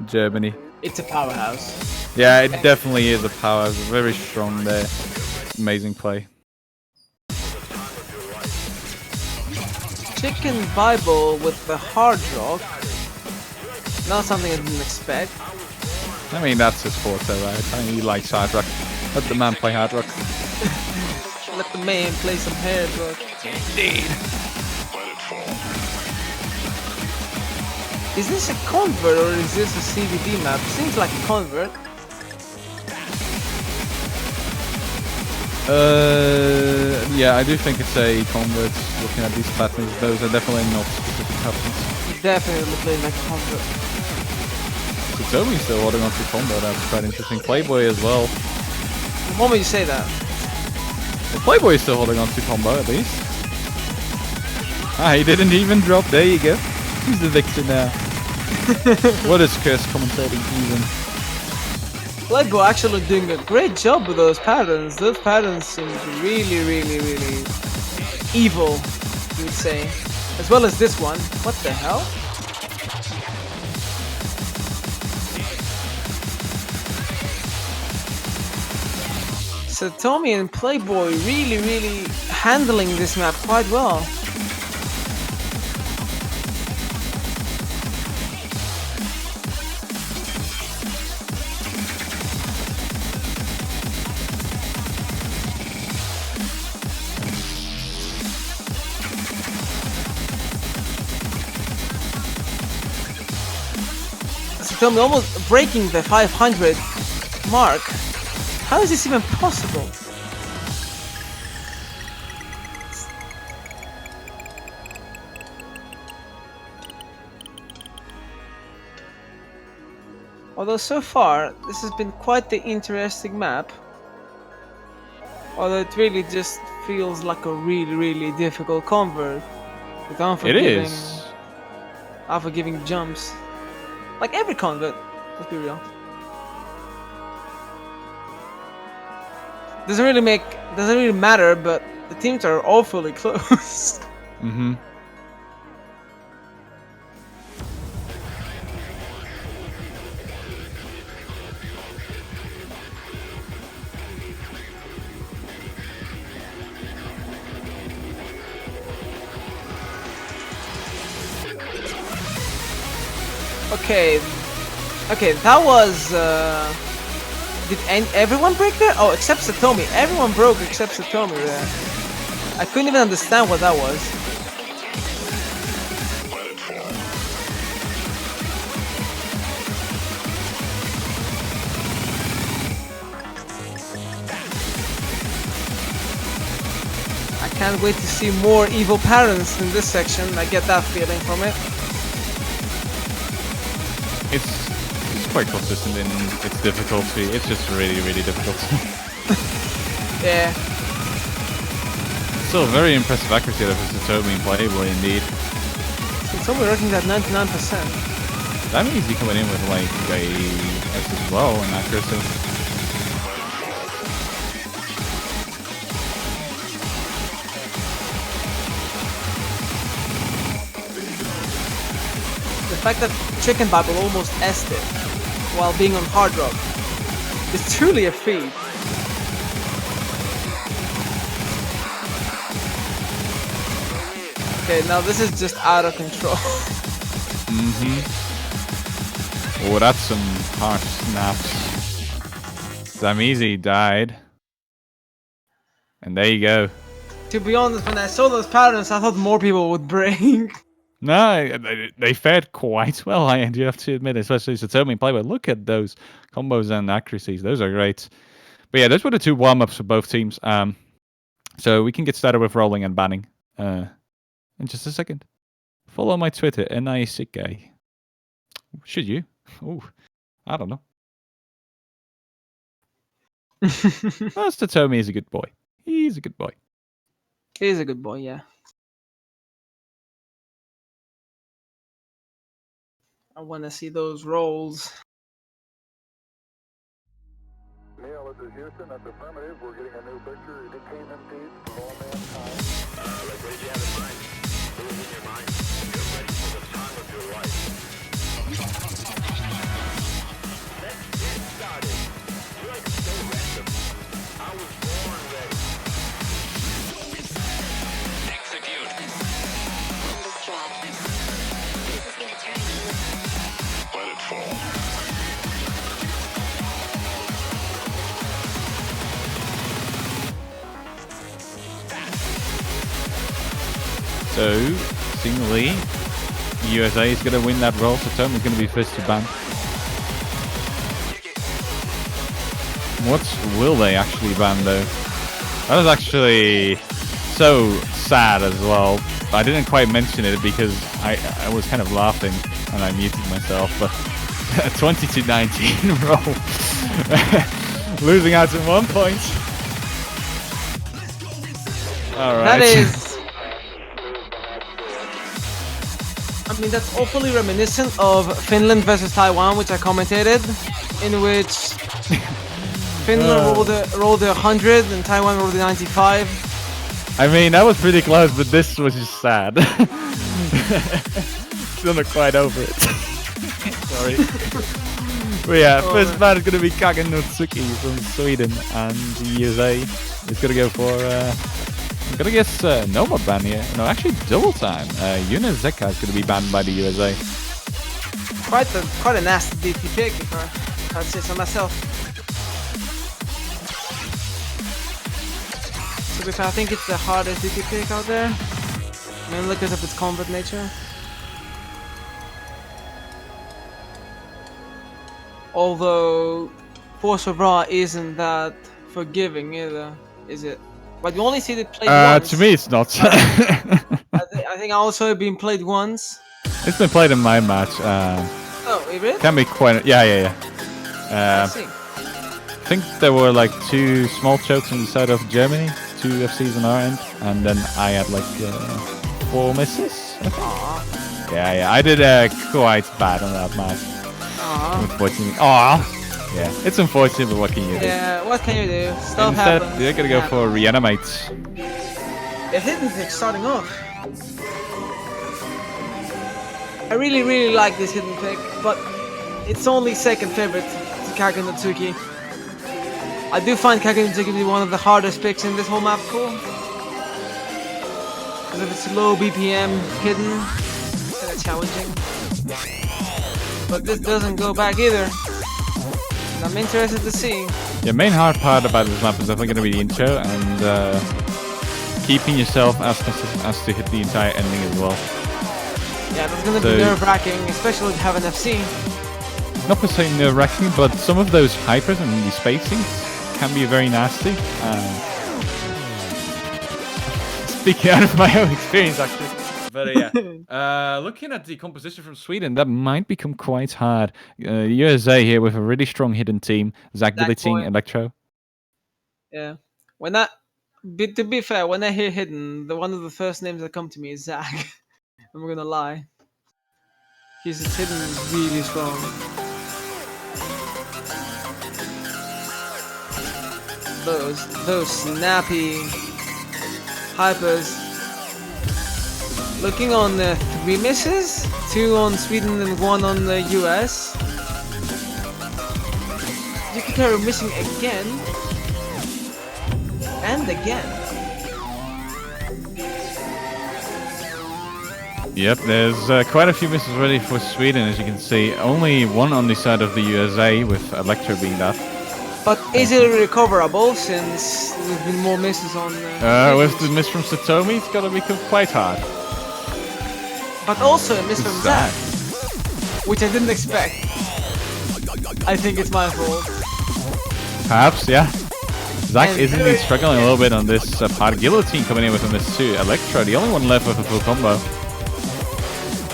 [SPEAKER 3] Germany.
[SPEAKER 4] it's a powerhouse.
[SPEAKER 3] Yeah, it definitely is a power. Very strong there. amazing play.
[SPEAKER 4] Chicken Bible with the hard rock. Not something I didn't expect.
[SPEAKER 3] I mean, that's his forte, right? I mean, he likes hard rock. Let the man play hard rock.
[SPEAKER 4] Let the man play some hard rock.
[SPEAKER 3] Indeed.
[SPEAKER 4] Is this a convert or is this a CVD map? Seems like a convert.
[SPEAKER 3] Yeah, I do think it's a convert. Looking at these patterns, those are definitely not specific patterns.
[SPEAKER 4] He definitely played like a convert.
[SPEAKER 3] Tomi's still holding on to combo. That's quite interesting. Playboy as well.
[SPEAKER 4] The moment you say that.
[SPEAKER 3] Well, Playboy is still holding on to combo at least. Ah, he didn't even drop. There you go. He's the victor now. What is Chris commentating even?
[SPEAKER 4] Playboy actually doing a great job with those patterns. Those patterns seem really evil, you would say. As well as this one. What the hell? So Tommy and Playboy really handling this map quite well. Tommy almost breaking the 500 mark. How is this even possible? Although so far, this has been quite the interesting map. Although it really just feels like a really difficult convert. With unforgiving jumps. Like every convert, let's be real. Doesn't really matter, but the teams are awfully close.
[SPEAKER 3] Mm-hmm.
[SPEAKER 4] Okay, that was. Did everyone break there? Oh, except Satomi. Everyone broke except Satomi there. I couldn't even understand what that was. I can't wait to see more evil parents in this section. I get that feeling from it.
[SPEAKER 3] It's quite consistent in its difficulty. It's just really difficult.
[SPEAKER 4] Yeah.
[SPEAKER 3] Still very impressive accuracy out of Satomi and Playboy indeed.
[SPEAKER 4] Satomi working at 99%.
[SPEAKER 3] That means he coming in with like a S as well in accuracy.
[SPEAKER 4] The fact that Chicken Bible almost S'd it while being on hard rock is truly a feat. Okay, now this is just out of control.
[SPEAKER 3] Oh, that's some harsh snaps. Zamizi died. And there you go.
[SPEAKER 4] To be honest, when I saw those patterns, I thought more people would break.
[SPEAKER 3] No, they fared quite well, I do have to admit, especially Satomi and Playboy. Look at those combos and accuracies. Those are great. But yeah, those were the two warm-ups for both teams. So we can get started with rolling and banning in just a second. Follow my Twitter, NISickGuy. Should you? Oh, I don't know. Well, Satomi is a good boy. He's a good boy.
[SPEAKER 4] He's a good boy, yeah. I want to see those rolls.
[SPEAKER 5] Neil, this is Houston. That's affirmative. We're getting a new picture. Detainment fees for all mankind. What did you have in mind? What was in your mind? You're ready for the time of your life. Let's get started. You're like so random. I was born ready.
[SPEAKER 3] So, seemingly, USA is going to win that roll, so Tommy's going to be first to ban. What will they actually ban though? That was actually so sad as well. I didn't quite mention it because I was kind of laughing and I muted myself, but 20-19 roll. Losing out in 1 point. Alright.
[SPEAKER 4] That is... I mean, that's awfully reminiscent of Finland versus Taiwan, which I commentated, in which Finland rolled a 100 and Taiwan rolled a 95.
[SPEAKER 3] I mean, that was pretty close, but this was just sad. Still not quite over it. Sorry. But yeah, first man is going to be Kagen Notsuki from Sweden, and the USA is going to go for, I'm going to guess no more ban here. No, actually double time. Yuna Zeka is going to be banned by the USA.
[SPEAKER 4] Quite a nasty DT pick, if I'd say so myself. To be fair, I think it's the hardest DT pick out there. I mean, look at its combat nature. Although Force of Ra isn't that forgiving either, is it? But you only see it played once.
[SPEAKER 3] To me, it's not.
[SPEAKER 4] I think also been played once.
[SPEAKER 3] It's been played in my match.
[SPEAKER 4] Oh, really?
[SPEAKER 3] Can be quite. Yeah.
[SPEAKER 4] I see.
[SPEAKER 3] I think there were like 2 small chokes on the side of Germany, 2 FCs on our end, and then I had like 4 misses. I think.
[SPEAKER 4] Aww.
[SPEAKER 3] Yeah. I did quite bad on that match.
[SPEAKER 4] Aww.
[SPEAKER 3] Unfortunately. Aww. Yeah, it's unfortunate, but what can you do?
[SPEAKER 4] Yeah, what can you do? Stuff
[SPEAKER 3] Instead,
[SPEAKER 4] happens.
[SPEAKER 3] they're gonna go for Reanimate.
[SPEAKER 4] The hidden pick starting off. I really like this hidden pick, but it's only second favorite to Kagen Notsuki. I do find Kagen Notsuki to be one of the hardest picks in this whole map pool. Because of its low BPM hidden, it's kind of challenging. But this doesn't go back either. And I'm interested to see.
[SPEAKER 3] Yeah, main hard part about this map is definitely going to be the intro and keeping yourself as consistent as to hit the entire ending as well.
[SPEAKER 4] Yeah, that's going to be nerve-wracking, especially to have an FC.
[SPEAKER 3] Not per se nerve-wracking, but some of those hypers and the spacing can be very nasty. Speaking out of my own experience, actually. But yeah, looking at the composition from Sweden, that might become quite hard. USA here with a really strong hidden team. Zach Dilleting, Electro.
[SPEAKER 4] Yeah. To be fair, when I hear hidden, one of the first names that come to me is Zach. I'm gonna lie. His hidden is really strong. Those snappy hypers. Looking on 3 misses, 2 on Sweden and 1 on the US. Yukikaru missing again. And again.
[SPEAKER 3] Yep, there's quite a few misses ready for Sweden, as you can see. Only 1 on the side of the USA, with Electro being that.
[SPEAKER 4] But easily recoverable, since there's been more misses on...
[SPEAKER 3] with the miss from Satomi, it's gonna become quite hard.
[SPEAKER 4] But also a miss from Zach, which I didn't expect. I think it's my fault.
[SPEAKER 3] Perhaps, yeah. Zach is indeed struggling a little bit on this part. Guillotine coming in with a miss too. Electro, the only one left with a full combo.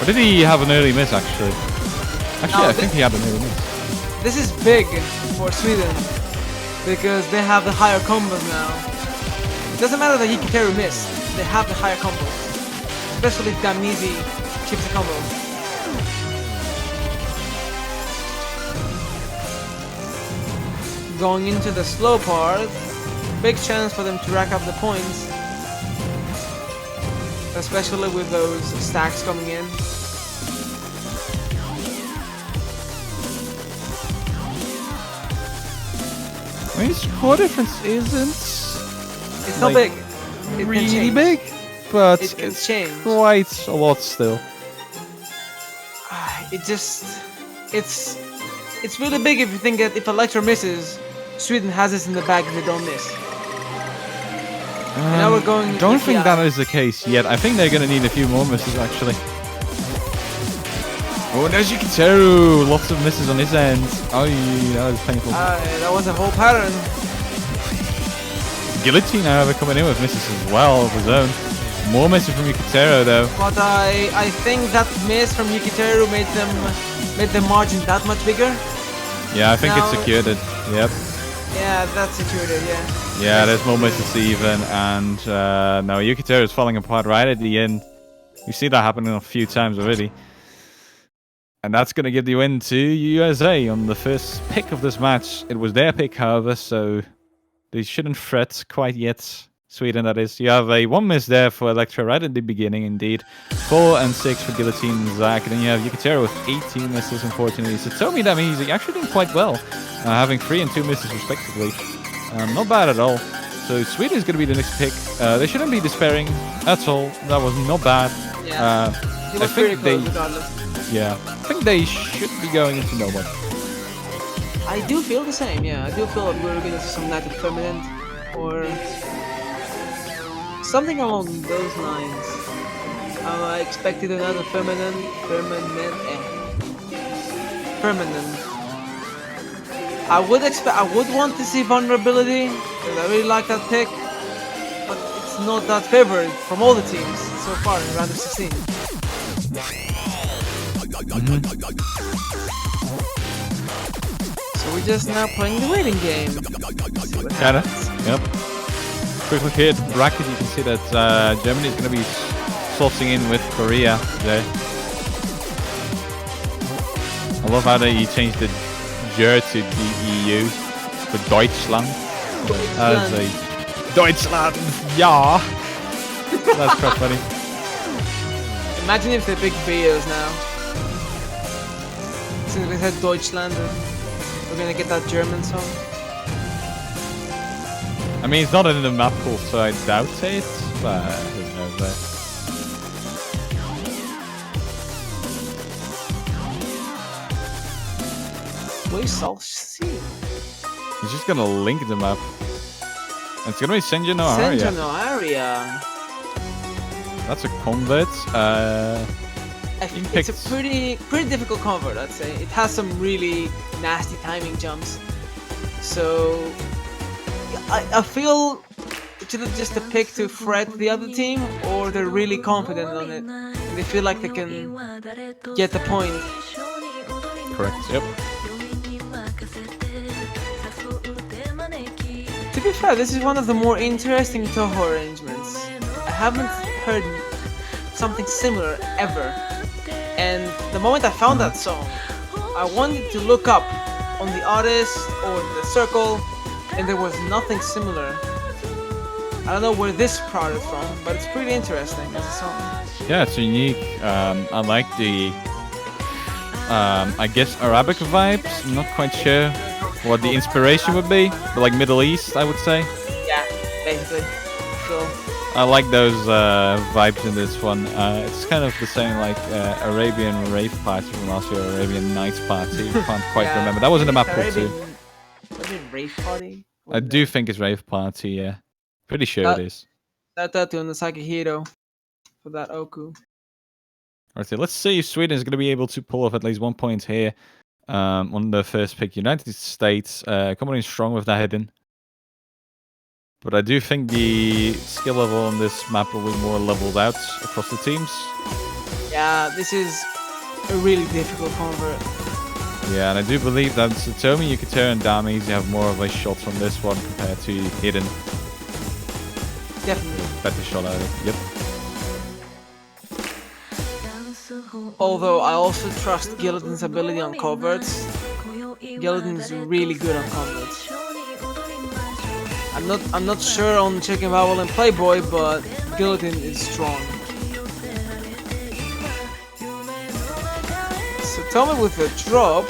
[SPEAKER 3] Or did he have an early miss, actually? Actually, no, I think he had an early miss.
[SPEAKER 4] This is big for Sweden, because they have the higher combos now. It doesn't matter that Hikiteru missed, they have the higher combos. Especially if Damnizi keeps a combo. Going into the slow part, big chance for them to rack up the points. Especially with those stacks coming in.
[SPEAKER 3] I mean, score difference isn't...
[SPEAKER 4] It's not big. It
[SPEAKER 3] really big, but
[SPEAKER 4] it can change.
[SPEAKER 3] Quite a lot still.
[SPEAKER 4] It's really big if you think that if Electro misses, Sweden has this in the bag if they don't miss. And now we're going.
[SPEAKER 3] Don't think
[SPEAKER 4] yeah.
[SPEAKER 3] that is the case yet. I think they're gonna need a few more misses actually. Oh, there's Yukiteru! Lots of misses on his end. Oh, that was painful.
[SPEAKER 4] That was a whole pattern.
[SPEAKER 3] Guillotine, however, coming in with misses as well of his own. More misses from Yukiteru though.
[SPEAKER 4] But I think that miss from Yukiteru made the margin that much bigger.
[SPEAKER 3] Yeah, I think
[SPEAKER 4] Now-
[SPEAKER 3] it secured it. Yep.
[SPEAKER 4] Yeah, that secured it. Yeah.
[SPEAKER 3] Yeah, there's more misses even, and no, Yukiteru is falling apart right at the end. You see that happening a few times already. And that's going to give the win to USA on the first pick of this match. It was their pick, however, so they shouldn't fret quite yet. Sweden, that is. You have a 1 miss there for Electra right at the beginning, indeed. 4 and 6 for Guillotine and Zach. And then you have Yukiteru with 18 misses, unfortunately. So Tomi, that means he's actually doing quite well, having 3 and 2 misses respectively. Not bad at all. So Sweden is going to be the next pick. They shouldn't be despairing at all. That was not bad.
[SPEAKER 4] Yeah. He was pretty close regardless.
[SPEAKER 3] Yeah, I think they should be going into no one.
[SPEAKER 4] I do feel the same. Yeah, I do feel like we're gonna see some Night of Permanent or something along those lines. I expected another permanent. I would want to see Vulnerability because I really like that pick, but it's not that favored from all the teams so far in round of 16. So we're just now playing the waiting game. See what
[SPEAKER 3] Kinda.
[SPEAKER 4] happens.
[SPEAKER 3] Yep. Quick look here at the bracket. You can see that Germany is going to be slotting in with Korea today. I love how they changed the J to the EU for Deutschland. As a Deutschland, yeah. That's quite funny.
[SPEAKER 4] Imagine if they pick Beos now. Since we said Deutschland, we're gonna get that German song.
[SPEAKER 3] I mean, it's not in the map pool, so I doubt it, but who knows.
[SPEAKER 4] We shall see.
[SPEAKER 3] He's just gonna link the map. And it's gonna be Senja no Aria.
[SPEAKER 4] Senja no Aria.
[SPEAKER 3] That's a convert.
[SPEAKER 4] It's a pretty difficult convert, I'd say. It has some really nasty timing jumps. So I feel it's either just a pick to fret the other team, or they're really confident on it. And they feel like they can get the point.
[SPEAKER 3] Correct. Yep.
[SPEAKER 4] To be fair, this is one of the more interesting Toho arrangements. I haven't heard something similar ever. And the moment I found that song, I wanted to look up on the artist or the circle, and there was nothing similar. I don't know where this started from, but it's pretty interesting as a song.
[SPEAKER 3] Yeah, it's unique. I like the, I guess, Arabic vibes. I'm not quite sure what the inspiration would be, but like Middle East, I would say.
[SPEAKER 4] Yeah, basically. So
[SPEAKER 3] I like those vibes in this one. It's kind of the same like Arabian Rave Party from last year, Arabian Nights Party. Can't quite remember. That was in the map pool too.
[SPEAKER 4] Arabian Rave Party?
[SPEAKER 3] I do think it's Rave Party, yeah. Pretty sure it is.
[SPEAKER 4] That tattoo on the Sakihiro for that Oku.
[SPEAKER 3] Alright, so let's see if Sweden is going to be able to pull off at least 1 point here on the first pick. United States coming in strong with that hidden. But I do think the skill level on this map will be more leveled out across the teams.
[SPEAKER 4] Yeah, this is a really difficult convert.
[SPEAKER 3] Yeah, and I do believe that Satomi, Yukiteru, and Damis have more of a shot on this one compared to Hidden.
[SPEAKER 4] Definitely.
[SPEAKER 3] Better shot at it, yep.
[SPEAKER 4] Although I also trust Gilligan's ability on coverts. Gilligan's really good on coverts. I'm not sure on Chicken Vowel and Playboy, but Gilligan is strong. So Tommy with a drop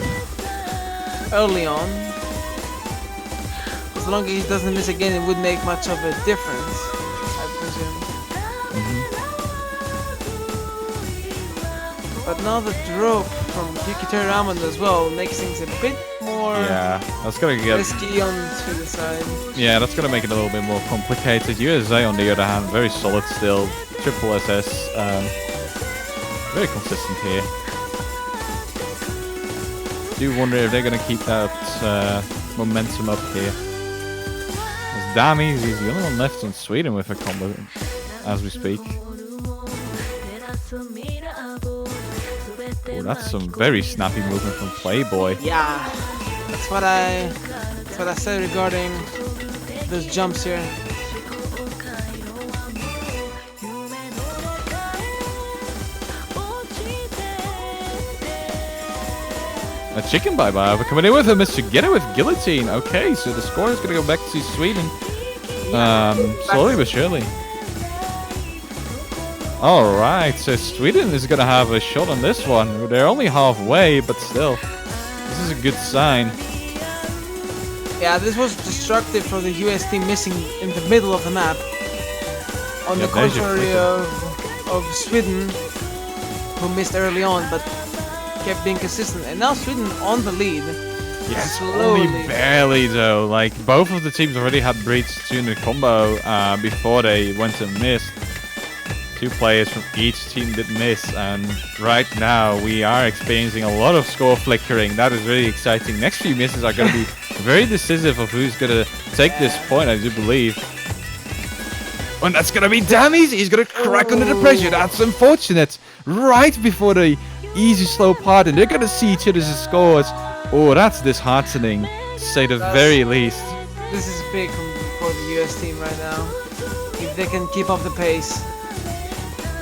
[SPEAKER 4] early on. As long as he doesn't miss again, it would make much of a difference, I presume. But now the drop from Yukiteru Ramon as well makes things a bit more more
[SPEAKER 3] Yeah, that's gonna get.
[SPEAKER 4] risky on Sweden's side.
[SPEAKER 3] Yeah, that's gonna make it a little bit more complicated. USA, on the other hand, very solid still. Triple SS, very consistent here. Do wonder if they're gonna keep that momentum up here. As Damies, he's the only one left in Sweden with a combo as we speak. Oh, that's some very snappy movement from Playboy.
[SPEAKER 4] Yeah, that's what I said regarding those jumps here.
[SPEAKER 3] A chicken bye-bye. We're coming in with a Mr. Getter with Guillotine. Okay, so the score is going to go back to Sweden. Slowly but surely. Alright, so Sweden is going to have a shot on this one. They're only halfway, but still. This is a good sign.
[SPEAKER 4] Yeah, this was destructive for the US team missing in the middle of the map. On the
[SPEAKER 3] there's your
[SPEAKER 4] contrary
[SPEAKER 3] flicker.
[SPEAKER 4] of Sweden, who missed early on, but kept being consistent. And now Sweden on the lead.
[SPEAKER 3] Yes,
[SPEAKER 4] slowly.
[SPEAKER 3] only barely though. Like, both of the teams already had breach to the combo before they went and missed. 2 players from each team did miss, and right now we are experiencing a lot of score flickering. That is really exciting. Next few misses are going to be very decisive of who's going to take this point, I do believe. And that's going to be Damies. He's going to crack under the pressure. That's unfortunate. Right before the easy slow part, and they're going to see each other's scores. Oh, that's disheartening, to say the very least.
[SPEAKER 4] This is big for the US team right now. If they can keep up the pace,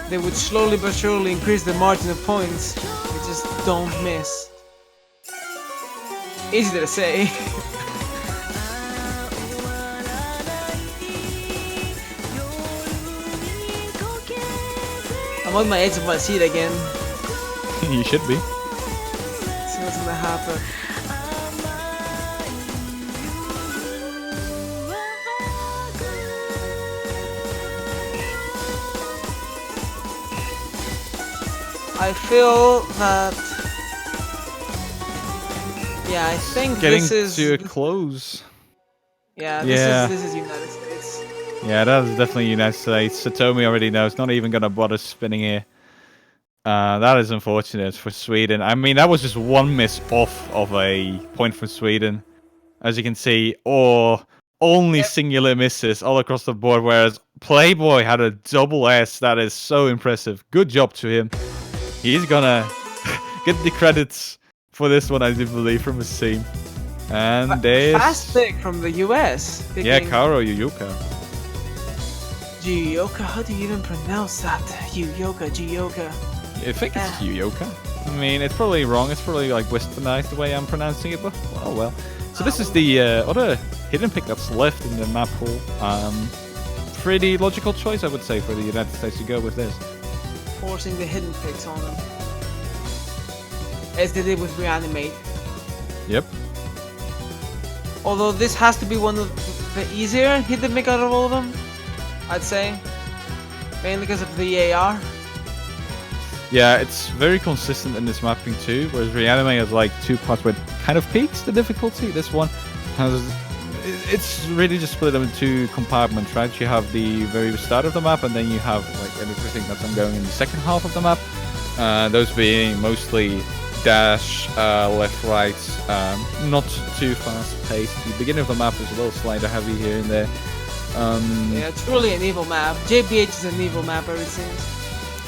[SPEAKER 4] they would slowly but surely increase the margin of points. They just don't miss. Easy to say. I'm on my edge of my seat again.
[SPEAKER 3] You should be.
[SPEAKER 4] Let's see what's gonna happen. I feel that, yeah, I think
[SPEAKER 3] Getting
[SPEAKER 4] this is
[SPEAKER 3] to a close.
[SPEAKER 4] yeah,
[SPEAKER 3] Yeah.
[SPEAKER 4] This is United States.
[SPEAKER 3] Yeah, that is definitely United States. Satomi already knows. Not even going to bother spinning here. That is unfortunate for Sweden. I mean, that was just one miss off of a point for Sweden, as you can see, or only singular misses all across the board, whereas Playboy had a double S. That is so impressive. Good job to him. He's gonna get the credits for this one, I do believe, from his team. And there's...
[SPEAKER 4] Fast pick from the US.
[SPEAKER 3] Yeah,
[SPEAKER 4] picking
[SPEAKER 3] Karo Yuyuka.
[SPEAKER 4] Gyoka, how do you even pronounce that? Gyoka.
[SPEAKER 3] I think it's Yuyuka. I mean, it's probably wrong. It's probably like westernized the way I'm pronouncing it, but well. So this is the other hidden pick that's left in the map pool. Pretty logical choice, I would say, for the United States to go with this.
[SPEAKER 4] Forcing the hidden picks on them. As they did with Reanimate.
[SPEAKER 3] Yep.
[SPEAKER 4] Although this has to be one of the easier hidden pick out of all of them, I'd say. Mainly because of the AR.
[SPEAKER 3] Yeah, it's very consistent in this mapping too, whereas Reanimate has like 2 parts where it kind of peaks the difficulty. This one has... It's really just split them into 2 compartments, right? You have the very start of the map, and then you have like everything that's ongoing in the second half of the map. Those being mostly dash, left, right, not too fast paced. The beginning of the map is a little slider heavy here and there.
[SPEAKER 4] Yeah, truly an evil map. JBH is an evil map, it seems.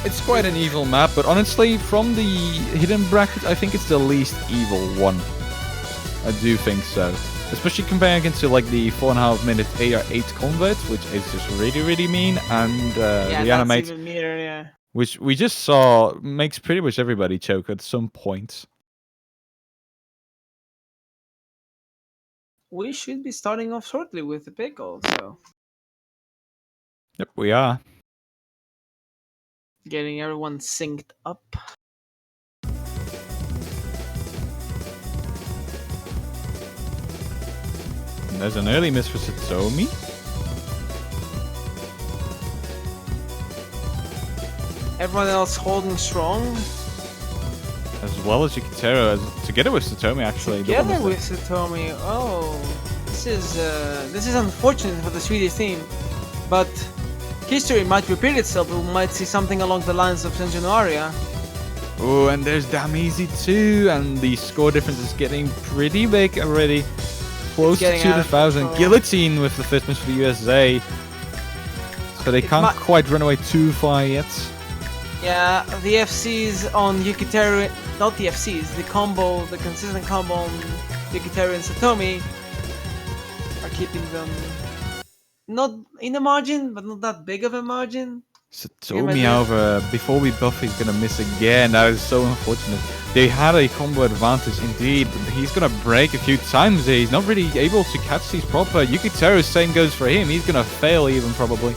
[SPEAKER 3] It's quite an evil map, but honestly, from the hidden bracket, I think it's the least evil one. I do think so. Especially comparing it to like the 4.5 minute AR8 convert, which is just really mean, and
[SPEAKER 4] Yeah,
[SPEAKER 3] Reanimate,
[SPEAKER 4] that's even meaner, yeah.
[SPEAKER 3] which we just saw makes pretty much everybody choke at some point.
[SPEAKER 4] We should be starting off shortly with the pick also.
[SPEAKER 3] Yep, we are.
[SPEAKER 4] Getting everyone synced up.
[SPEAKER 3] And there's an early miss for Satomi.
[SPEAKER 4] Everyone else holding strong.
[SPEAKER 3] as well as Yukiteru, together with Satomi actually. double
[SPEAKER 4] Together
[SPEAKER 3] missed
[SPEAKER 4] with Satomi. Oh, this is unfortunate for the Swedish team, but history might repeat itself. We might see something along the lines of Senju no Aria.
[SPEAKER 3] Oh, and there's damn easy too, and the score difference is getting pretty big already. Close to
[SPEAKER 4] getting out of
[SPEAKER 3] 2,000.
[SPEAKER 4] control.
[SPEAKER 3] Guillotine with the fifth miss for the USA. So they can't quite run away too far yet.
[SPEAKER 4] Yeah, the FCs on Yukiteru, not the FCs, the consistent combo on Yukiteru and Satomi are keeping them not in a margin, but not that big of a margin.
[SPEAKER 3] Satomi, however, before we buff, he's gonna miss again. That is so unfortunate. They had a combo advantage indeed, but he's gonna break a few times here. He's not really able to catch these proper. Yukiteru, same goes for him. He's gonna fail even probably.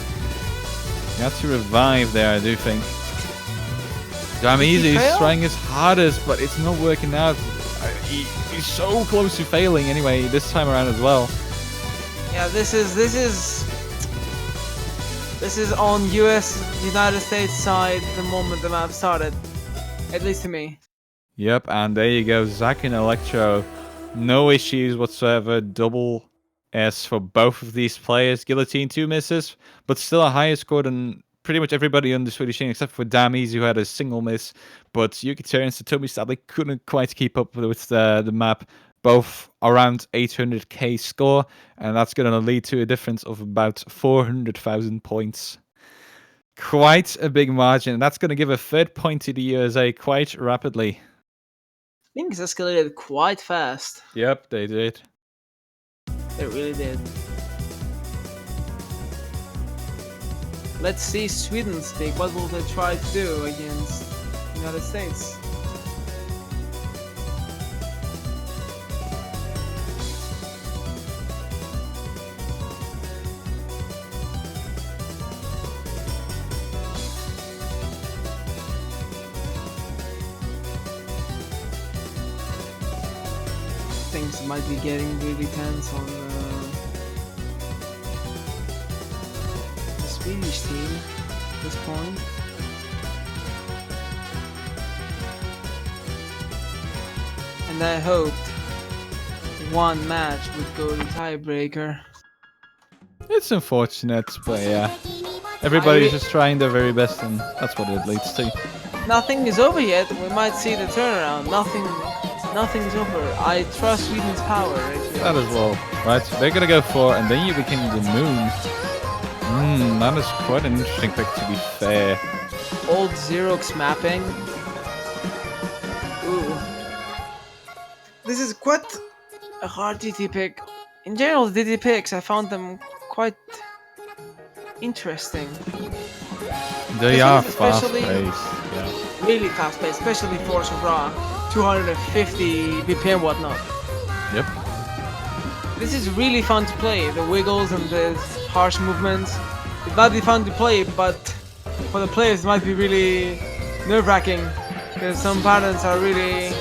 [SPEAKER 3] He had to revive there, I do think. Damn easy, he's trying his hardest, but it's not working out. He's so close to failing anyway, this time around as well.
[SPEAKER 4] Yeah, this is on United States side the moment the map started, at least to me.
[SPEAKER 3] Yep, and there you go, Zack and Electro. No issues whatsoever, double S for both of these players. Guillotine 2 misses, but still a higher score than pretty much everybody on the Swedish team, except for Damiz, who had a single miss. But Yukiteru and Satomi sadly couldn't quite keep up with the map. Both around 800k score, and that's going to lead to a difference of about 400,000 points. Quite a big margin, and that's going to give a third point to the USA quite rapidly.
[SPEAKER 4] Things escalated quite fast.
[SPEAKER 3] Yep, they did.
[SPEAKER 4] They really did. Let's see Sweden's take. What will they try to do against the United States? Things might be getting really tense on the Swedish team at this point. And I hoped one match would go to tiebreaker.
[SPEAKER 3] It's unfortunate, but yeah. Everybody's just trying their very best, and that's what it leads to.
[SPEAKER 4] Nothing is over yet. We might see the turnaround. Nothing is over. I trust Sweden's power right here.
[SPEAKER 3] That as well. Right, so they're gonna go for, and then you became the moon. That is quite an interesting pick, to be fair.
[SPEAKER 4] Old Xerox mapping. Ooh. This is quite a hard DT pick. In general, the DT picks, I found them quite interesting.
[SPEAKER 3] They are
[SPEAKER 4] Especially-
[SPEAKER 3] fast-paced, yeah.
[SPEAKER 4] Really fast paced, especially for Raw. 250 BPM whatnot.
[SPEAKER 3] Yep.
[SPEAKER 4] This is really fun to play. The wiggles and the harsh movements. It might be fun to play, but for the players it might be really nerve-wracking because some patterns are really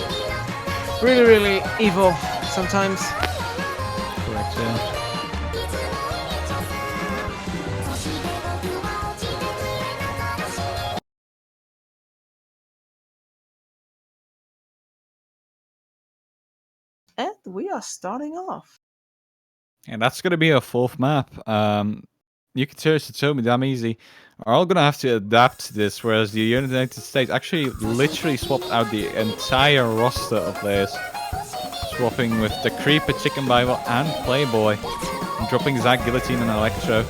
[SPEAKER 4] evil sometimes.
[SPEAKER 3] Correct, yeah.
[SPEAKER 4] And we are starting off.
[SPEAKER 3] And that's going to be a fourth map. Yukiteru, Satomi, damn easy, are all going to have to adapt to this, whereas the United States actually literally swapped out the entire roster of theirs. Swapping with the Creeper, Chicken Bible, and Playboy. And dropping Zack, Guillotine, and Electro.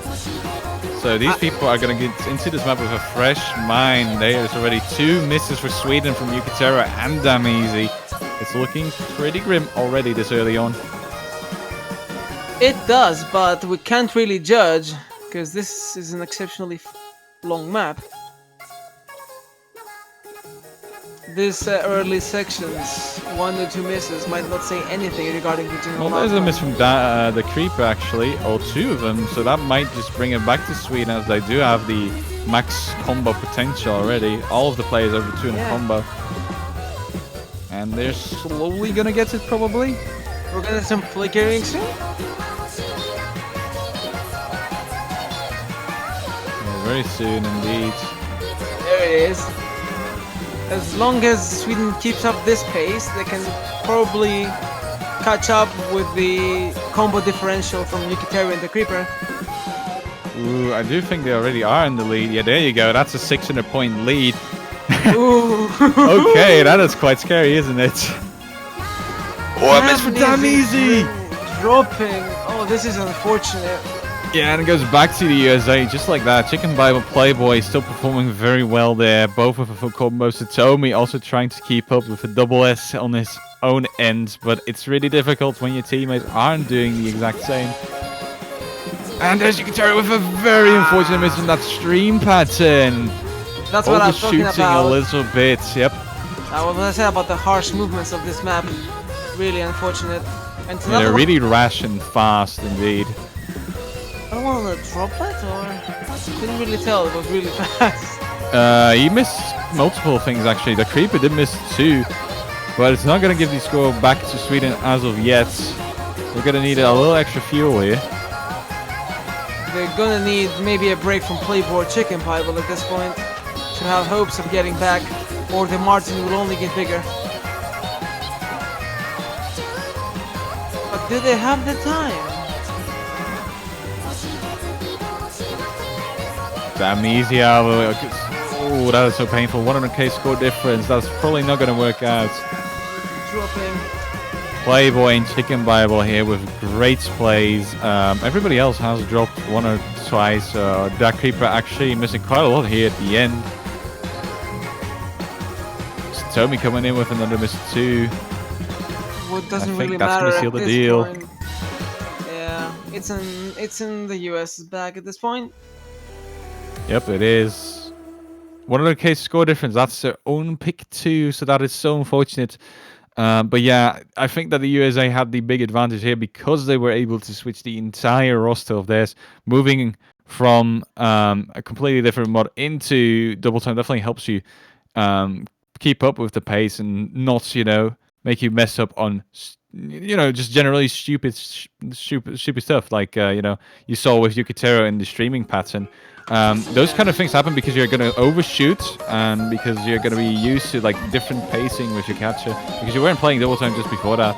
[SPEAKER 3] So these people are going to get into this map with a fresh mind. There's already 2 misses for Sweden from Yukiteru and Damizi. It's looking pretty grim already this early on.
[SPEAKER 4] It does, but we can't really judge because this is an exceptionally long map. This early sections, 1 or 2 misses might not say anything regarding the general
[SPEAKER 3] Well, there's a
[SPEAKER 4] outcome.
[SPEAKER 3] miss from the Creeper actually, or 2 of them, so that might just bring it back to Sweden as they do have the max combo potential already. All of the players over 2 in a combo. And they're slowly gonna get it probably.
[SPEAKER 4] We're gonna some flickering soon.
[SPEAKER 3] Yeah, very soon indeed.
[SPEAKER 4] There it is. as long as Sweden keeps up this pace, they can probably catch up with the combo differential from Yukiteru and the Creeper.
[SPEAKER 3] Ooh, I do think they already are in the lead. Yeah, there you go. That's a 600-point lead.
[SPEAKER 4] Ooh.
[SPEAKER 3] Okay, that is quite scary, isn't it? Oh, I missed for damn easy.
[SPEAKER 4] Dropping. Oh, this is unfortunate.
[SPEAKER 3] Yeah, and it goes back to the USA just like that. Chicken Bible Playboy still performing very well there, both with a full combo. Satomi also trying to keep up with a double S on his own end, but it's really difficult when your teammates aren't doing the exact same. And as you can tell, with a very unfortunate miss in that stream pattern.
[SPEAKER 4] That's what I'm talking
[SPEAKER 3] Overshooting
[SPEAKER 4] about.
[SPEAKER 3] a little bit, yep.
[SPEAKER 4] What I said about the harsh movements of this map, really unfortunate. And
[SPEAKER 3] Yeah, they're really rash and fast indeed.
[SPEAKER 4] I don't want to drop that, or couldn't really tell. It was really fast.
[SPEAKER 3] He missed multiple things actually. The Creeper did miss 2, but it's not going to give the score back to Sweden as of yet. We're going to need a little extra fuel here.
[SPEAKER 4] They're gonna need maybe a break from Playboy Chicken Bible at this point to have hopes of getting back, or the margin will only get bigger. But do they have the time?
[SPEAKER 3] Damn easy out. Oh, that is so painful. 100k score difference. That's probably not going to work out.
[SPEAKER 4] Dropping.
[SPEAKER 3] Playboy and Chicken Bible here with great plays. Everybody else has dropped 1 or twice. That Creeper actually missing quite a lot here at the end. Satomi coming in with another miss 2.
[SPEAKER 4] What doesn't
[SPEAKER 3] I think
[SPEAKER 4] really
[SPEAKER 3] that's
[SPEAKER 4] matter
[SPEAKER 3] gonna seal
[SPEAKER 4] at
[SPEAKER 3] the
[SPEAKER 4] this
[SPEAKER 3] deal.
[SPEAKER 4] point. Yeah, it's in the US's bag at this point.
[SPEAKER 3] Yep, it is. 100k score difference. That's their own pick 2, so that is so unfortunate. But yeah, I think that the USA had the big advantage here because they were able to switch the entire roster of theirs, moving from a completely different mod into double time. Definitely helps you keep up with the pace and not, make you mess up on, just generally stupid stuff like you saw with Yukiteru in the streaming pattern. Those kind of things happen because you're going to overshoot and because you're going to be used to like different pacing with your catcher because you weren't playing double time just before that.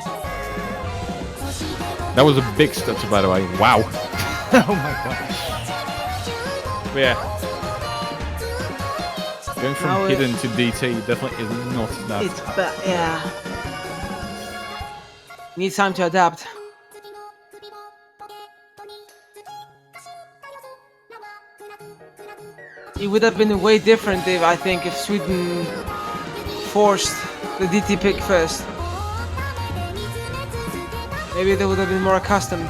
[SPEAKER 3] That was a big stutter, by the way. Wow. Oh my god. But yeah. Going from
[SPEAKER 4] Now
[SPEAKER 3] hidden to DT definitely is not that.
[SPEAKER 4] It's yeah. Needs time to adapt. It would have been way different if Sweden forced the DT pick first. Maybe they would have been more accustomed.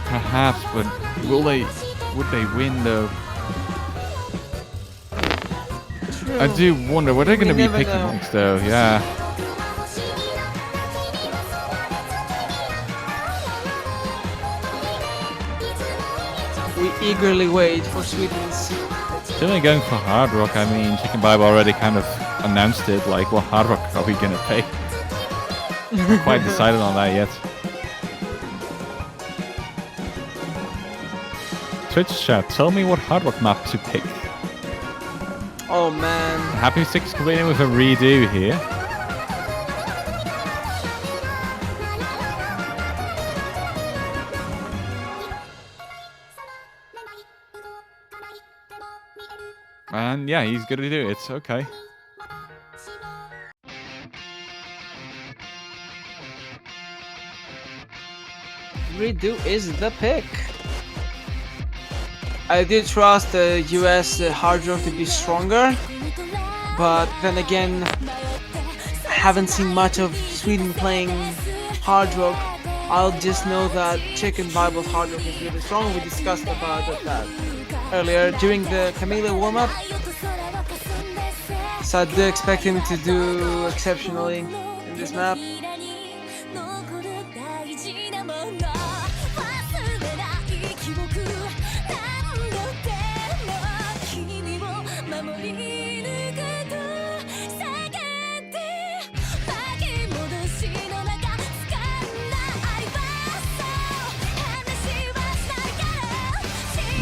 [SPEAKER 3] Perhaps, but would they win though?
[SPEAKER 4] True.
[SPEAKER 3] I do wonder what they're going to be
[SPEAKER 4] never
[SPEAKER 3] picking
[SPEAKER 4] know.
[SPEAKER 3] next though. Yeah.
[SPEAKER 4] We eagerly wait for Sweden's.
[SPEAKER 3] Still going for Hard Rock. I mean, Chicken Bible already kind of announced it. Like, what Hard Rock are we going to pick? Not quite decided on that yet. Twitch chat, tell me what Hard Rock map to pick.
[SPEAKER 4] Oh man.
[SPEAKER 3] Happy Six coming in with a redo here. And yeah, he's gonna do it. Okay.
[SPEAKER 4] Redo is the pick. I did trust the US hard rock to be stronger, but then again, haven't seen much of Sweden playing hard rock. I'll just know that Chicken Bible's hard rock is really strong. We discussed about that earlier during the Camille warm-up. So I do expect him to do exceptionally in this map.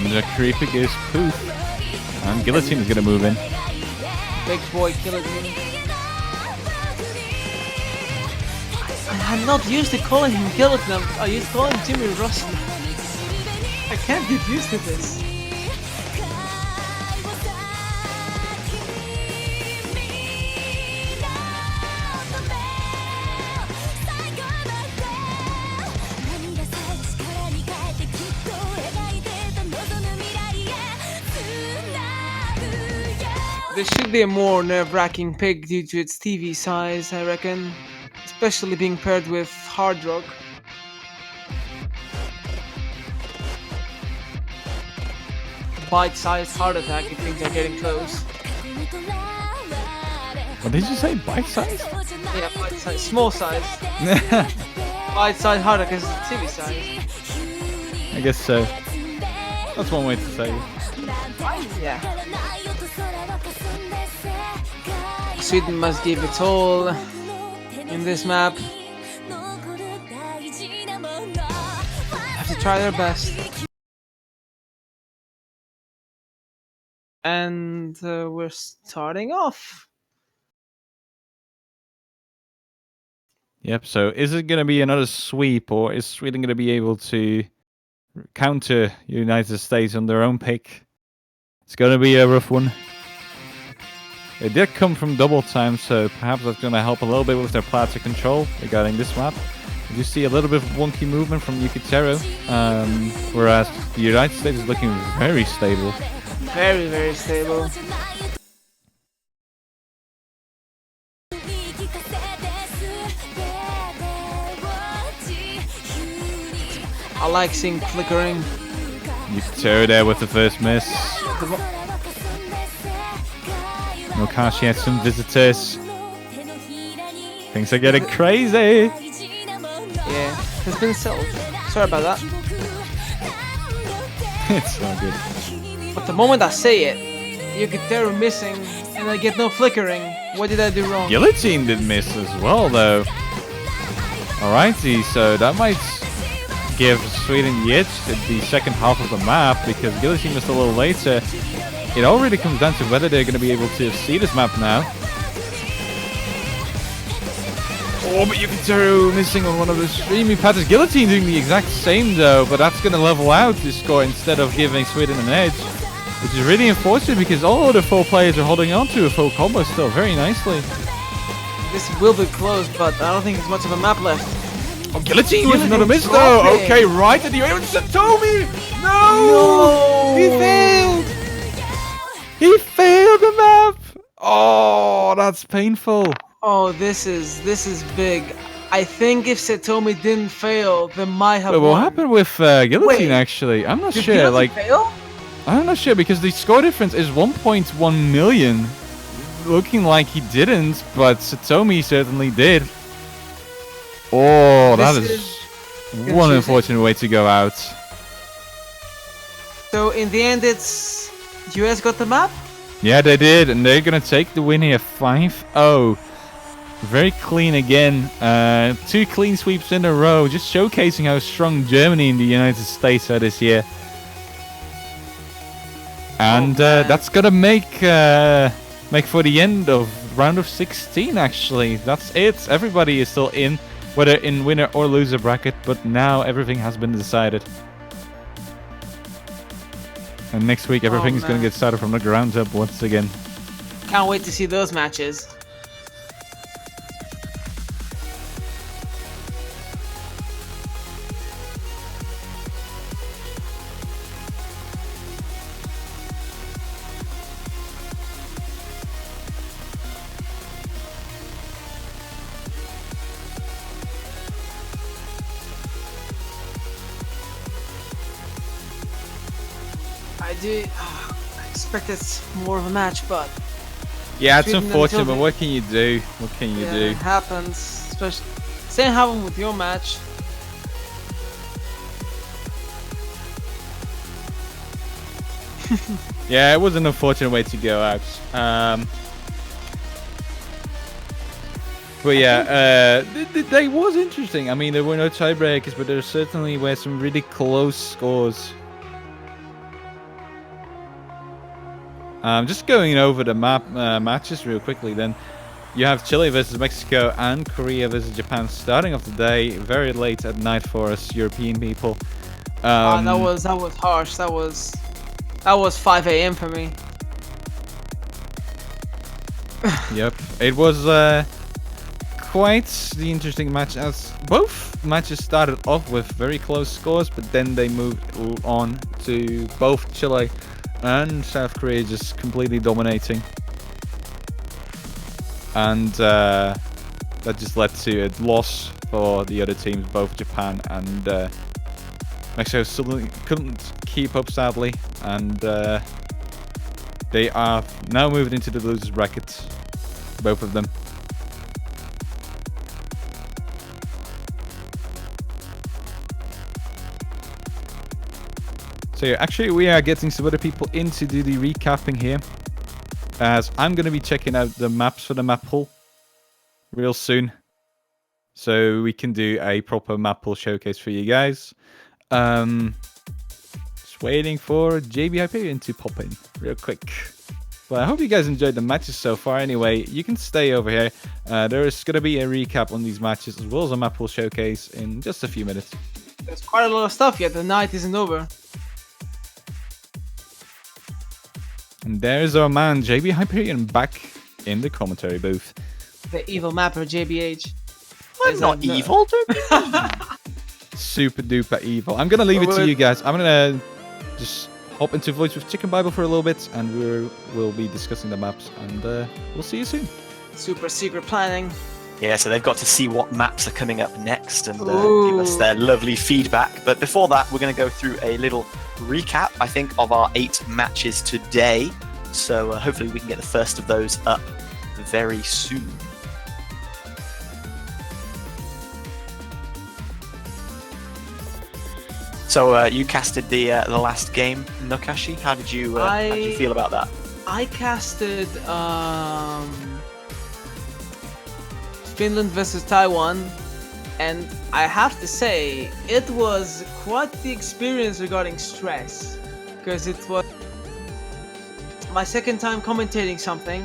[SPEAKER 3] The creepy goes poof. And Guillotine is going to move in.
[SPEAKER 4] Big boy killing me. I'm not used to calling him Guillotine. I used to call him Jimmy Russell. I can't get used to this. This should be a more nerve-wracking pick due to its TV size, I reckon. Especially being paired with Hard Rock. Bite-sized heart attack if things are getting close.
[SPEAKER 3] What did you say? Bite size?
[SPEAKER 4] Yeah, bite-sized. Small size. Bite-sized heart attack is TV size.
[SPEAKER 3] I guess so. That's one way to say it.
[SPEAKER 4] Yeah. Sweden must give its all in this map. Have to try their best. And we're starting off.
[SPEAKER 3] Yep, so is it going to be another sweep, or is Sweden going to be able to counter United States on their own pick? It's going to be a rough one. It did come from double time, so perhaps that's going to help a little bit with their platter control regarding this map. You see a little bit of wonky movement from Yukiteru, whereas the United States is looking very stable.
[SPEAKER 4] Very, very stable. I like seeing flickering.
[SPEAKER 3] Yukiteru there with the first miss. Nokashi had some visitors. Things are getting crazy.
[SPEAKER 4] Yeah, it's been sold. Sorry about that.
[SPEAKER 3] It's so good.
[SPEAKER 4] But the moment I say it, Yukiteru missing, and I get no flickering. What did I do wrong?
[SPEAKER 3] Guillotine did miss as well, though. Alrighty, so that might give Sweden the edge at the second half of the map, because Guillotine missed a little later. It all really comes down to whether they're going to be able to see this map now. Oh, but Yukiteru missing on one of the streaming patterns. Guillotine doing the exact same, though, but that's going to level out this score instead of giving Sweden an edge, which is really unfortunate because all of the 4 players are holding on to a full combo still very nicely.
[SPEAKER 4] This will be close, but I don't think there's much of a map left.
[SPEAKER 3] Oh, Guillotine with another miss, though.
[SPEAKER 4] dropping.
[SPEAKER 3] Okay, right at the end. Satomi! No! He failed! He failed the map! Oh, that's painful.
[SPEAKER 4] Oh, this is big. I think if Satomi didn't fail, they might have
[SPEAKER 3] But
[SPEAKER 4] won.
[SPEAKER 3] what happened with Guillotine,
[SPEAKER 4] Wait,
[SPEAKER 3] actually? I'm not
[SPEAKER 4] Did
[SPEAKER 3] sure.
[SPEAKER 4] Guillotine
[SPEAKER 3] Like,
[SPEAKER 4] fail?
[SPEAKER 3] I'm not sure because the score difference is 1.1 million. Looking like he didn't, but Satomi certainly did. Oh, that
[SPEAKER 4] This
[SPEAKER 3] is one
[SPEAKER 4] confusing.
[SPEAKER 3] unfortunate way to go out.
[SPEAKER 4] So in the end, it's US got the map.
[SPEAKER 3] Yeah, they did, and they're gonna take the win here, 5-0. Very clean again. 2 clean sweeps in a row, just showcasing how strong Germany and the United States are this year. And
[SPEAKER 4] man.
[SPEAKER 3] that's gonna make for the end of round of 16. Actually, that's it. Everybody is still in, whether in winner or loser bracket. But now everything has been decided. And next week everything's gonna
[SPEAKER 4] man.
[SPEAKER 3] get started from the ground up once again.
[SPEAKER 4] Can't wait to see those matches. I expected more of a match, but
[SPEAKER 3] Yeah, it's
[SPEAKER 4] Sweden
[SPEAKER 3] unfortunate,
[SPEAKER 4] until
[SPEAKER 3] but what can you do? What can you
[SPEAKER 4] yeah,
[SPEAKER 3] do?
[SPEAKER 4] it happens. Especially same happened with your match.
[SPEAKER 3] Yeah, it was an unfortunate way to go out. But yeah, they was interesting. I mean, there were no tiebreakers, but there certainly were some really close scores. Just going over the matches real quickly then. You have Chile versus Mexico and Korea versus Japan starting off the day very late at night for us European people.
[SPEAKER 4] That was harsh. That was 5 a.m. for me.
[SPEAKER 3] Yep, it was quite the interesting match as both matches started off with very close scores, but then they moved on to both Chile and South Korea just completely dominating. And that just led to a loss for the other teams, both Japan and Mexico still couldn't keep up, sadly, and they are now moved into the losers bracket, both of them. So actually we are getting some other people in to do the recapping here, as I'm going to be checking out the maps for the map pool real soon, so we can do a proper map pool showcase for you guys. Just waiting for JB Hyperion to pop in real quick. But I hope you guys enjoyed the matches so far. Anyway, you can stay over here. There is going to be a recap on these matches as well as a map pool showcase in just a few minutes.
[SPEAKER 4] There's quite a lot of stuff yet. The night isn't over.
[SPEAKER 3] And there's our man JB Hyperion back in the commentary booth.
[SPEAKER 4] The evil mapper JBH.
[SPEAKER 2] I'm not evil, don't be
[SPEAKER 3] Super duper evil. I'm gonna leave it to you guys. I'm gonna just hop into Voice with Chicken Bible for a little bit, and we'll be discussing the maps, and we'll see you soon.
[SPEAKER 4] Super secret planning.
[SPEAKER 2] Yeah, so they've got to see what maps are coming up next and give us their lovely feedback. But before that, we're going to go through a little recap, I think, of our 8 matches today. So hopefully we can get the first of those up very soon. So you casted the last game, Nokashi. How did you feel about that?
[SPEAKER 4] I casted Finland versus Taiwan, and I have to say it was quite the experience regarding stress, because it was my second time commentating something.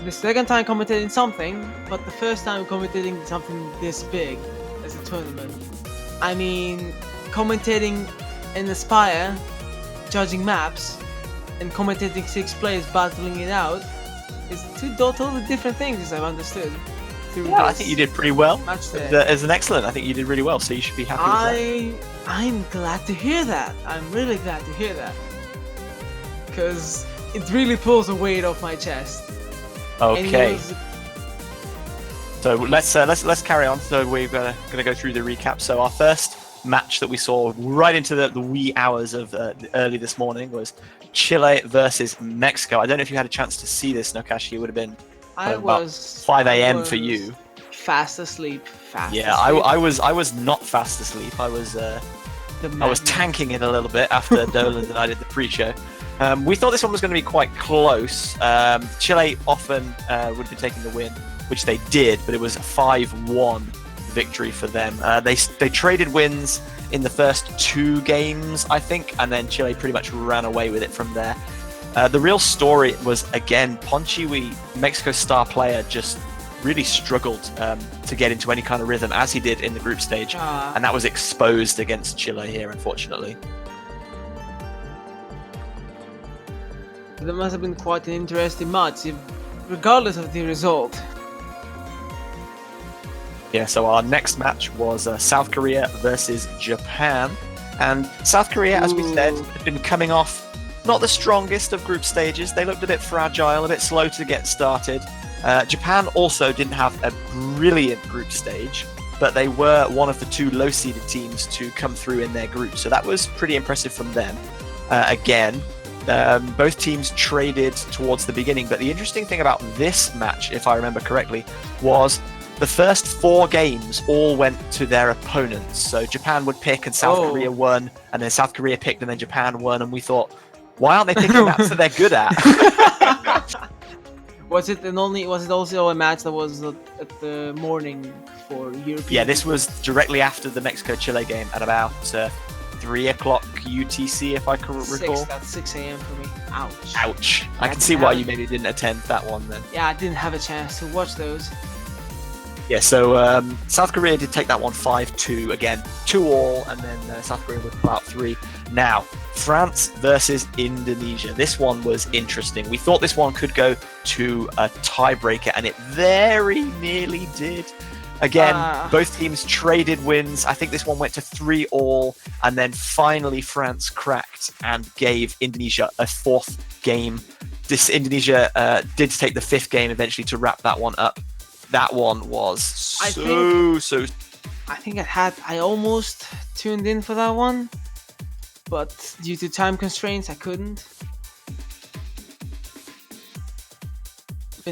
[SPEAKER 4] The second time commentating something, but the first time commentating something this big as a tournament. I mean, commentating in Aspire, judging maps, and commentating 6 players battling it out is 2 totally different things, as I've understood.
[SPEAKER 2] Yeah, I think you did pretty well.
[SPEAKER 4] As
[SPEAKER 2] an excellent, I think you did really well, so you should be happy with that.
[SPEAKER 4] I'm glad to hear that. I'm really glad to hear that. Because it really pulls a weight off my chest.
[SPEAKER 2] Okay. So let's carry on. So we're gonna go through the recap. So our first match that we saw right into the wee hours of early this morning was Chile versus Mexico. I don't know if you had a chance to see this, Nokashi. It would have been about 5 a.m. for you.
[SPEAKER 4] Fast asleep.
[SPEAKER 2] I was not fast asleep. I was tanking it a little bit after Dolan and I did the pre-show. We thought this one was going to be quite close. Chile often would be taking the win, which they did, but it was a 5-1 victory for them. They traded wins in the first 2 games, I think, and then Chile pretty much ran away with it from there. The real story was, again, Ponchiwi, Mexico's star player, just really struggled to get into any kind of rhythm, as he did in the group stage, and that was exposed against Chile here, unfortunately.
[SPEAKER 4] That must have been quite an interesting match, regardless of the result.
[SPEAKER 2] Yeah, so our next match was South Korea versus Japan. And South Korea, as we said, had been coming off not the strongest of group stages. They looked a bit fragile, a bit slow to get started. Japan also didn't have a brilliant group stage, but they were one of the 2 low-seeded teams to come through in their group. So that was pretty impressive from them. Again, both teams traded towards the beginning, but the interesting thing about this match, if I remember correctly, was the first 4 games all went to their opponents. So Japan would pick and South Korea won, and then South Korea picked and then Japan won, and we thought, why aren't they picking maps that they're good at?
[SPEAKER 4] Was it also a match that was at the morning for European?
[SPEAKER 2] Yeah, this was directly after the Mexico-Chile game at about 3 o'clock UTC, if I can recall.
[SPEAKER 4] 6, that's 6 a.m. for me. Ouch.
[SPEAKER 2] Ouch. I can
[SPEAKER 4] didn't
[SPEAKER 2] see why
[SPEAKER 4] have
[SPEAKER 2] you
[SPEAKER 4] it.
[SPEAKER 2] maybe didn't attend that one then.
[SPEAKER 4] Yeah, I didn't have a chance to watch those.
[SPEAKER 2] Yeah, so South Korea did take that one 5-2 again, 2-all, and then South Korea would pull out 3. Now, France versus Indonesia. This one was interesting. We thought this one could go to a tiebreaker, and it very nearly did. Again, both teams traded wins. I think this one went to 3-all, and then finally France cracked and gave Indonesia a 4th game. This Indonesia did take the 5th game eventually to wrap that one up. That one was so.
[SPEAKER 4] I think I almost tuned in for that one, but due to time constraints, I couldn't.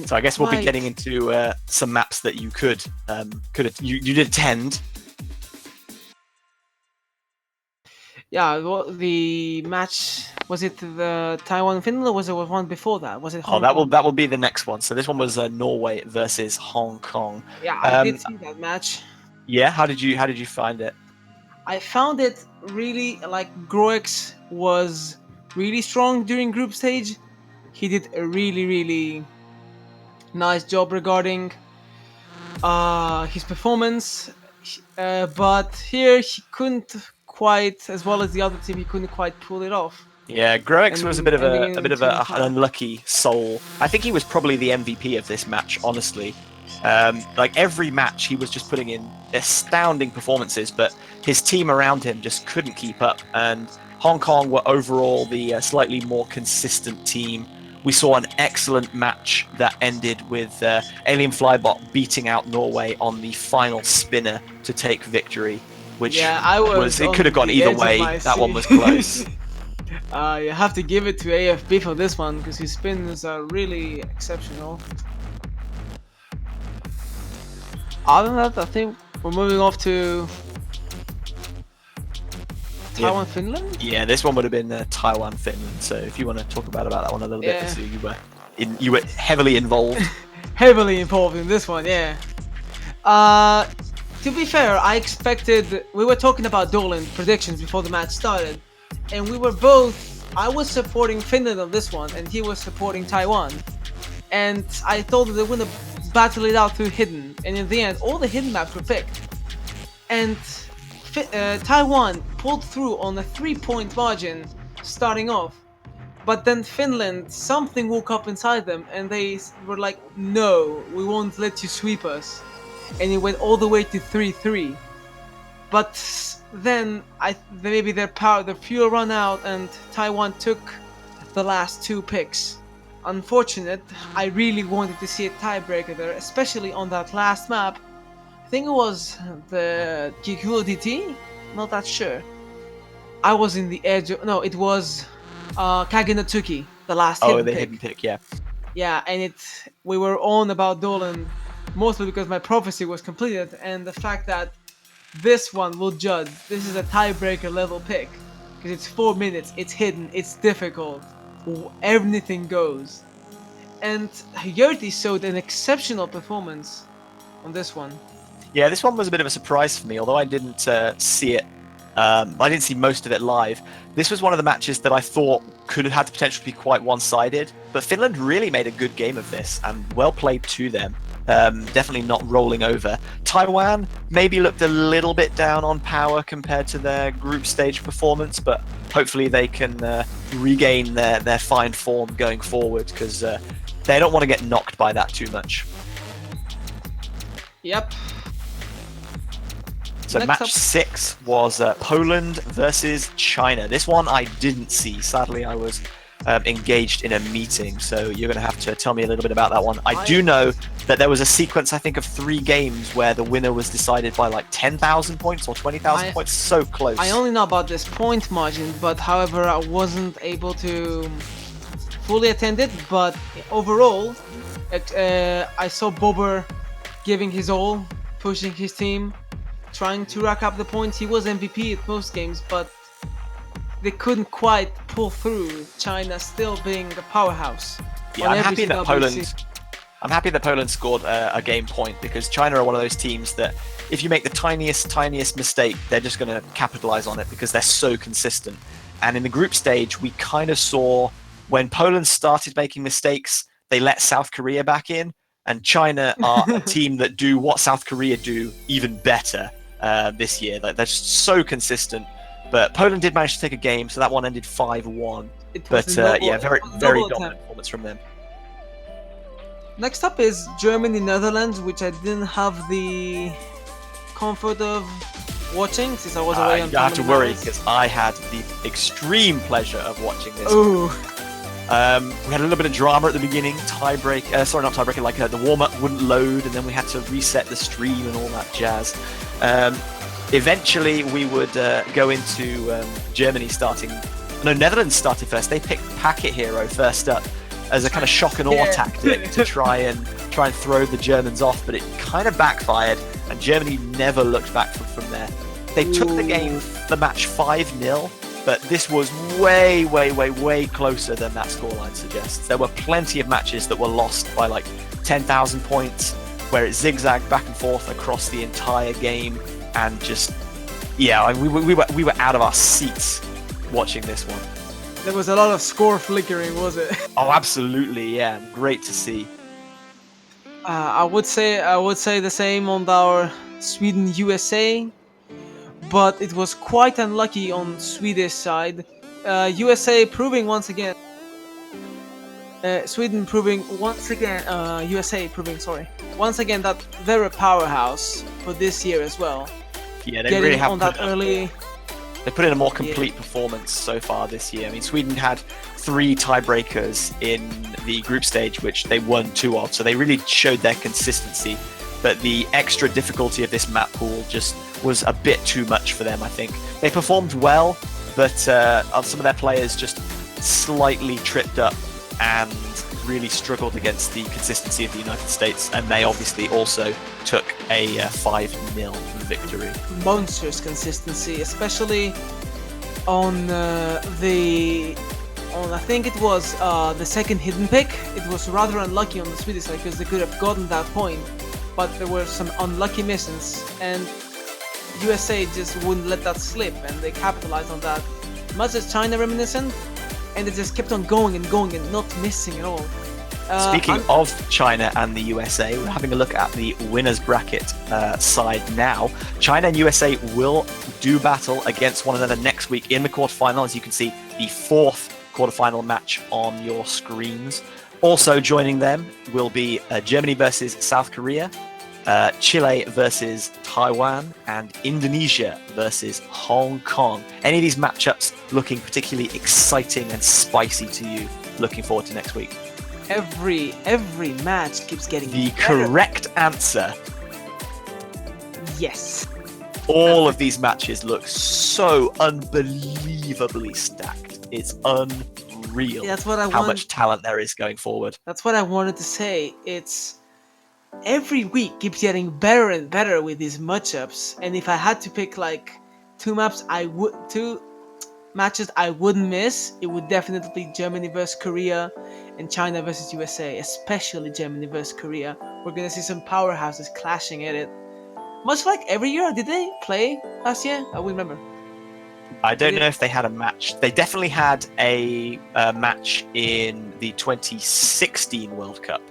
[SPEAKER 2] So I guess we'll be getting into some maps that you you did attend.
[SPEAKER 4] Yeah, well, the match, was it the Taiwan-Finland, or was it one before that? Was it Hong Kong?
[SPEAKER 2] That will be the next one. So this one was Norway versus Hong Kong.
[SPEAKER 4] Yeah, I did see that match.
[SPEAKER 2] Yeah, how did you find it?
[SPEAKER 4] I found it really, like, Groix was really strong during group stage. He did a really nice job regarding his performance, but here he couldn't quite, as well as the other team, he couldn't quite pull it off.
[SPEAKER 2] Yeah, Groix was a bit of an unlucky soul. I think he was probably the MVP of this match, honestly. Like every match, he was just putting in astounding performances, but his team around him just couldn't keep up. And Hong Kong were overall the slightly more consistent team. We saw an excellent match that ended with Alien Flybot beating out Norway on the final spinner to take victory, which it could have gone either way. That one was close.
[SPEAKER 4] You have to give it to AFB for this one because his spins are really exceptional. Other than that, I think we're moving off to Taiwan, Finland.
[SPEAKER 2] Yeah, this one would have been Taiwan, Finland. So if you want to talk about that one a little bit, so you were heavily involved.
[SPEAKER 4] Heavily involved in this one, yeah. To be fair, we were talking about Dolan predictions before the match started, and I was supporting Finland on this one, and he was supporting Taiwan. And I thought that they were going to battle it out through hidden, and in the end, all the hidden maps were picked. And Taiwan pulled through on a 3-point margin starting off, but then Finland, something woke up inside them, and they were like, no, we won't let you sweep us. And it went all the way to 3-3. But then maybe their fuel ran out, and Taiwan took the last 2 picks. Unfortunate. I really wanted to see a tiebreaker there, especially on that last map. I think it was the Kikuo DT? Not that sure. I was in the edge of... No, it was Kagenotsuki, the last hidden pick.
[SPEAKER 2] Hidden pick, yeah.
[SPEAKER 4] Yeah, and we were on about Dolan mostly because my prophecy was completed, and the fact that this one will judge. This is a tiebreaker level pick because it's 4 minutes, it's hidden, it's difficult. Everything goes. And Yurti showed an exceptional performance on this one.
[SPEAKER 2] Yeah, this one was a bit of a surprise for me, although I didn't see it. I didn't see most of it live. This was one of the matches that I thought could have had the potential to be quite one-sided, but Finland really made a good game of this, and well played to them. Definitely not rolling over. Taiwan maybe looked a little bit down on power compared to their group stage performance, but hopefully they can regain their fine form going forward, because they don't want to get knocked by that too much.
[SPEAKER 4] Yep.
[SPEAKER 2] So match 6 was Poland versus China. This one I didn't see. Sadly, I was engaged in a meeting, so you're going to have to tell me a little bit about that one. I do know that there was a sequence, I think, of 3 games where the winner was decided by like 10,000 points or 20,000 points. So close.
[SPEAKER 4] I only know about this point margin, but however, I wasn't able to fully attend it. But overall, I saw Bobber giving his all, pushing his team, trying to rack up the points. He was MVP at most games, but they couldn't quite pull through. China still being a powerhouse.
[SPEAKER 2] Yeah, I'm happy that I'm happy that Poland scored a game point, because China are one of those teams that if you make the tiniest mistake, they're just going to capitalize on it because they're so consistent. And in the group stage, we kind of saw when Poland started making mistakes, they let South Korea back in, and China are a team that do what South Korea do even better this year. Like, they're just so consistent. But Poland did manage to take a game, so that one ended 5-1. But yeah, very dominant performance from them.
[SPEAKER 4] Next up is Germany, Netherlands, which I didn't have the comfort of watching since I was away on
[SPEAKER 2] You don't have to
[SPEAKER 4] family
[SPEAKER 2] worry,
[SPEAKER 4] matters.
[SPEAKER 2] because I had the extreme pleasure of watching this.
[SPEAKER 4] Ooh.
[SPEAKER 2] We had a little bit of drama at the beginning, not tiebreaker, like the warm-up wouldn't load, and then we had to reset the stream and all that jazz. Eventually, we would go into Netherlands started first. They picked Packet Hero first up as a kind of shock and awe tactic to try and throw the Germans off, but it kind of backfired, and Germany never looked back from there. They took the match 5-0, but this was way closer than that scoreline suggests. There were plenty of matches that were lost by like 10,000 points, where it zigzagged back and forth across the entire game, and just, yeah, we were out of our seats watching this one.
[SPEAKER 4] There was a lot of score flickering, was it?
[SPEAKER 2] Oh, absolutely, yeah, great to see.
[SPEAKER 4] I would say the same on our Sweden USA, but it was quite unlucky on Swedish side. USA proving once again. Sweden proving once again. USA proving, once again that they're a powerhouse for this year as well.
[SPEAKER 2] Yeah, they
[SPEAKER 4] Getting
[SPEAKER 2] really have
[SPEAKER 4] on that early.
[SPEAKER 2] They put in a more complete performance so far this year. I mean, Sweden had 3 tiebreakers in the group stage, which they won 2 of, so they really showed their consistency. But the extra difficulty of this map pool just was a bit too much for them, I think. They performed well, but some of their players just slightly tripped up and really struggled against the consistency of the United States, and they obviously also took a 5-0 victory.
[SPEAKER 4] Monstrous consistency, especially on I think it was the second hidden pick. It was rather unlucky on the Swedish side because they could have gotten that point, but there were some unlucky missions, and USA just wouldn't let that slip, and they capitalized on that. Much as China reminiscent, and they just kept on going and not missing at all.
[SPEAKER 2] Speaking of China and the USA, we're having a look at the winners bracket side now. China and USA will do battle against one another next week in the quarterfinal. As you can see, the 4th quarterfinal match on your screens. Also joining them will be Germany versus South Korea, Chile versus Taiwan, and Indonesia versus Hong Kong. Any of these matchups looking particularly exciting and spicy to you? Looking forward to next week.
[SPEAKER 4] Every match keeps getting
[SPEAKER 2] The
[SPEAKER 4] better.
[SPEAKER 2] correct answer.
[SPEAKER 4] Yes.
[SPEAKER 2] All of these matches look so unbelievably stacked. It's unreal.
[SPEAKER 4] That's what I
[SPEAKER 2] how
[SPEAKER 4] want.
[SPEAKER 2] much talent there is going forward.
[SPEAKER 4] That's what I wanted to say. It's every week keeps getting better and better with these matchups. And if I had to pick like 2 matches I wouldn't miss, it would definitely be Germany versus Korea and China versus USA, especially Germany versus Korea. We're gonna see some powerhouses clashing at it. Much like every year. Did they play last year? I wouldn't remember.
[SPEAKER 2] I don't know if they had a match. They definitely had a match in the 2016 World Cup,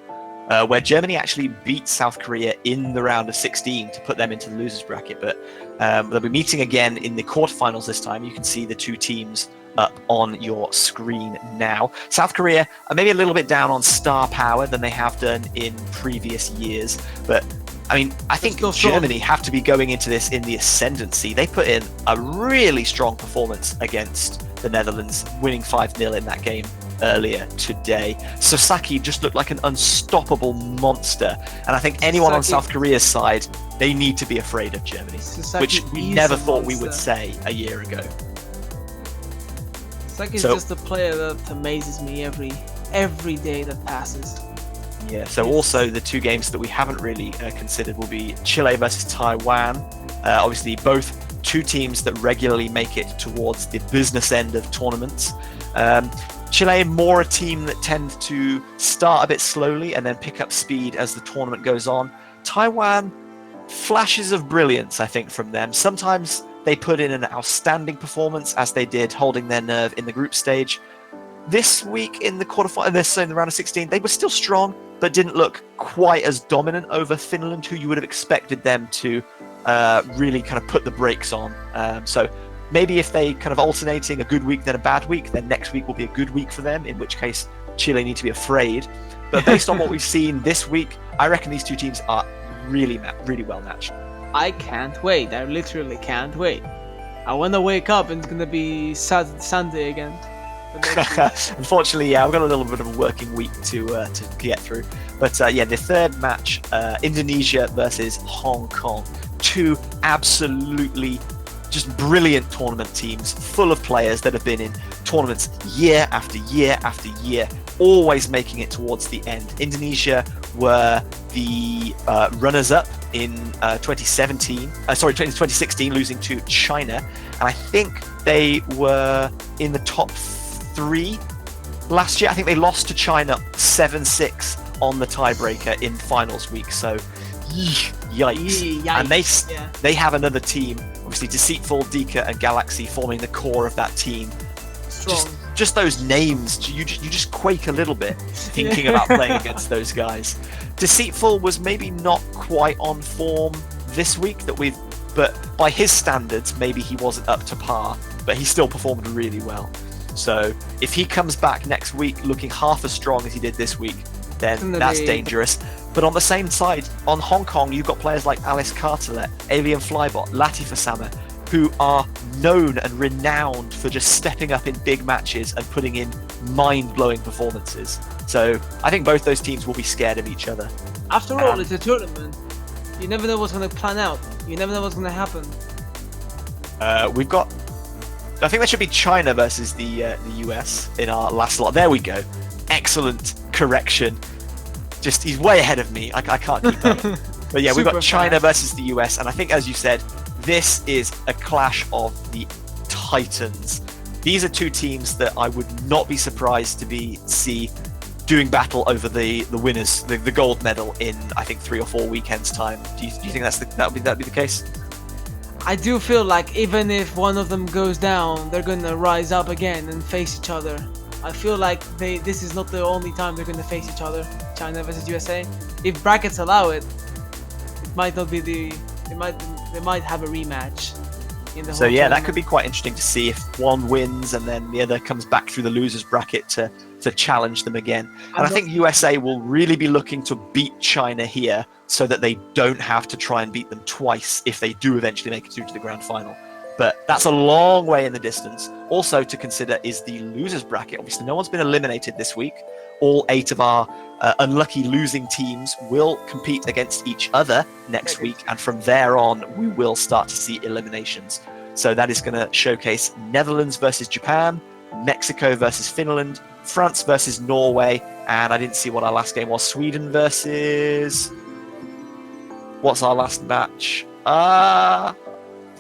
[SPEAKER 2] where Germany actually beat South Korea in the round of 16 to put them into the losers bracket. But they'll be meeting again in the quarterfinals this time. You can see the 2 teams up on your screen now. South Korea are maybe a little bit down on star power than they have done in previous years, but I mean, I think Germany have to be going into this in the ascendancy. They put in a really strong performance against the Netherlands, winning 5-0 in that game earlier today. Sasaki just looked like an unstoppable monster, and I think anyone on South Korea's side, they need to be afraid of Germany, which we never thought we would say a year ago.
[SPEAKER 4] Sasaki's just a player that amazes me every day that passes.
[SPEAKER 2] Yeah, so also the 2 games that we haven't really considered will be Chile versus Taiwan. Obviously, both 2 teams that regularly make it towards the business end of tournaments. Chile, more a team that tend to start a bit slowly and then pick up speed as the tournament goes on. Taiwan, flashes of brilliance, I think, from them. Sometimes they put in an outstanding performance, as they did, holding their nerve in the group stage. This week in the quarterfinal, in the round of 16, they were still strong, but didn't look quite as dominant over Finland, who you would have expected them to really kind of put the brakes on. So maybe if they kind of alternating a good week then a bad week, then next week will be a good week for them, in which case Chile need to be afraid. But based on what we've seen this week, I reckon these two teams are really well matched.
[SPEAKER 4] I can't wait. I literally can't wait. I want to wake up and it's gonna be Sunday again.
[SPEAKER 2] Unfortunately, yeah, I've got a little bit of a working week to get through. But yeah, the third match, Indonesia versus Hong Kong. Two absolutely just brilliant tournament teams, full of players that have been in tournaments year after year after year, always making it towards the end. Indonesia were the runners-up in 2016, losing to China, and I think they were in the top 3 last year. I think they lost to China 7-6 on the tiebreaker in finals week. So, yikes! And they have another team, obviously Deceitful, Dika, and Galaxy forming the core of that team.
[SPEAKER 4] Strong.
[SPEAKER 2] Just those names, you just quake a little bit thinking about playing against those guys. Deceitful was maybe not quite on form this week but by his standards, maybe he wasn't up to par, but he still performed really well. So if he comes back next week looking half as strong as he did this week, then that's dangerous. But on the same side, on Hong Kong, you've got players like Alice Cartelet, Alien Flybot, Latifa Sama, who are known and renowned for just stepping up in big matches and putting in mind-blowing performances. So I think both those teams will be scared of each other.
[SPEAKER 4] After all, it's a tournament. You never know what's going to plan out. You never know what's going to happen.
[SPEAKER 2] We've got... I think there should be China versus the US in our last lot. There we go. Excellent correction. Just, he's way ahead of me. I can't keep up. But yeah, we've got China versus the US, and I think, as you said, this is a clash of the titans. These are two teams that I would not be surprised to see doing battle over the winners, the gold medal in, I think, 3 or 4 weekends' time. Do you think that'd be the case?
[SPEAKER 4] I do feel like even if one of them goes down, they're gonna rise up again and face each other. I feel like this is not the only time they're gonna face each other. China versus USA. If brackets allow it, it might not be they might have a rematch in the whole
[SPEAKER 2] So yeah,
[SPEAKER 4] tournament.
[SPEAKER 2] that could be quite interesting to see if one wins and then the other comes back through the losers bracket to challenge them again. And I think USA will really be looking to beat China here so that they don't have to try and beat them twice if they do eventually make it through to the grand final. But that's a long way in the distance. Also to consider is the losers bracket. Obviously, no one's been eliminated this week. All 8 of our unlucky losing teams will compete against each other next week, and from there on, we will start to see eliminations. So that is going to showcase Netherlands versus Japan, Mexico versus Finland, France versus Norway, and I didn't see what our last game was. Sweden versus... What's our last match?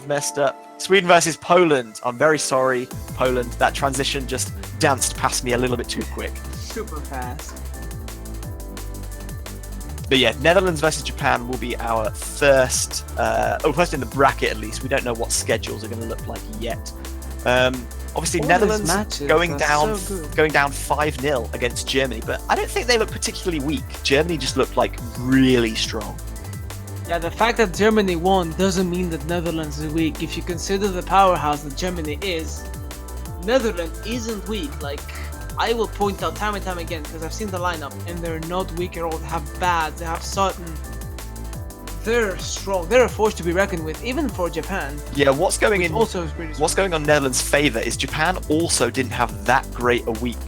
[SPEAKER 2] Messed up. Sweden versus Poland. I'm very sorry, Poland. That transition just danced past me a little bit too quick.
[SPEAKER 4] super fast.
[SPEAKER 2] But yeah, Netherlands versus Japan will be our first in the bracket at least. We don't know what schedules are going to look like yet. Obviously,
[SPEAKER 4] All
[SPEAKER 2] Netherlands
[SPEAKER 4] these matches
[SPEAKER 2] going
[SPEAKER 4] are
[SPEAKER 2] down
[SPEAKER 4] so good.
[SPEAKER 2] 5-0 against Germany, but I don't think they look particularly weak. Germany just looked like really strong.
[SPEAKER 4] Yeah, the fact that Germany won doesn't mean that Netherlands is weak. If you consider the powerhouse that Germany is, Netherlands isn't weak. Like, I will point out time and time again because I've seen the lineup and they're not weak at all. They have Bad, they have Sutton. They're strong. They're a force to be reckoned with, even for Japan.
[SPEAKER 2] Yeah, what's going on Netherlands' favour is Japan also didn't have that great a week.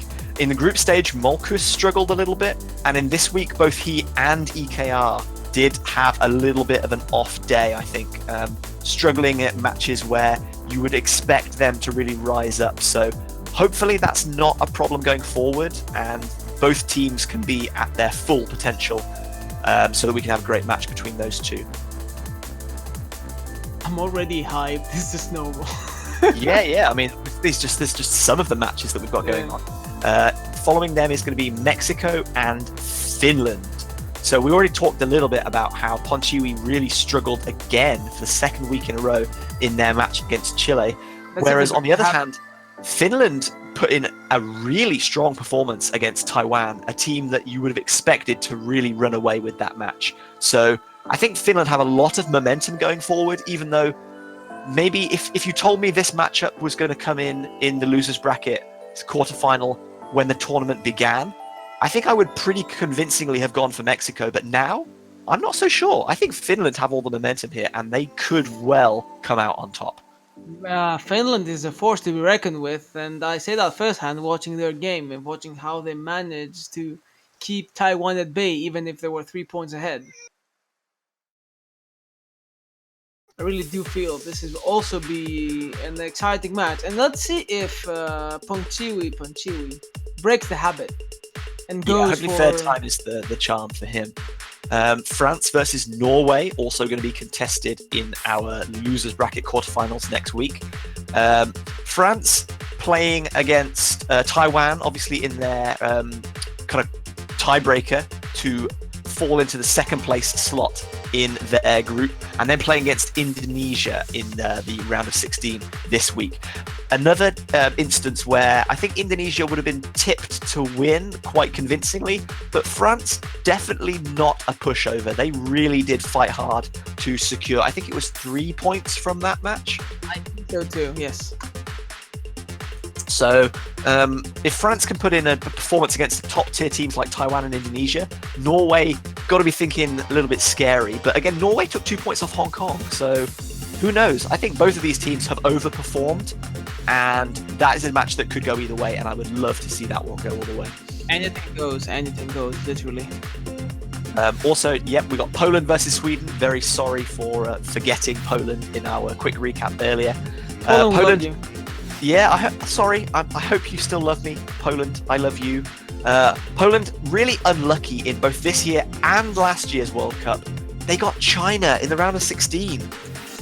[SPEAKER 2] In the group stage, Molkus struggled a little bit, and in this week, both he and EKR did have a little bit of an off day, I think, struggling at matches where you would expect them to really rise up. So hopefully that's not a problem going forward, and both teams can be at their full potential, so that we can have a great match between those two.
[SPEAKER 4] I'm already hyped. This is snowball.
[SPEAKER 2] yeah. I mean, there's just some of the matches that we've got going on. Following them is going to be Mexico and Finland. So we already talked a little bit about how Ponchiwi really struggled again for the second week in a row in their match against Chile. Whereas on the other hand, Finland put in a really strong performance against Taiwan, a team that you would have expected to really run away with that match. So I think Finland have a lot of momentum going forward, even though maybe if you told me this matchup was going to come in the losers bracket quarterfinal when the tournament began, I think I would pretty convincingly have gone for Mexico. But now, I'm not so sure. I think Finland have all the momentum here, and they could well come out on top.
[SPEAKER 4] Finland is a force to be reckoned with, and I say that firsthand watching their game and watching how they managed to keep Taiwan at bay even if they were 3 points ahead. I really do feel this will also be an exciting match, and let's see if Ponchiwi breaks the habit and goes
[SPEAKER 2] hopefully
[SPEAKER 4] for...
[SPEAKER 2] third time is the charm for him. France versus Norway, also going to be contested in our losers bracket quarterfinals next week. France playing against Taiwan, obviously in their kind of tiebreaker to fall into the second place slot in their group, and then playing against Indonesia in the round of 16 this week. Another instance where I think Indonesia would have been tipped to win quite convincingly, but France definitely not a pushover. They really did fight hard to secure, I think it was 3 points from that match.
[SPEAKER 4] I think so too, yes.
[SPEAKER 2] So if France can put in a performance against top tier teams like Taiwan and Indonesia, Norway got to be thinking a little bit scary. But again, Norway took 2 points off Hong Kong, so who knows? I think both of these teams have overperformed, and that is a match that could go either way, and I would love to see that one go all the way.
[SPEAKER 4] Anything goes, literally.
[SPEAKER 2] Also, yep, we got Poland versus Sweden. Very sorry for forgetting Poland in our quick recap earlier. Poland. Yeah, sorry. I hope you still love me, Poland. I love you. Poland really unlucky in both this year and last year's World Cup. They got China in the round of 16,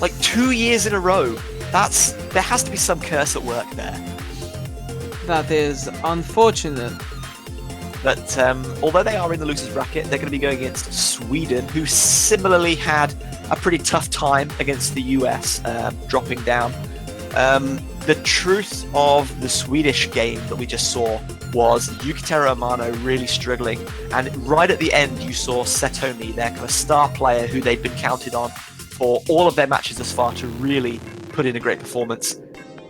[SPEAKER 2] like 2 years in a row. There has to be some curse at work there.
[SPEAKER 4] That is unfortunate.
[SPEAKER 2] But although they are in the losers bracket, they're going to be going against Sweden, who similarly had a pretty tough time against the US, dropping down. The truth of the Swedish game that we just saw was Yukiteru Amano really struggling, and right at the end you saw Setomi, their kind of star player who they'd been counted on for all of their matches thus far, to really put in a great performance.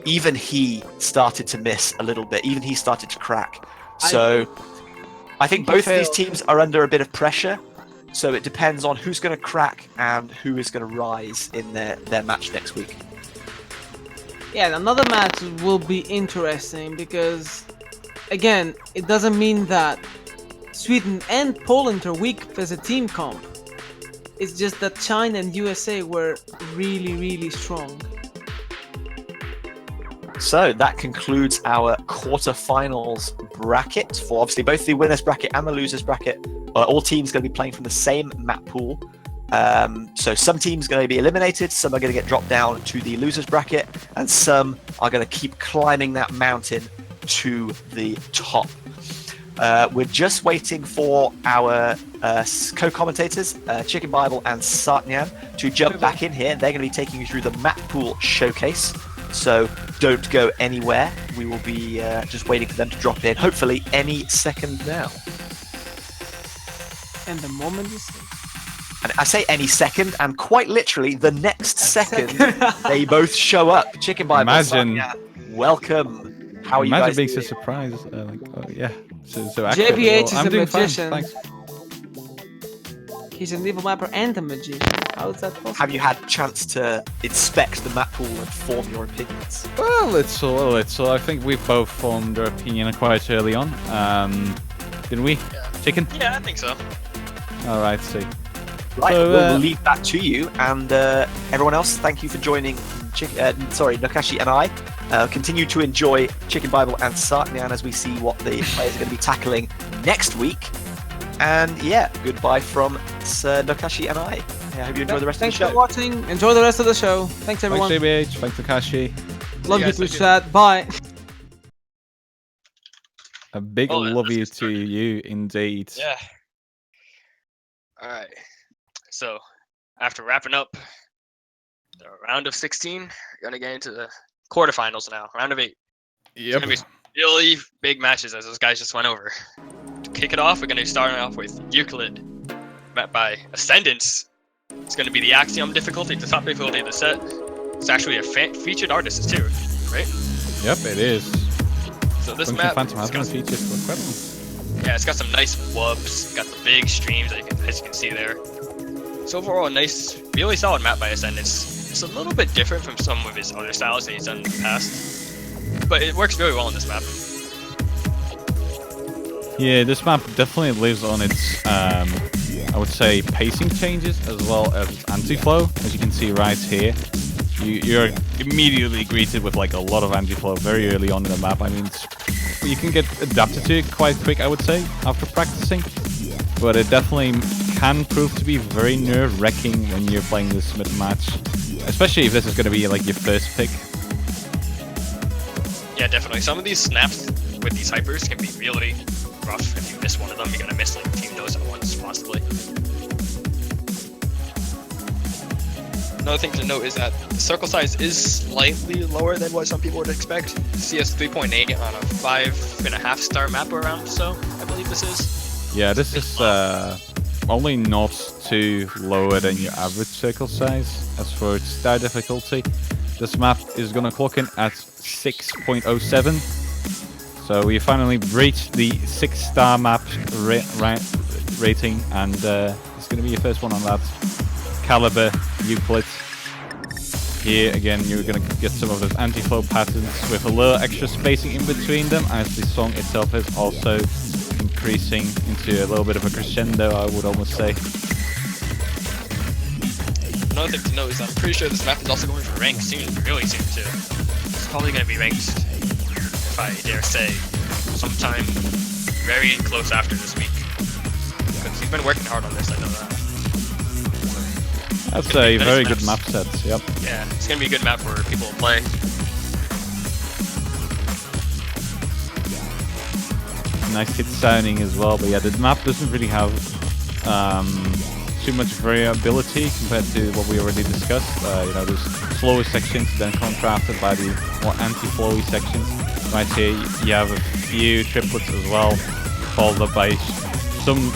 [SPEAKER 2] Even he started to miss a little bit, even he started to crack. So I think both of these teams are under a bit of pressure, so it depends on who's going to crack and who is going to rise in their match next week.
[SPEAKER 4] Yeah, another match will be interesting because, again, it doesn't mean that Sweden and Poland are weak as a team comp. It's just that China and USA were really, really strong.
[SPEAKER 2] So that concludes our quarterfinals bracket for obviously both the winners bracket and the losers bracket. All teams going to be playing from the same map pool. So some teams are going to be eliminated, some are going to get dropped down to the losers bracket, and some are going to keep climbing that mountain to the top. We're just waiting for our co-commentators, Chicken Bible and Satnyan, to jump back in here. They're going to be taking you through the map pool showcase. So don't go anywhere. We will be just waiting for them to drop in, hopefully any second now.
[SPEAKER 4] And the moment is...
[SPEAKER 2] And I say any second, and quite literally the next second they both show up. Chicken Bible,
[SPEAKER 3] Imagine.
[SPEAKER 2] Satnyan, welcome. How are you
[SPEAKER 3] Imagine
[SPEAKER 2] guys
[SPEAKER 3] being
[SPEAKER 2] doing?
[SPEAKER 3] so surprised. Yeah. So accurate.
[SPEAKER 4] JPH is
[SPEAKER 3] I'm
[SPEAKER 4] a
[SPEAKER 3] doing fine,
[SPEAKER 4] magician.
[SPEAKER 3] thanks.
[SPEAKER 4] He's an evil mapper and a magician. How is that possible?
[SPEAKER 2] Have you had a chance to inspect the map pool and form your opinions?
[SPEAKER 3] Well, it's all. I think we both formed our opinion quite early on. Didn't we? Chicken?
[SPEAKER 6] Yeah, I think so.
[SPEAKER 3] All right, see.
[SPEAKER 2] Right,
[SPEAKER 3] So,
[SPEAKER 2] we'll leave that to you, and everyone else, thank you for joining Nakashi and I. Continue to enjoy Chicken Bible and Satnyan as we see what the players are going to be tackling next week. And yeah, goodbye from Nakashi and I. I hope you enjoy the rest of the
[SPEAKER 4] Thanks
[SPEAKER 2] show.
[SPEAKER 4] for watching. Enjoy the rest of the show. Thanks everyone.
[SPEAKER 3] Thanks, JBH. Thanks, Takashi.
[SPEAKER 4] Love
[SPEAKER 6] See you
[SPEAKER 4] you
[SPEAKER 6] guys,
[SPEAKER 4] to
[SPEAKER 6] thank you.
[SPEAKER 4] chat. Bye.
[SPEAKER 3] A big
[SPEAKER 6] Oh,
[SPEAKER 3] love
[SPEAKER 6] let's
[SPEAKER 3] you
[SPEAKER 6] get
[SPEAKER 3] to
[SPEAKER 6] started.
[SPEAKER 3] you, indeed.
[SPEAKER 6] Yeah. All right. So, after wrapping up the round of 16, we're gonna get into the quarterfinals now. Round of 8. It's
[SPEAKER 3] Yep.
[SPEAKER 6] gonna be really big matches, as those guys just went over. To kick it off, we're gonna be starting off with Euclid, met by Ascendance. It's gonna be the Axiom difficulty, the top difficulty of the set. It's actually a featured artist too, right?
[SPEAKER 3] Yep, it is.
[SPEAKER 6] So this
[SPEAKER 3] Function
[SPEAKER 6] map,
[SPEAKER 3] Phantom has
[SPEAKER 6] it's
[SPEAKER 3] been
[SPEAKER 6] got,
[SPEAKER 3] featured for quite a while.
[SPEAKER 6] yeah, it's got some nice wubs, got the big streams as you can see there. So overall, a nice, really solid map by Ascendance. It's a little bit different from some of his other styles that he's done in the past, but it works very well on this map.
[SPEAKER 3] Yeah, this map definitely lives on its, I would say, pacing changes as well as its anti-flow. As you can see right here, you're immediately greeted with like a lot of anti-flow very early on in the map. I mean, you can get adapted to it quite quick, I would say, after practicing. But it definitely can prove to be very nerve-wracking when you're playing this mid-match, especially if this is going to be like your first pick.
[SPEAKER 6] Yeah, definitely. Some of these snaps with these hypers can be really rough. If you miss one of them, you're gonna miss like 2 nodes at once, possibly. Another thing to note is that the circle size is slightly lower than what some people would expect. CS 3.8 on a 5.5 star map around, so I believe this is.
[SPEAKER 3] Yeah, this is only not too lower than your average circle size. As for its star difficulty, this map is gonna clock in at 6.07. So we finally reached the 6-star map rating, and it's going to be your first one on that caliber, Euclid. Here again, you're going to get some of those anti-flow patterns with a little extra spacing in between them, as the song itself is also increasing into a little bit of a crescendo, I would almost say.
[SPEAKER 6] Another thing to note is I'm pretty sure this map is also going for rank soon, really soon too. It's probably going to be ranked, if I dare say, sometime very close after this week. Because he's been working hard on this, I know that.
[SPEAKER 3] That's a very good map set, yep.
[SPEAKER 6] Yeah, it's going to be a good map for people to play.
[SPEAKER 3] Nice hit sounding as well, but yeah, the map doesn't really have too much variability compared to what we already discussed. You know, there's slower sections, then contrasted by the more anti-flowy sections. Right here, you have a few triplets as well, followed up by some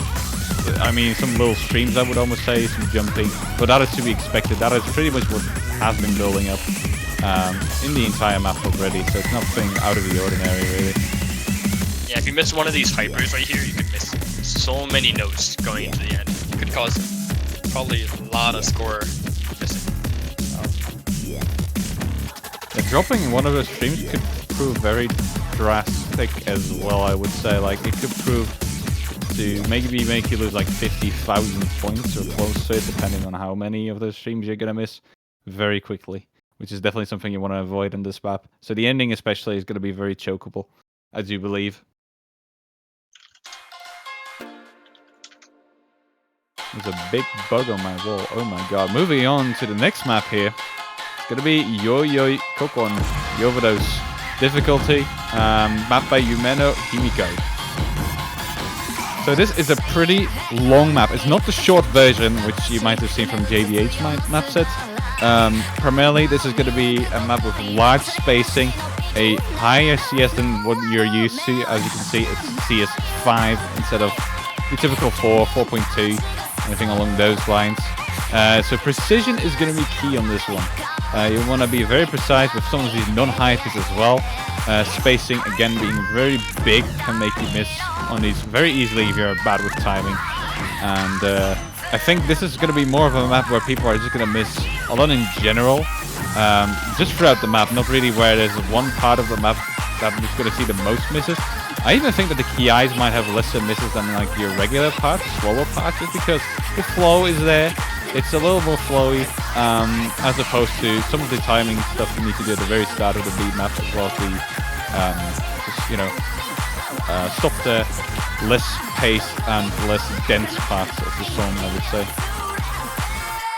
[SPEAKER 3] little streams, I would almost say, some jumping, but that is to be expected. That is pretty much what has been building up in the entire map already, so it's nothing out of the ordinary, really.
[SPEAKER 6] Yeah, if you miss one of these hypers right here, you could miss so many notes going into the end. It could cause probably a lot of score missing.
[SPEAKER 3] Yeah, dropping in one of those streams could prove very drastic as well, I would say. Like, it could prove to maybe make you lose like 50,000 points or close to it, depending on how many of those streams you're gonna miss very quickly, which is definitely something you want to avoid in this map. So the ending especially is going to be very chokeable, I do believe. There's a big bug on my wall. Oh my god. Moving on to the next map here. It's going to be Yo-Yo Kokon Overdose. Difficulty, map by Yumeno Himiko. So this is a pretty long map. It's not the short version, which you might have seen from JVH map sets. Primarily, this is going to be a map with large spacing, a higher CS than what you're used to. As you can see, it's CS 5 instead of the typical 4, 4.2, anything along those lines. So precision is going to be key on this one. You want to be very precise with some of these non-hypers as well. Spacing, again, being very big can make you miss on these very easily if you're bad with timing. And I think this is going to be more of a map where people are just going to miss a lot in general. Just throughout the map, not really where there's one part of the map that is going to see the most misses. I even think that the KIs might have lesser misses than like your regular parts, slower parts, just because the flow is there. It's a little more flowy, as opposed to some of the timing stuff you need to do at the very start of the beat map, as well as the, softer, less paced and less dense parts of the song, I would say.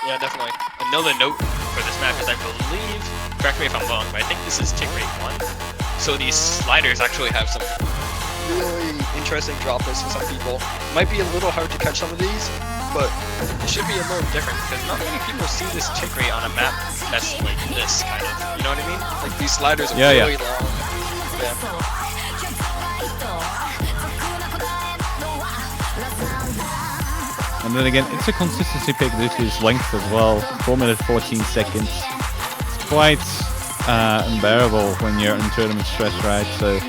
[SPEAKER 6] Yeah, definitely. Another note for this map is I believe, correct me if I'm wrong, but I think this is tick rate 1. So these sliders actually have some really interesting drop list for some people. Might be a little hard to catch some of these, but it should be a little different because not many people see this tick rate on a map that's like this kind of. You know what I mean? Like these sliders are really long. Yeah.
[SPEAKER 3] And then again, it's a consistency pick due to its length as well. 4 minutes 14 seconds. It's quite unbearable when you're in tournament stress, right? So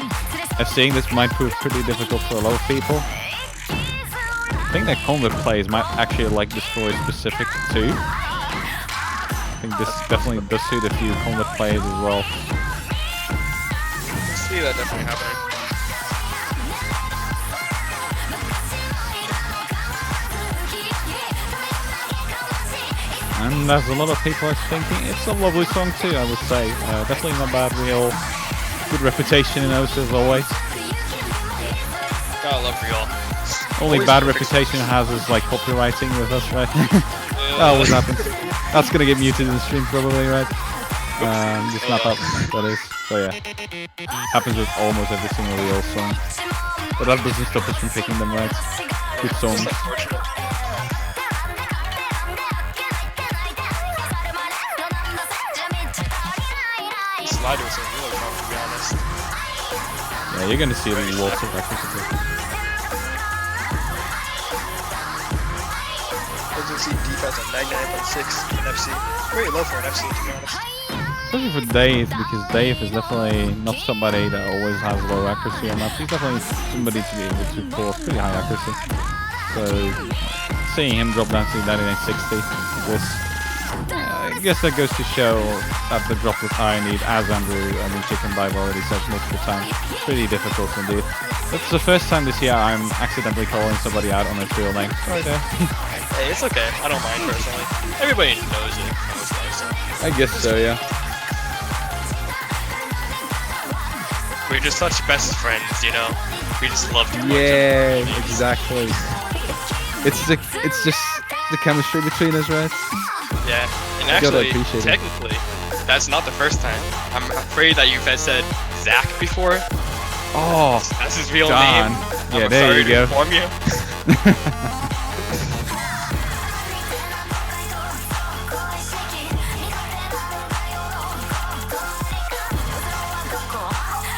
[SPEAKER 3] FCing this might prove pretty difficult for a lot of people. I think that combat plays might actually like destroy specific too. I think this definitely does suit a few combat players as well.
[SPEAKER 6] I see that definitely happening.
[SPEAKER 3] And as a lot of people are thinking, it's a lovely song too, I would say. Definitely not bad real. Good reputation in OSA as always.
[SPEAKER 6] Gotta love real.
[SPEAKER 3] Only
[SPEAKER 6] Always
[SPEAKER 3] bad
[SPEAKER 6] perfect.
[SPEAKER 3] reputation has is like copywriting with us, right? That always happens. That's gonna get muted in the stream probably, right? Just not up, that is. So yeah. Happens with almost every single real song. But that doesn't stop us from picking them, right? Good songs.
[SPEAKER 6] It's unfortunate. Sliders are really fun, to be honest.
[SPEAKER 3] Yeah, you're gonna see lots of accuracy.
[SPEAKER 6] Urgency defense on 99.6 in FC. Very low for an FC, to be honest.
[SPEAKER 3] Especially for Dave, because Dave is definitely not somebody that always has low accuracy on maps. He's definitely somebody to be able to pull pretty high accuracy. So seeing him drop down to 99.60 with I guess that goes to show that the drop with high indeed, as Andrew Chicken Vibe already said multiple times, pretty difficult indeed. That's the first time this year I'm accidentally calling somebody out on his real name. Sorry there.
[SPEAKER 6] Hey, it's okay. I don't mind personally. Everybody knows it. So.
[SPEAKER 3] I guess so, yeah.
[SPEAKER 6] We're just such best friends, you know? We just love to watch
[SPEAKER 7] Yeah,
[SPEAKER 6] them.
[SPEAKER 7] exactly. It's just the chemistry between us, right?
[SPEAKER 6] Yeah, and
[SPEAKER 7] Gotta
[SPEAKER 6] actually,
[SPEAKER 7] appreciate it.
[SPEAKER 6] technically, that's not the first time. I'm afraid that you've had said Zach before.
[SPEAKER 7] Oh,
[SPEAKER 6] That's his real
[SPEAKER 3] John.
[SPEAKER 6] name.
[SPEAKER 3] Yeah,
[SPEAKER 6] I'm
[SPEAKER 3] there
[SPEAKER 6] sorry
[SPEAKER 3] you
[SPEAKER 6] to
[SPEAKER 3] go.
[SPEAKER 6] inform you.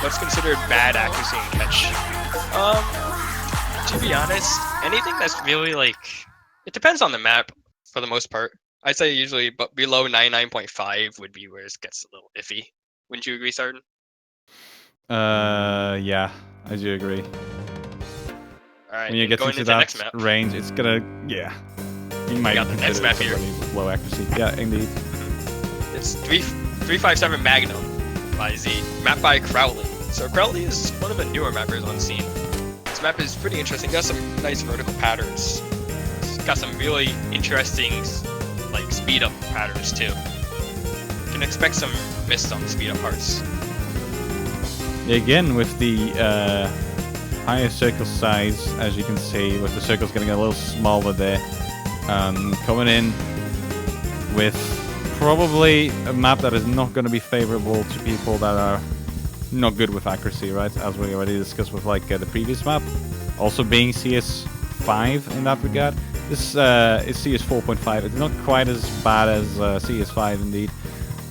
[SPEAKER 6] What's considered bad accuracy and catch? To be honest, anything that's really like, it depends on the map for the most part. I'd say usually, but below 99.5 would be where it gets a little iffy. Wouldn't you agree, Sarden?
[SPEAKER 3] Yeah, I do agree.
[SPEAKER 6] All right.
[SPEAKER 3] When you
[SPEAKER 6] and
[SPEAKER 3] get
[SPEAKER 6] going
[SPEAKER 3] into
[SPEAKER 6] the next
[SPEAKER 3] that
[SPEAKER 6] map,
[SPEAKER 3] range, it's gonna, yeah. You might
[SPEAKER 6] got the next
[SPEAKER 3] consider
[SPEAKER 6] map here.
[SPEAKER 3] somebody with low accuracy. Yeah, indeed.
[SPEAKER 6] it's 357 Magnum by Z, mapped by Crowley. So Crowley is one of the newer mappers on scene. This map is pretty interesting. Got some nice vertical patterns. It's got some really interesting like speed up patterns too. You can expect some miss on the speed up parts.
[SPEAKER 3] Yeah, again, with the higher circle size, as you can see, with the circles getting a little smaller there, coming in with probably a map that is not going to be favorable to people that are not good with accuracy, right? As we already discussed with like the previous map. Also being CS5 in that regard. This is CS 4.5. It's not quite as bad as CS5 indeed.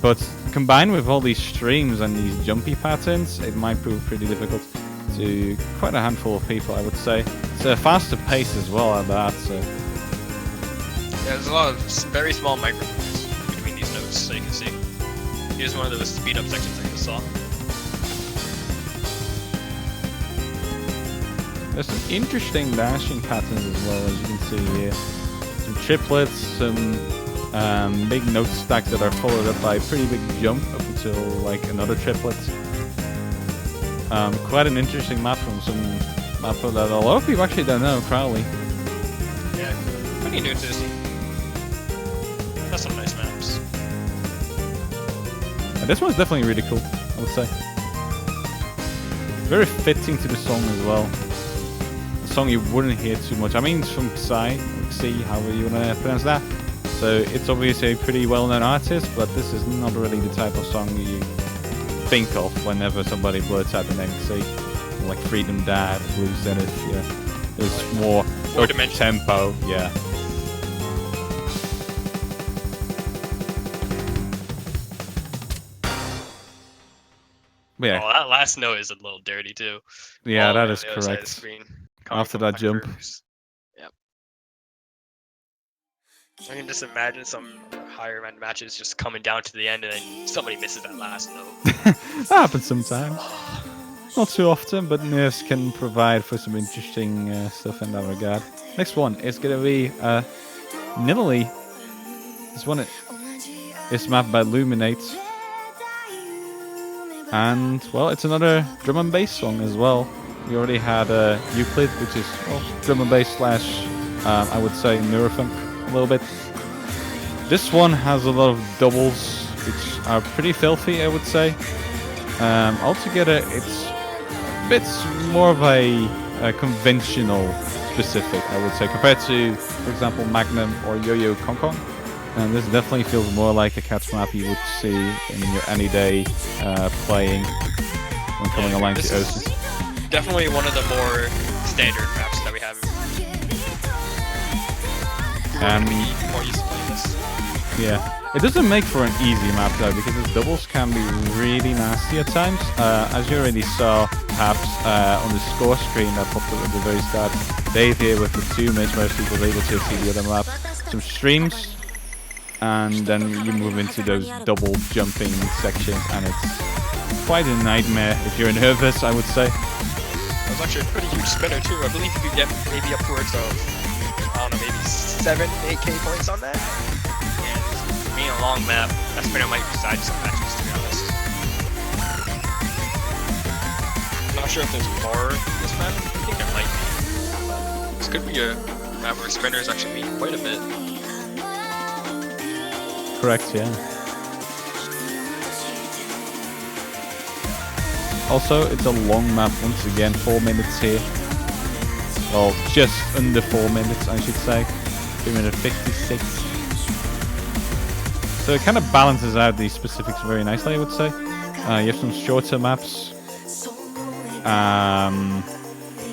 [SPEAKER 3] But combined with all these streams and these jumpy patterns, it might prove pretty difficult to quite a handful of people, I would say. It's a faster pace as well at that, so...
[SPEAKER 6] Yeah, there's a lot of very small microphones between these notes, so you can see. Here's one of those speed up sections I just saw.
[SPEAKER 3] There's some interesting dashing patterns as well, as you can see here. Some triplets, some big note stacks that are followed up by a pretty big jump up until like another triplet. Quite an interesting map from some mapper that a lot of people actually don't know, Crowley.
[SPEAKER 6] Yeah, pretty new to the scene. That's some nice maps.
[SPEAKER 3] And this one's definitely really cool, I would say. Very fitting to the song as well. A song you wouldn't hear too much. I mean, it's from Psy, or Xi, however you want to pronounce that. So it's obviously a pretty well-known artist, but this is not really the type of song you think of whenever somebody blurts out the name Xi. like Freedom Dad, Blue Zenith. Yeah, there's more
[SPEAKER 6] dimension.
[SPEAKER 3] tempo. Yeah. Yeah,
[SPEAKER 6] Oh, that last note is a little dirty too.
[SPEAKER 3] yeah,
[SPEAKER 6] All the way
[SPEAKER 3] that
[SPEAKER 6] on
[SPEAKER 3] is
[SPEAKER 6] the other side of the
[SPEAKER 3] correct.
[SPEAKER 6] screen, coming
[SPEAKER 3] After
[SPEAKER 6] from
[SPEAKER 3] that jump.
[SPEAKER 6] Cruz. Yep. I can just imagine some higher end matches just coming down to the end and then somebody misses that last note.
[SPEAKER 3] That happens sometimes. Not too often, but nerfs can provide for some interesting stuff in that regard. Next one is going to be Nidalee. This one is mapped by Luminate. And, well, it's another drum and bass song as well. We already had Euclid, which is, well, drum and bass slash, I would say, neurofunk a little bit. This one has a lot of doubles, which are pretty filthy, I would say. Altogether, it's a bit more of a conventional specific, I would say, compared to, for example, Magnum or Yo-Yo Kong Kong. And this definitely feels more like a catch map you would see in your any day playing when coming along to Ocean.
[SPEAKER 6] Definitely one of the more standard maps that we have. More used to playing this.
[SPEAKER 3] Yeah, it doesn't make for an easy map though, because its doubles can be really nasty at times. As you already saw, perhaps on the score screen that popped up at the very start, Dave here with the 2 mids where he was able to see the other map. Some streams. And then you move into those double jumping sections, and it's quite a nightmare if you're nervous, I would say.
[SPEAKER 6] That was actually a pretty huge spinner too. I believe you could get maybe upwards of, I don't know, maybe 7, 8k points on that. And being a long map, that spinner might decide some matches, to be honest. I'm not sure if there's more in this map. I think there might be. This could be a map where spinners actually mean quite a bit.
[SPEAKER 3] Correct, yeah. Also, it's a long map once again, 4 minutes here. Well, just under 4 minutes, I should say. 3 minute 56. So it kind of balances out these specifics very nicely, I would say. You have some shorter maps.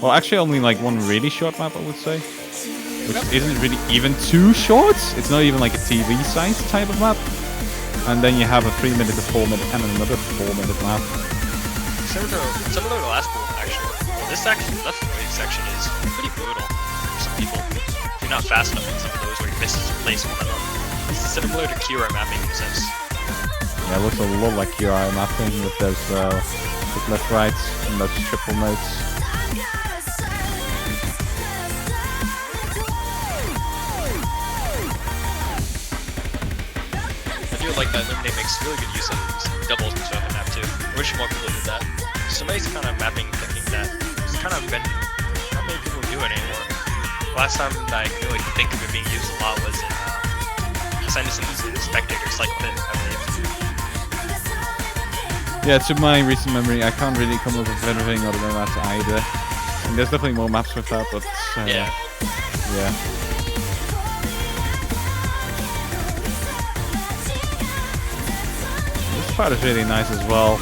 [SPEAKER 3] Well, actually only like one really short map, I would say. Which isn't really even too short. It's not even like a TV size type of map. And then you have a 3 minute to 4 minute and another 4 minute map.
[SPEAKER 6] Similar to the last pool, actually. Well, this section is pretty brutal for some people. If you're not fast enough in some of those where you miss place one of them. It's similar to QR mapping in a sense.
[SPEAKER 3] Yeah, it looks a lot like QI mapping with those with left rights and those triple notes.
[SPEAKER 6] Like that Luminate makes really good use of these doubles and stuff in map too. I wish more people did that. Somebody's kind of mapping thinking that it's kind of been not many people do it anymore. Last time that I can really think of it being used a lot was in Ascendance and Spectator Cycle Pit, I believe.
[SPEAKER 3] Yeah, to my recent memory, I can't really come up with anything other than that either. And there's definitely more maps with that, but yeah. Part is really nice as well.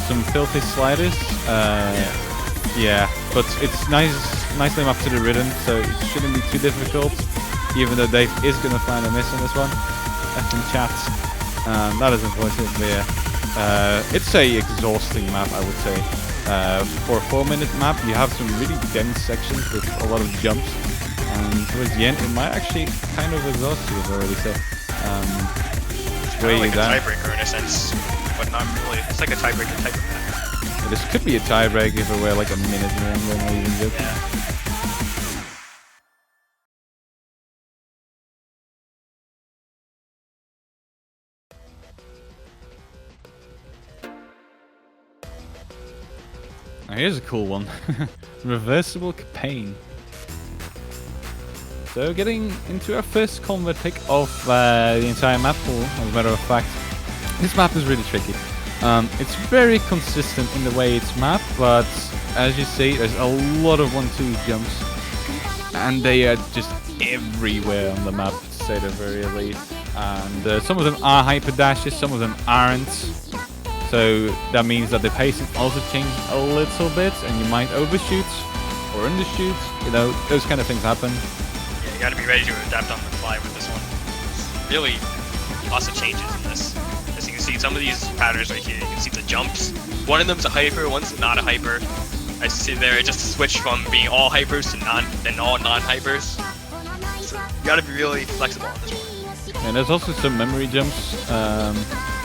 [SPEAKER 3] Some filthy sliders. Yeah, but it's nicely mapped to the rhythm, so it shouldn't be too difficult. Even though Dave is gonna find a miss on this one. That's in chat. That is unfortunately it's a exhausting map, I would say. For a 4 minute map, you have some really dense sections with a lot of jumps, and towards the end, it might actually kind of exhaust you, as I already said.
[SPEAKER 6] Kind of like a tiebreaker in a sense, but not really. It's like a tiebreaker type of map.
[SPEAKER 3] Yeah, this could be a tiebreaker if it were like a minute longer, not even good.
[SPEAKER 6] Yeah.
[SPEAKER 3] Now here's a cool one. Reversible campaign. So getting into our first combat pick of the entire map pool, as a matter of fact. This map is really tricky. It's very consistent in the way it's mapped, but as you see, there's a lot of 1-2 jumps. And they are just everywhere on the map, to say the very least. And some of them are hyper dashes, some of them aren't. So that means that the pacing also changes a little bit, and you might overshoot or undershoot. You know, those kind of things happen.
[SPEAKER 6] Yeah, you gotta be ready to adapt on the fly with this one. Really, lots of changes in this. As you can see, some of these patterns right here, you can see the jumps. One of them's a hyper, one's not a hyper. As you see there, it just switched from being all hypers to all non-hypers. So you gotta be really flexible on this one.
[SPEAKER 3] And there's also some memory jumps.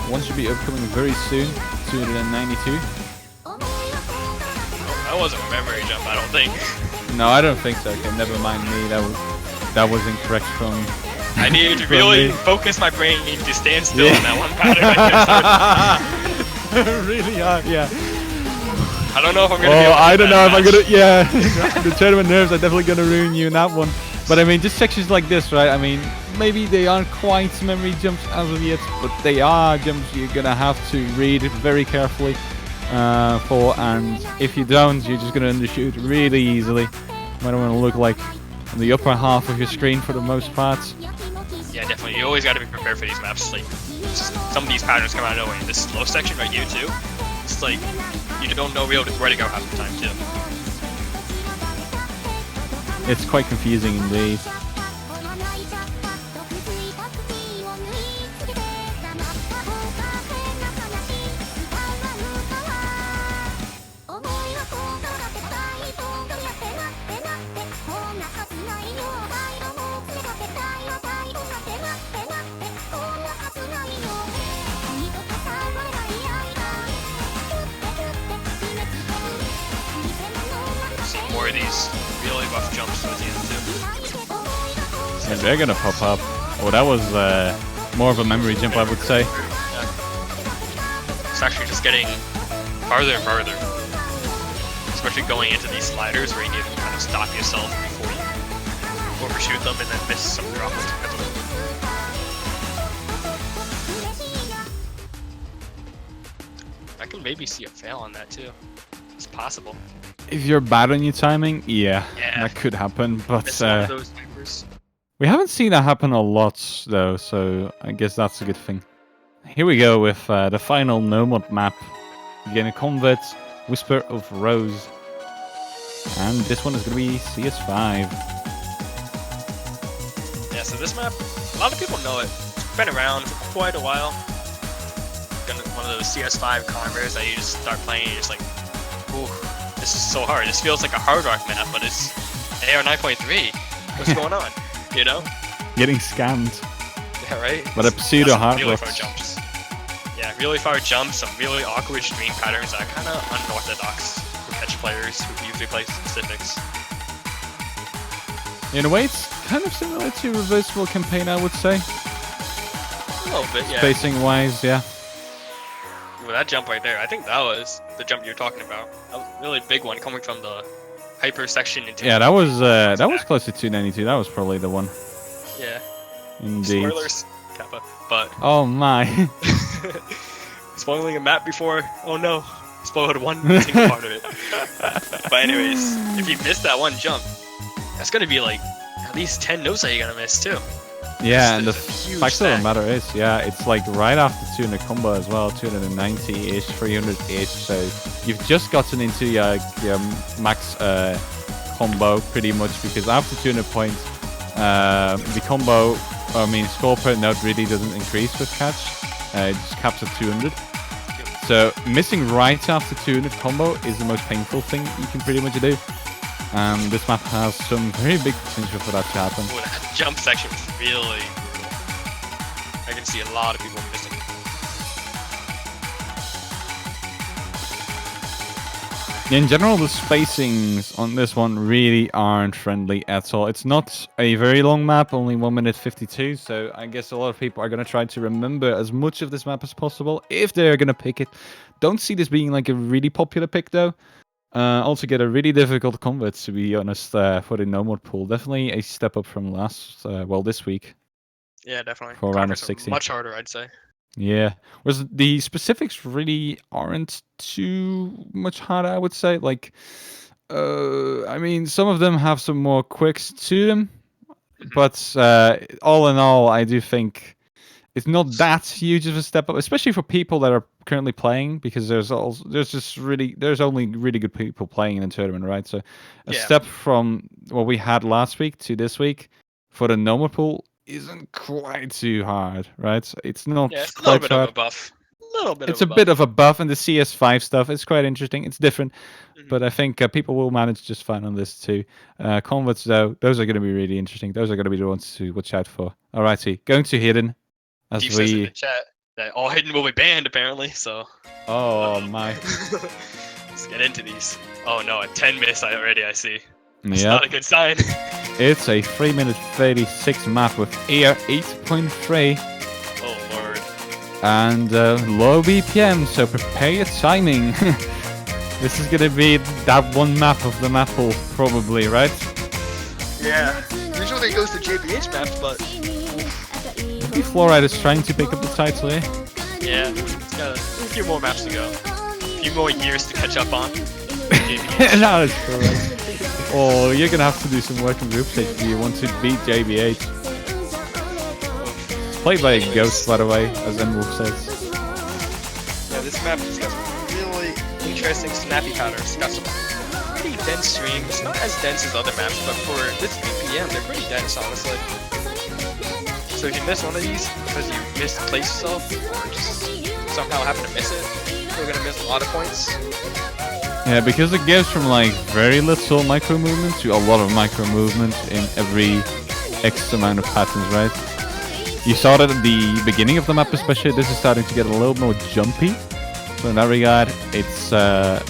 [SPEAKER 3] One should be upcoming very soon, 292.
[SPEAKER 6] That wasn't a memory jump, I don't think.
[SPEAKER 3] No, I don't think so. Okay, never mind me. That was incorrect from.
[SPEAKER 6] I needed to
[SPEAKER 3] from
[SPEAKER 6] really
[SPEAKER 3] me.
[SPEAKER 6] focus my brain to stand still in that one pattern.
[SPEAKER 3] Really hard, yeah.
[SPEAKER 6] I don't know if I'm gonna be
[SPEAKER 3] Oh,
[SPEAKER 6] able to
[SPEAKER 3] I
[SPEAKER 6] do
[SPEAKER 3] don't know
[SPEAKER 6] that
[SPEAKER 3] if I'm
[SPEAKER 6] match.
[SPEAKER 3] gonna. Yeah, the tournament nerves are definitely gonna ruin you in that one. But I mean, just sections like this, right? I mean, maybe they aren't quite memory jumps as of yet, but they are jumps you're gonna have to read very carefully for. And if you don't, you're just gonna undershoot really easily. You might want to look like on the upper half of your screen for the most part.
[SPEAKER 6] Yeah, definitely. You always gotta be prepared for these maps. Like, just some of these patterns come out of nowhere. This slow section right here too. It's like you don't know where to go half the time too.
[SPEAKER 3] It's quite confusing indeed.
[SPEAKER 6] See more of these really rough jumps towards the end too.
[SPEAKER 3] And they're gonna pop up. Oh, that was more of a memory jump, I would say.
[SPEAKER 6] Yeah. It's actually just getting farther and farther. Especially going into these sliders where you need to kind of stop yourself before you overshoot them and then miss some drop altogether. I can maybe see a fail on that too. It's possible.
[SPEAKER 3] If you're bad on your timing, yeah,
[SPEAKER 6] Yeah.
[SPEAKER 3] that could happen. But
[SPEAKER 6] Miss one of those vipers.
[SPEAKER 3] we haven't seen that happen a lot, though, so I guess that's a good thing. Here we go with the final no-mod map. Again, a Convert, Whisper of Rose. And this one is going to be CS5.
[SPEAKER 6] Yeah, so this map, a lot of people know it. It's been around for quite a while. One of those CS5 climbers that you just start playing and you're just like, ooh, this is so hard. This feels like a hard rock map, but it's AR 9.3. What's going on? You know?
[SPEAKER 3] Getting scammed.
[SPEAKER 6] Yeah, right?
[SPEAKER 3] But a pseudo
[SPEAKER 6] Some
[SPEAKER 3] hard
[SPEAKER 6] really
[SPEAKER 3] rock.
[SPEAKER 6] far jumps. Yeah, really far jumps, some really awkward stream patterns that are kind of unorthodox for catch players who usually play specifics.
[SPEAKER 3] In a way, it's kind of similar to Reversible Campaign, I would say.
[SPEAKER 6] A little bit, yeah.
[SPEAKER 3] Spacing-wise, yeah.
[SPEAKER 6] Well, that jump right there, I think that was the jump you're talking about. That was a really big one coming from the hyper section into
[SPEAKER 3] Yeah, that was close to 292. That was probably the one.
[SPEAKER 6] Yeah.
[SPEAKER 3] Indeed.
[SPEAKER 6] Spoilers, Kappa. But
[SPEAKER 3] Oh my.
[SPEAKER 6] spoiling a map before, oh no, spoiled one single part of it. But anyways, if you miss that one jump, that's gonna be like at least 10 notes that you're gonna miss too.
[SPEAKER 3] Yeah, and the
[SPEAKER 6] It's a huge
[SPEAKER 3] fact of the
[SPEAKER 6] stack.
[SPEAKER 3] matter is, yeah, it's like right after 200 combo as well, 290-ish, 300-ish, so you've just gotten into your max combo pretty much, because after 200 points, the combo, score per note really doesn't increase with catch, it just caps at 200. So missing right after 200 combo is the most painful thing you can pretty much do. This map has some very big potential for that to happen.
[SPEAKER 6] Ooh, that jump section was really... I can see a lot of people missing.
[SPEAKER 3] In general, the spacings on this one really aren't friendly at all. It's not a very long map, only 1 minute 52, so I guess a lot of people are going to try to remember as much of this map as possible if they're going to pick it. Don't see this being like a really popular pick though. Also get a really difficult convert, to be honest, for the no-mod pool. Definitely a step up from last, this week.
[SPEAKER 6] Yeah, definitely.
[SPEAKER 3] For round of
[SPEAKER 6] Converts are
[SPEAKER 3] 16.
[SPEAKER 6] much harder, I'd say.
[SPEAKER 3] Yeah, whereas the specifics really aren't too much harder, I would say. Like, some of them have some more quirks to them, but all in all, I do think it's not that huge of a step up, especially for people that are currently playing, because there's only really good people playing in the tournament, right? So a
[SPEAKER 6] Yeah.
[SPEAKER 3] step from what we had last week to this week for the normal pool isn't quite too hard, right? It's not
[SPEAKER 6] Yeah, it's a
[SPEAKER 3] quite
[SPEAKER 6] little bit
[SPEAKER 3] hard.
[SPEAKER 6] of a buff. Little bit
[SPEAKER 3] It's
[SPEAKER 6] of
[SPEAKER 3] a
[SPEAKER 6] a
[SPEAKER 3] bit
[SPEAKER 6] buff.
[SPEAKER 3] of a buff, and the CS5 stuff is quite interesting. It's different,
[SPEAKER 6] Mhm.
[SPEAKER 3] but I think people will manage just fine on this too. Converts, though, those are going to be really interesting. Those are going to be the ones to watch out for. Alrighty, going to Hidden. As
[SPEAKER 6] Steve says in the
[SPEAKER 3] we...
[SPEAKER 6] chat that all hidden will be banned apparently. So
[SPEAKER 3] Oh my.
[SPEAKER 6] let's get into these. Oh no, a 10 miss already. I see. It's
[SPEAKER 3] Yep.
[SPEAKER 6] not a good sign.
[SPEAKER 3] It's a 3-minute 36 map with AR 8.3
[SPEAKER 6] Oh lord.
[SPEAKER 3] and low BPM, so prepare your timing. This is gonna be that one map of the map pool, probably, right?
[SPEAKER 6] Yeah. Usually it goes to JBH maps, but
[SPEAKER 3] Maybe Fluoride is trying to pick up the title here.
[SPEAKER 6] yeah, it's got a few more maps to go. A few more years to catch up on.
[SPEAKER 3] That is correct. Oh, you're gonna have to do some work in group stage if you want to beat JBH. Played by a ghost, by the way, as Enwolf says.
[SPEAKER 6] Yeah, this map has got some really interesting snappy patterns. It's got some pretty dense streams. Not as dense as other maps, but for this BPM, they're pretty dense, honestly. So if you miss one of these because you misplaced yourself, or just somehow happen to miss it, you're gonna miss a lot of points.
[SPEAKER 3] Yeah, because it goes from like very little micro movement to a lot of micro movement in every X amount of patterns, right? You saw that at the beginning of the map especially, this is starting to get a little more jumpy. So in that regard, it's a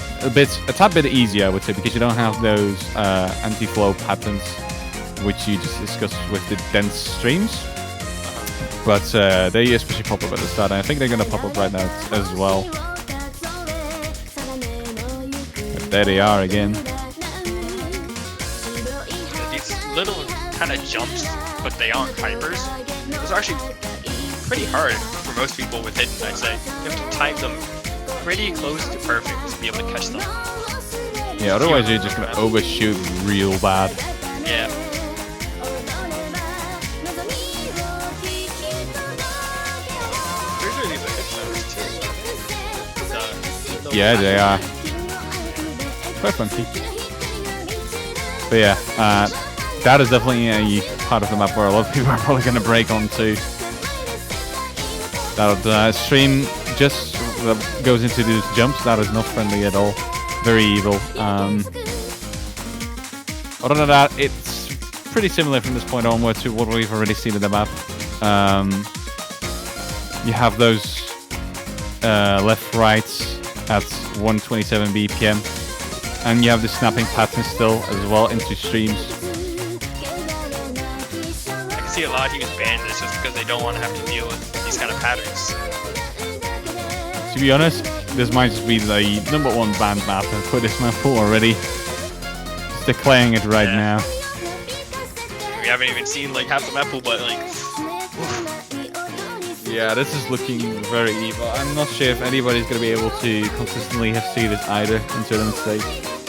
[SPEAKER 3] tad bit easier, I would say, because you don't have those anti-flow patterns, which you just discussed with the dense streams. But they especially pop up at the start, and I think they're going to pop up right now as well. There they are again.
[SPEAKER 6] These little kind of jumps, but they aren't hypers. Those are actually pretty hard for most people with hidden, I'd say. You have to time them pretty close to perfect to be able to catch them.
[SPEAKER 3] Yeah, otherwise you're just going to overshoot real bad.
[SPEAKER 6] Yeah. These are these hit numbers too.
[SPEAKER 3] Yeah, they are. Quite funky. But yeah, that is definitely a part of the map where a lot of people are probably going to break onto. That stream just goes into these jumps. That is not friendly at all. Very evil. Other than that, it's pretty similar from this point onward to what we've already seen in the map. You have those left-rights at 127 BPM. And you have the snapping pattern still as well into streams.
[SPEAKER 6] I can see a lot of teams ban this just because they don't want to have to deal with these kind of patterns.
[SPEAKER 3] To be honest, this might just be the #1 banned map for this map pool already. Just declaring it right now.
[SPEAKER 6] We haven't even seen like half the map pool, but like,
[SPEAKER 3] Yeah, this is looking very evil. I'm not sure if anybody's going to be able to consistently see this either in tournament stage.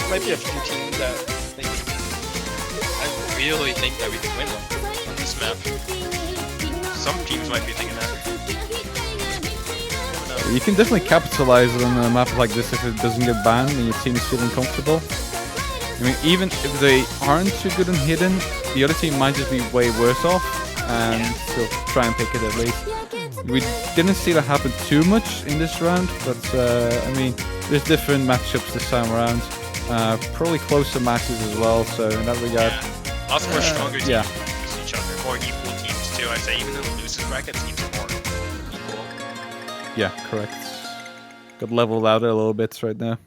[SPEAKER 6] there might be a few teams that think, I really think that we can win on this map. Some teams might be thinking that.
[SPEAKER 3] You can definitely capitalize on a map like this if it doesn't get banned and your team is feeling comfortable. I mean, even if they aren't too good on hidden, the other team might just be way worse off and still try and pick it at least. We didn't see that happen too much in this round, but I mean, there's different matchups this time around. Probably closer matches as well, so in that regard.
[SPEAKER 6] Yeah. Lots more stronger teams
[SPEAKER 3] yeah.
[SPEAKER 6] against each other, more equal teams too. I'd say even in the losers bracket, teams are more equal.
[SPEAKER 3] Yeah, correct. Got leveled out a little bit right now.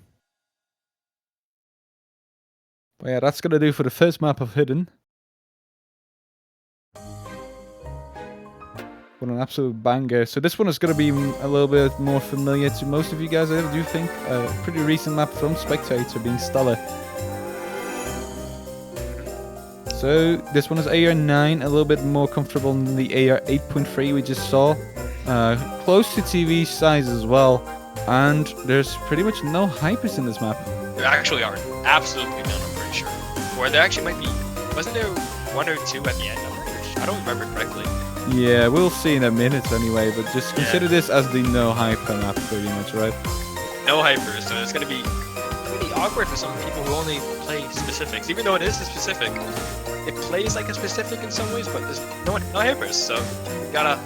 [SPEAKER 3] But yeah, that's gonna do for the first map of Hidden. What an absolute banger. So this one is going to be a little bit more familiar to most of you guys, I do think. A pretty recent map from Spectator being Stellar. So this one is AR9, a little bit more comfortable than the AR 8.3 we just saw. Close to TV size as well. And there's pretty much no hypers in this map.
[SPEAKER 6] There actually are. Absolutely none, I'm pretty sure. Or there actually might be... Wasn't there one or two at the end? I'm pretty sure. I don't remember correctly.
[SPEAKER 3] Yeah, we'll see in a minute anyway, but just consider this as the no hyper map pretty much, right?
[SPEAKER 6] No hypers, so it's gonna be pretty awkward for some people who only play specifics. Even though it is a specific, it plays like a specific in some ways, but there's no hypers, so you gotta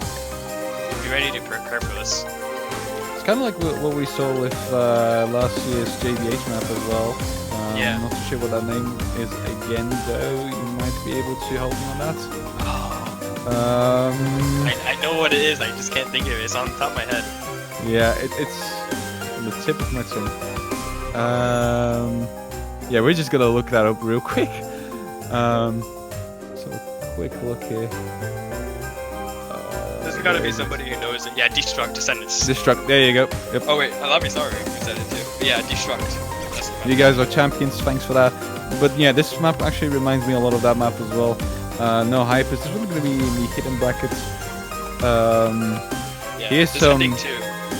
[SPEAKER 6] be ready to prepare for this.
[SPEAKER 3] It's kind of like what we saw with last year's JVH map as well.
[SPEAKER 6] Yeah.
[SPEAKER 3] Not too sure what that name is again, though. You might be able to help me on that.
[SPEAKER 6] I know what it is, I just can't think of it. It's on the top of my head.
[SPEAKER 3] Yeah, it's on the tip of my tongue. Yeah, we're just gonna look that up real quick. So a quick look here.
[SPEAKER 6] There's gotta be somebody who knows it. Yeah, Destruct Descendants.
[SPEAKER 3] Destruct. There you go. Yep.
[SPEAKER 6] Oh wait, I love you. Sorry, you said it too. But yeah, Destruct. That's the map.
[SPEAKER 3] You guys are champions. Thanks for that. But yeah, this map actually reminds me a lot of that map as well. No hypers. This one's gonna be in the hidden brackets.
[SPEAKER 6] Yeah,
[SPEAKER 3] here's some.
[SPEAKER 6] Descending too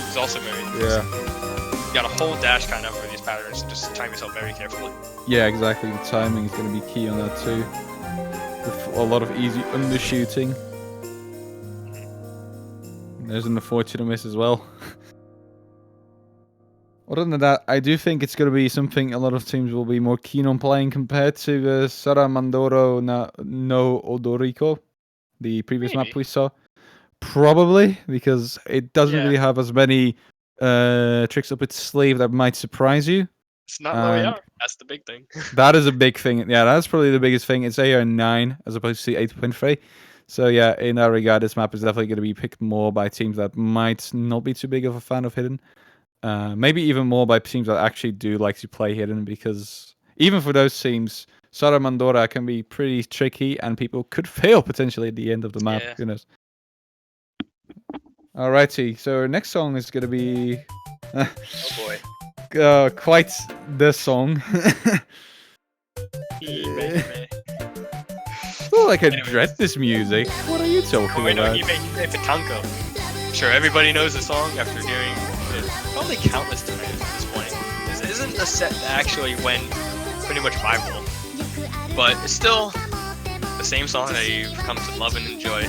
[SPEAKER 6] is also very
[SPEAKER 3] Yeah.
[SPEAKER 6] You got a whole dash kind of for these patterns, so just time yourself very carefully.
[SPEAKER 3] Yeah, exactly. The timing is going to be key on that too. With a lot of easy undershooting. There's an unfortunate miss as well. Other than that, I do think it's going to be something a lot of teams will be more keen on playing compared to Saramandoro no Odoriko, the previous map we saw. Probably, because it doesn't really have as many tricks up its sleeve that might surprise you.
[SPEAKER 6] It's not AR. That's the big thing.
[SPEAKER 3] That is a big thing. Yeah, that's probably the biggest thing. It's AR 9 as opposed to 8.3. So yeah, in that regard, this map is definitely going to be picked more by teams that might not be too big of a fan of Hidden. Maybe even more by teams that actually do like to play Hidden, because even for those teams, Saramandora can be pretty tricky and people could fail potentially at the end of the map. Who knows? Alrighty, so our next song is going to be...
[SPEAKER 6] Oh boy.
[SPEAKER 3] Quite the song. Oh, like I dread this music. What are you talking about?
[SPEAKER 6] Pitanko. I'm sure everybody knows the song after hearing it probably countless times at this point. This isn't a set that actually went pretty much viral, but it's still the same song that you've come to love and enjoy.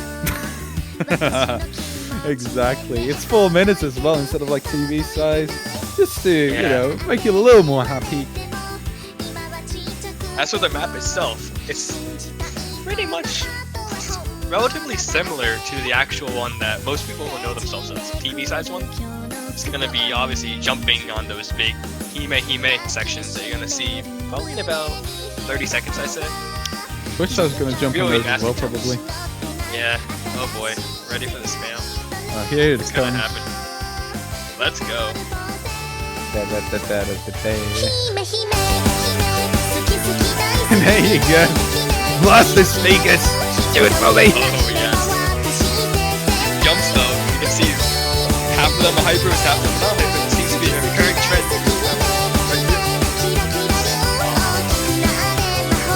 [SPEAKER 3] Exactly. It's 4 minutes as well instead of like TV size. Just to, you know, make you a little more happy.
[SPEAKER 6] As for the map itself, it's pretty much relatively similar to the actual one that most people will know themselves as, the TV size one. It's going to be obviously jumping on those big Hime sections that you're going to see probably in about 30 seconds, I say.
[SPEAKER 3] Wish I was going to jump on those as well, probably.
[SPEAKER 6] Yeah. Oh boy. Ready for the spam.
[SPEAKER 3] Here it
[SPEAKER 6] It's
[SPEAKER 3] comes.
[SPEAKER 6] gonna happen. Let's go.
[SPEAKER 3] There you go. Blast the speakers. Do it for me.
[SPEAKER 6] Oh yes. Jumps though. You can see half of them are hypers, half of them are not hypers. It seems to be a recurring trend.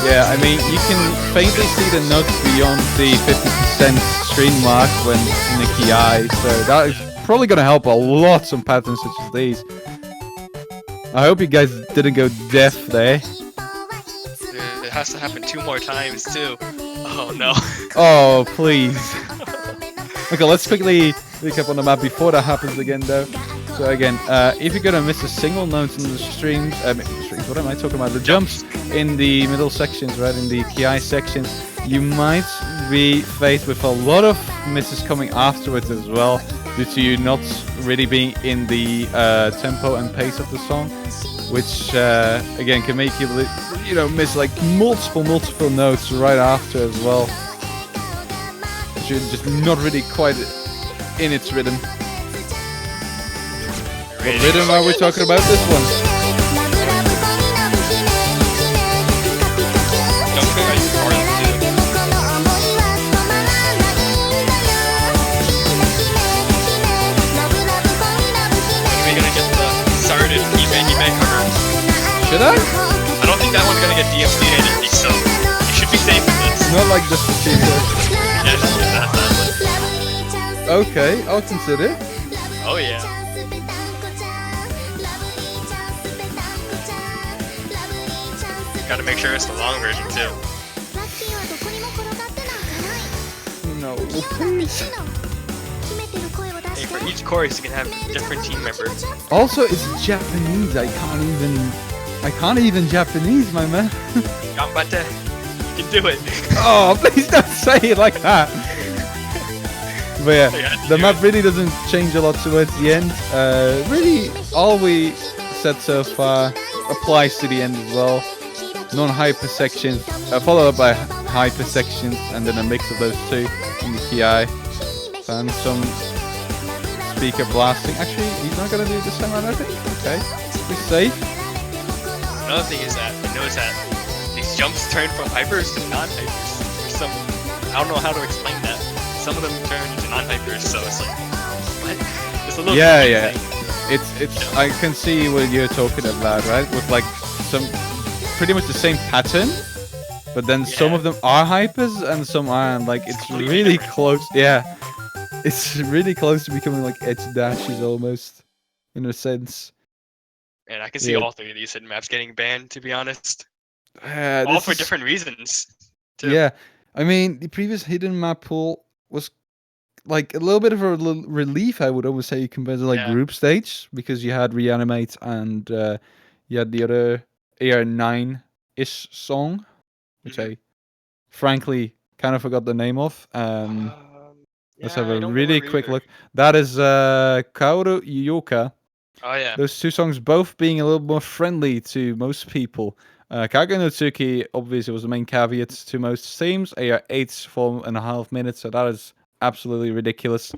[SPEAKER 3] Yeah, I mean, you can faintly see the notes beyond the 50% screen mark when in the KI, so that is probably going to help a lot on patterns such as these. I hope you guys didn't go deaf there.
[SPEAKER 6] It has to happen 2 more times too. Oh no.
[SPEAKER 3] Oh, please. Okay, let's quickly recap on the map before that happens again, though. So again, if you're gonna miss a single note in the streams, what am I talking about? The jumps in the middle sections, right, in the PI sections, you might be faced with a lot of misses coming afterwards as well, due to you not really being in the tempo and pace of the song, which again can make you, you know, miss like multiple notes right after as well. You're just not really quite in its rhythm. What rhythm are we talking about this one? Should I?
[SPEAKER 6] I don't think that one's gonna get DMCA'd, so you should be safe with this.
[SPEAKER 3] Not like this procedure.
[SPEAKER 6] Yeah, just get that.
[SPEAKER 3] Okay, I'll consider.
[SPEAKER 6] Oh yeah. Gotta make sure it's the long version too.
[SPEAKER 7] No, please.
[SPEAKER 6] Hey, for each chorus, you can have a different team member.
[SPEAKER 7] Also, it's Japanese. I can't even Japanese, my man.
[SPEAKER 6] Gambate. You can do it.
[SPEAKER 7] Oh, please don't say it like that. But yeah, the map really doesn't change a lot towards the end. Really, all we said so far applies to the end as well. Non-hyper sections, followed up by hyper sections, and then a mix of those two in the KI. And some speaker blasting. Actually, he's not gonna do it this time around, I think. Okay, be safe.
[SPEAKER 6] Another thing is that I noticed that these jumps turn from hypers to non-hypers. There's some, I don't know how to explain that. Some of them turn into non-hypers, so it's like, what? It's a little
[SPEAKER 7] Yeah.
[SPEAKER 6] confusing.
[SPEAKER 7] It's. I can see what you're talking about, right? With like some pretty much the same pattern, but then some of them are hypers and some aren't. Like it's really close. Yeah, it's really close to becoming like edge dashes almost, in a sense.
[SPEAKER 6] And I can see all three of these hidden maps getting banned, to be honest. All
[SPEAKER 7] This
[SPEAKER 6] for
[SPEAKER 7] is-
[SPEAKER 6] different reasons. Too.
[SPEAKER 7] Yeah, I mean the previous hidden map pool was like a little bit of a relief, I would always say, compared to like group stage, because you had Reanimate and you had the other AR9-ish song, which I frankly kind of forgot the name of. Let's have a really quick look. That is Kaoru Yuyoka.
[SPEAKER 6] Oh yeah.
[SPEAKER 7] Those two songs both being a little more friendly to most people. Kaga no Tsuki obviously was the main caveat to most themes. AR8's 4.5 minutes, so that is absolutely ridiculous.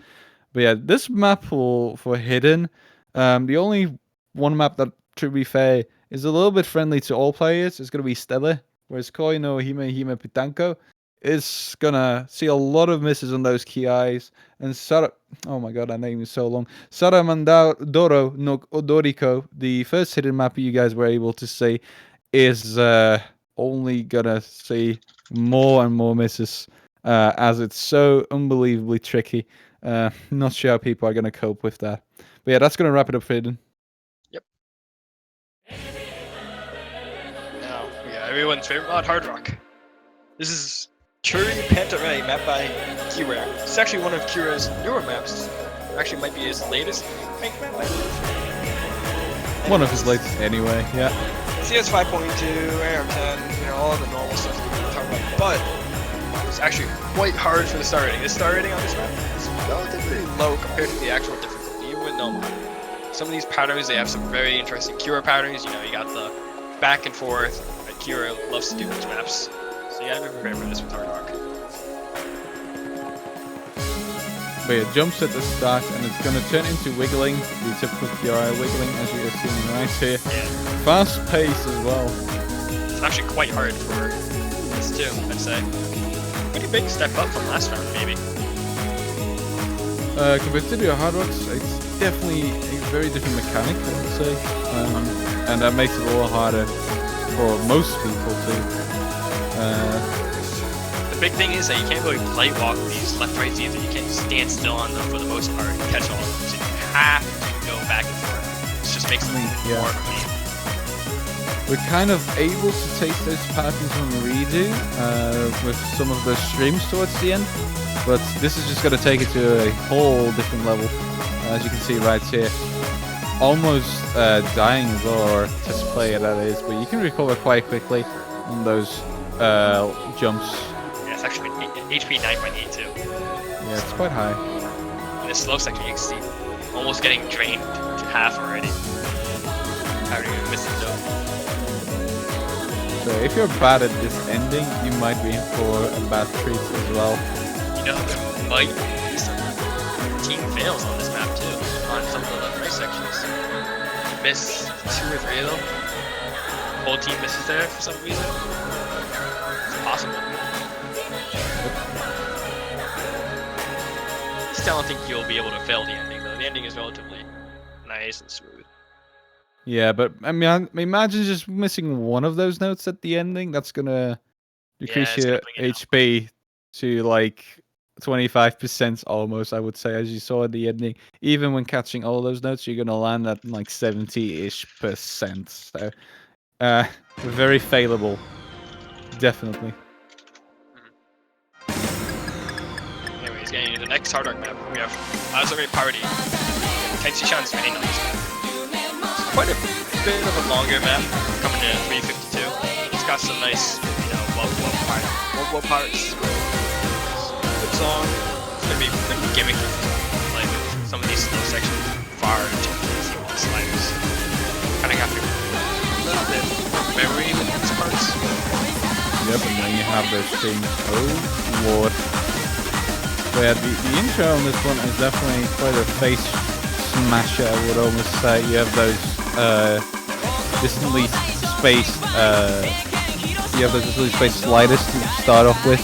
[SPEAKER 7] But yeah, this map for hidden, the only one map that, to be fair, is a little bit friendly to all players is going to be Stelle, whereas Koi no Hime Pitanko is going to see a lot of misses on those key eyes. And oh my god, that name is so long. Saramandoro no Odoriko, the first hidden map you guys were able to see, is only going to see more and more misses as it's so unbelievably tricky. Not sure how people are going to cope with that. But yeah, that's going to wrap it up for hidden.
[SPEAKER 6] Yep. Now, we got everyone's favorite mod, Hard Rock. This is Churi Pantaray, mapped by Kira. It's actually one of Kira's newer maps. Actually, might be his latest ranked map, I believe.
[SPEAKER 7] One of his latest anyway, yeah.
[SPEAKER 6] CS 5.2, AR10, you know, all of the normal stuff that we're talking about. But it's actually quite hard for the star rating. The star rating on this map is relatively low compared to the actual difficulty, even with no mod. Some of these patterns, they have some very interesting Kira patterns. You know, you got the back and forth that Kira loves to do with maps. So you gotta be prepared for this with Hard Rock.
[SPEAKER 7] But yeah, jumps at the start, and it's going to turn into wiggling, the typical PRI wiggling, as you are seeing right here.
[SPEAKER 6] Yeah.
[SPEAKER 7] Fast pace as well.
[SPEAKER 6] It's actually quite hard for this too, I'd say. Pretty big step up from last round, maybe.
[SPEAKER 7] Compared to the Hard Rocks, it's definitely a very different mechanic, I would say. And that makes it a little harder for most people too.
[SPEAKER 6] The big thing is that you can't really play walk these left rights either. You can't stand still on them for the most part and catch all of them. So you have to go back and forth. It just makes them more of a game.
[SPEAKER 7] We're kind of able to take those patterns on redo with some of the streams towards the end, but this is just going to take it to a whole different level. As you can see right here, almost dying as well, or test player that is, but you can recover quite quickly on those jumps.
[SPEAKER 6] Yeah, it's actually HP 9.8 too.
[SPEAKER 7] Yeah, it's quite high.
[SPEAKER 6] In this slow section, you can see almost getting drained to half already. Haven't even missed it though.
[SPEAKER 7] So if you're bad at this ending, you might be in for a bad treat as well.
[SPEAKER 6] You know, there might be some team fails on this map too, on some of the left right sections. You miss 2 or 3 of them. The whole team misses there for some reason. It's possible. Still don't think you'll be able to fail the ending though. The ending is relatively nice and smooth.
[SPEAKER 7] Yeah, but I mean, imagine just missing one of those notes at the ending. That's gonna decrease
[SPEAKER 6] it's
[SPEAKER 7] your
[SPEAKER 6] gonna bring it
[SPEAKER 7] HP to like 25% almost, I would say, as you saw at the ending. Even when catching all those notes, you're gonna land at like 70-ish%. So, very failable, definitely.
[SPEAKER 6] getting into the next Hard Rock map. We have Azure Party. Kenshi-chan's main on this map. It's quite a bit of a longer map, coming in at 352. It's got some nice, whoa parts. Good song. It's gonna be pretty gimmicky, like some of these slow sections, far into the sliders. Kind of got to a little bit of memory with these parts.
[SPEAKER 7] Yep, and then you have those things. Oh lord. So yeah, the intro on this one is definitely quite a face smasher, I would almost say. You have those distantly spaced sliders to start off with,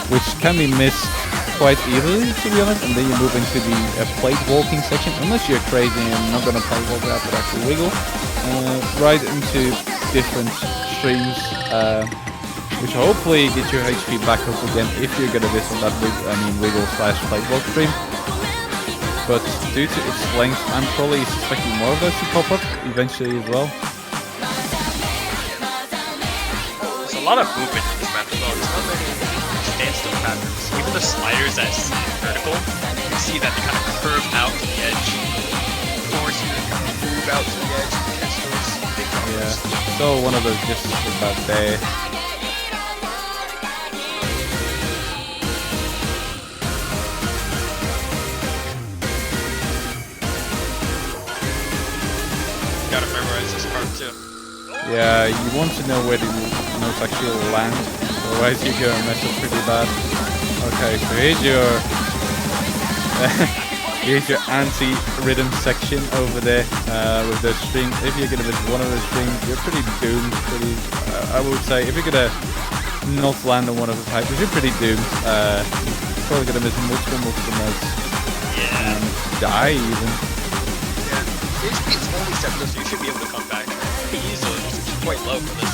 [SPEAKER 7] which can be missed quite easily, to be honest, and then you move into the plate walking section, unless you're crazy and not gonna plate walk out but actually wiggle, right into different streams, which hopefully get your HP back up again if you're gonna miss on that wiggle slash plate walk stream. But due to its length, I'm probably suspecting more of those to pop up eventually as well.
[SPEAKER 6] There's a lot of movement in this map as well. There's not many standstill patterns. Even the sliders that seem vertical, you can see that they kind of curve out to the edge. Force you to kind of move out to the edge to catch those big droppers.
[SPEAKER 7] Yeah, so one of those just about there.
[SPEAKER 6] Gotta memorize this part too.
[SPEAKER 7] Yeah, you want to know where the notes actually land, otherwise you're gonna mess up pretty bad. Okay, so here's your anti-rhythm section over there with those strings. If you're gonna miss one of those strings, you're pretty doomed. I would say if you're gonna not land on one of the pipes, you're pretty doomed. You're probably gonna miss multiple notes.
[SPEAKER 6] Yeah.
[SPEAKER 7] And die even.
[SPEAKER 6] It's only 7, so you should be able to come back pretty easily. It's quite low for this.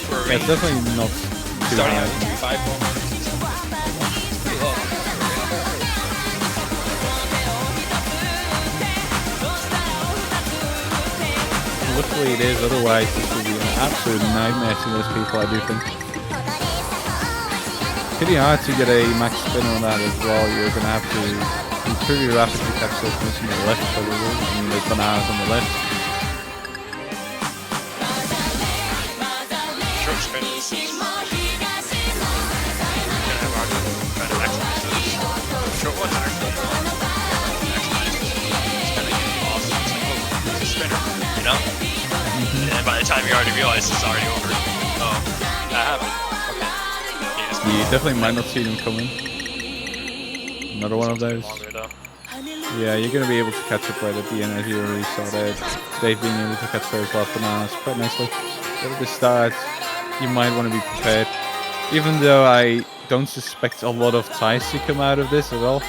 [SPEAKER 6] For a
[SPEAKER 7] Yeah, it's
[SPEAKER 6] range.
[SPEAKER 7] definitely not too
[SPEAKER 6] Starting
[SPEAKER 7] high.
[SPEAKER 6] at 3.5 it's pretty low.
[SPEAKER 7] Luckily it is, otherwise this would be an absolute nightmare to most people, I do think. Pretty hard to get a max spin on that as well. You're going to have to pretty rapidly catch those moves on the left, probably. I mean, there's bananas on the left.
[SPEAKER 6] Short spin is gonna have a hard time trying to maximize those. Short ones are actually maximized. It's kind of getting lost. It's like, oh, it's a spinner, you know? And then by the time you already realize it's already over. Oh, that happened. Okay.
[SPEAKER 7] You definitely might not see them coming. Another one of those.
[SPEAKER 6] Longer, though.
[SPEAKER 7] Yeah, you're going to be able to catch up right at the end, as you already saw there. Dave being able to catch those last bananas quite nicely. But at the start, you might want to be prepared. Even though I don't suspect a lot of ties to come out of this at all.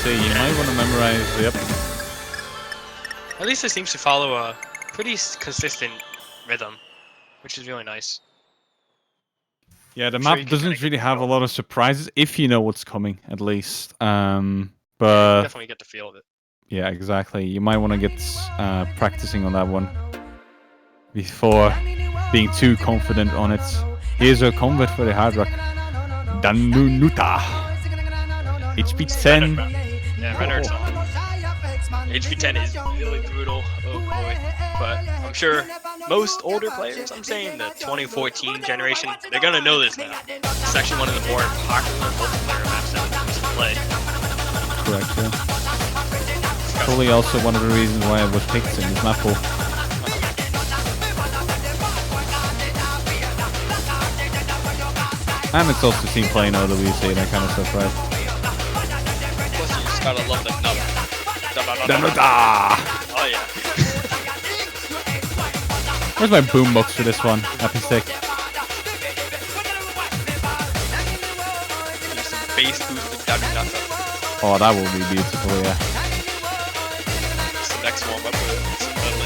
[SPEAKER 7] You might want to memorize, yep.
[SPEAKER 6] At least it seems to follow a pretty consistent rhythm, which is really nice.
[SPEAKER 3] Yeah, the
[SPEAKER 6] I'm sure you
[SPEAKER 3] map
[SPEAKER 6] can
[SPEAKER 3] doesn't
[SPEAKER 6] kinda
[SPEAKER 3] really
[SPEAKER 6] get
[SPEAKER 3] have a
[SPEAKER 6] feel.
[SPEAKER 3] lot of surprises if you know what's coming, at least.
[SPEAKER 6] You
[SPEAKER 3] But
[SPEAKER 6] definitely get the feel of it.
[SPEAKER 3] yeah, exactly. You might want to get practicing on that one before being too confident on it. Here's a convert for the hard rock. Danunuta. HP 10.
[SPEAKER 6] Yeah, Renard's on. HP 10 is really brutal. Oh boy. But I'm sure most older players, I'm saying the 2014 generation, they're gonna know this map. It's actually one of the more popular multiplayer maps that we used to play.
[SPEAKER 3] Correct, yeah. Probably also one of the reasons why it was picked in this map pool. And it's also team playing OWC, that kind of stuff, right?
[SPEAKER 6] Plus you just gotta love the nub.
[SPEAKER 3] Danuta!
[SPEAKER 6] Oh yeah.
[SPEAKER 3] Where's my boombox for this one? Happy stick.
[SPEAKER 6] base boosted Darunato.
[SPEAKER 3] Oh, that will be beautiful, yeah.
[SPEAKER 6] It's the next warm up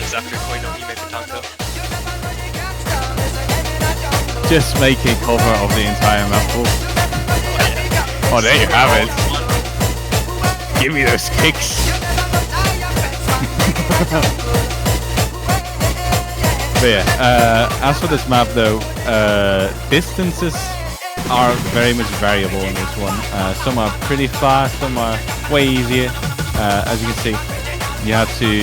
[SPEAKER 6] is after Koino Hime Tanko.
[SPEAKER 3] Just make a cover of the entire map. Oh, there you have it. Give me those kicks. But yeah, as for this map though, distances are very much variable in this one. Some are pretty fast, some are way easier. As you can see, you have to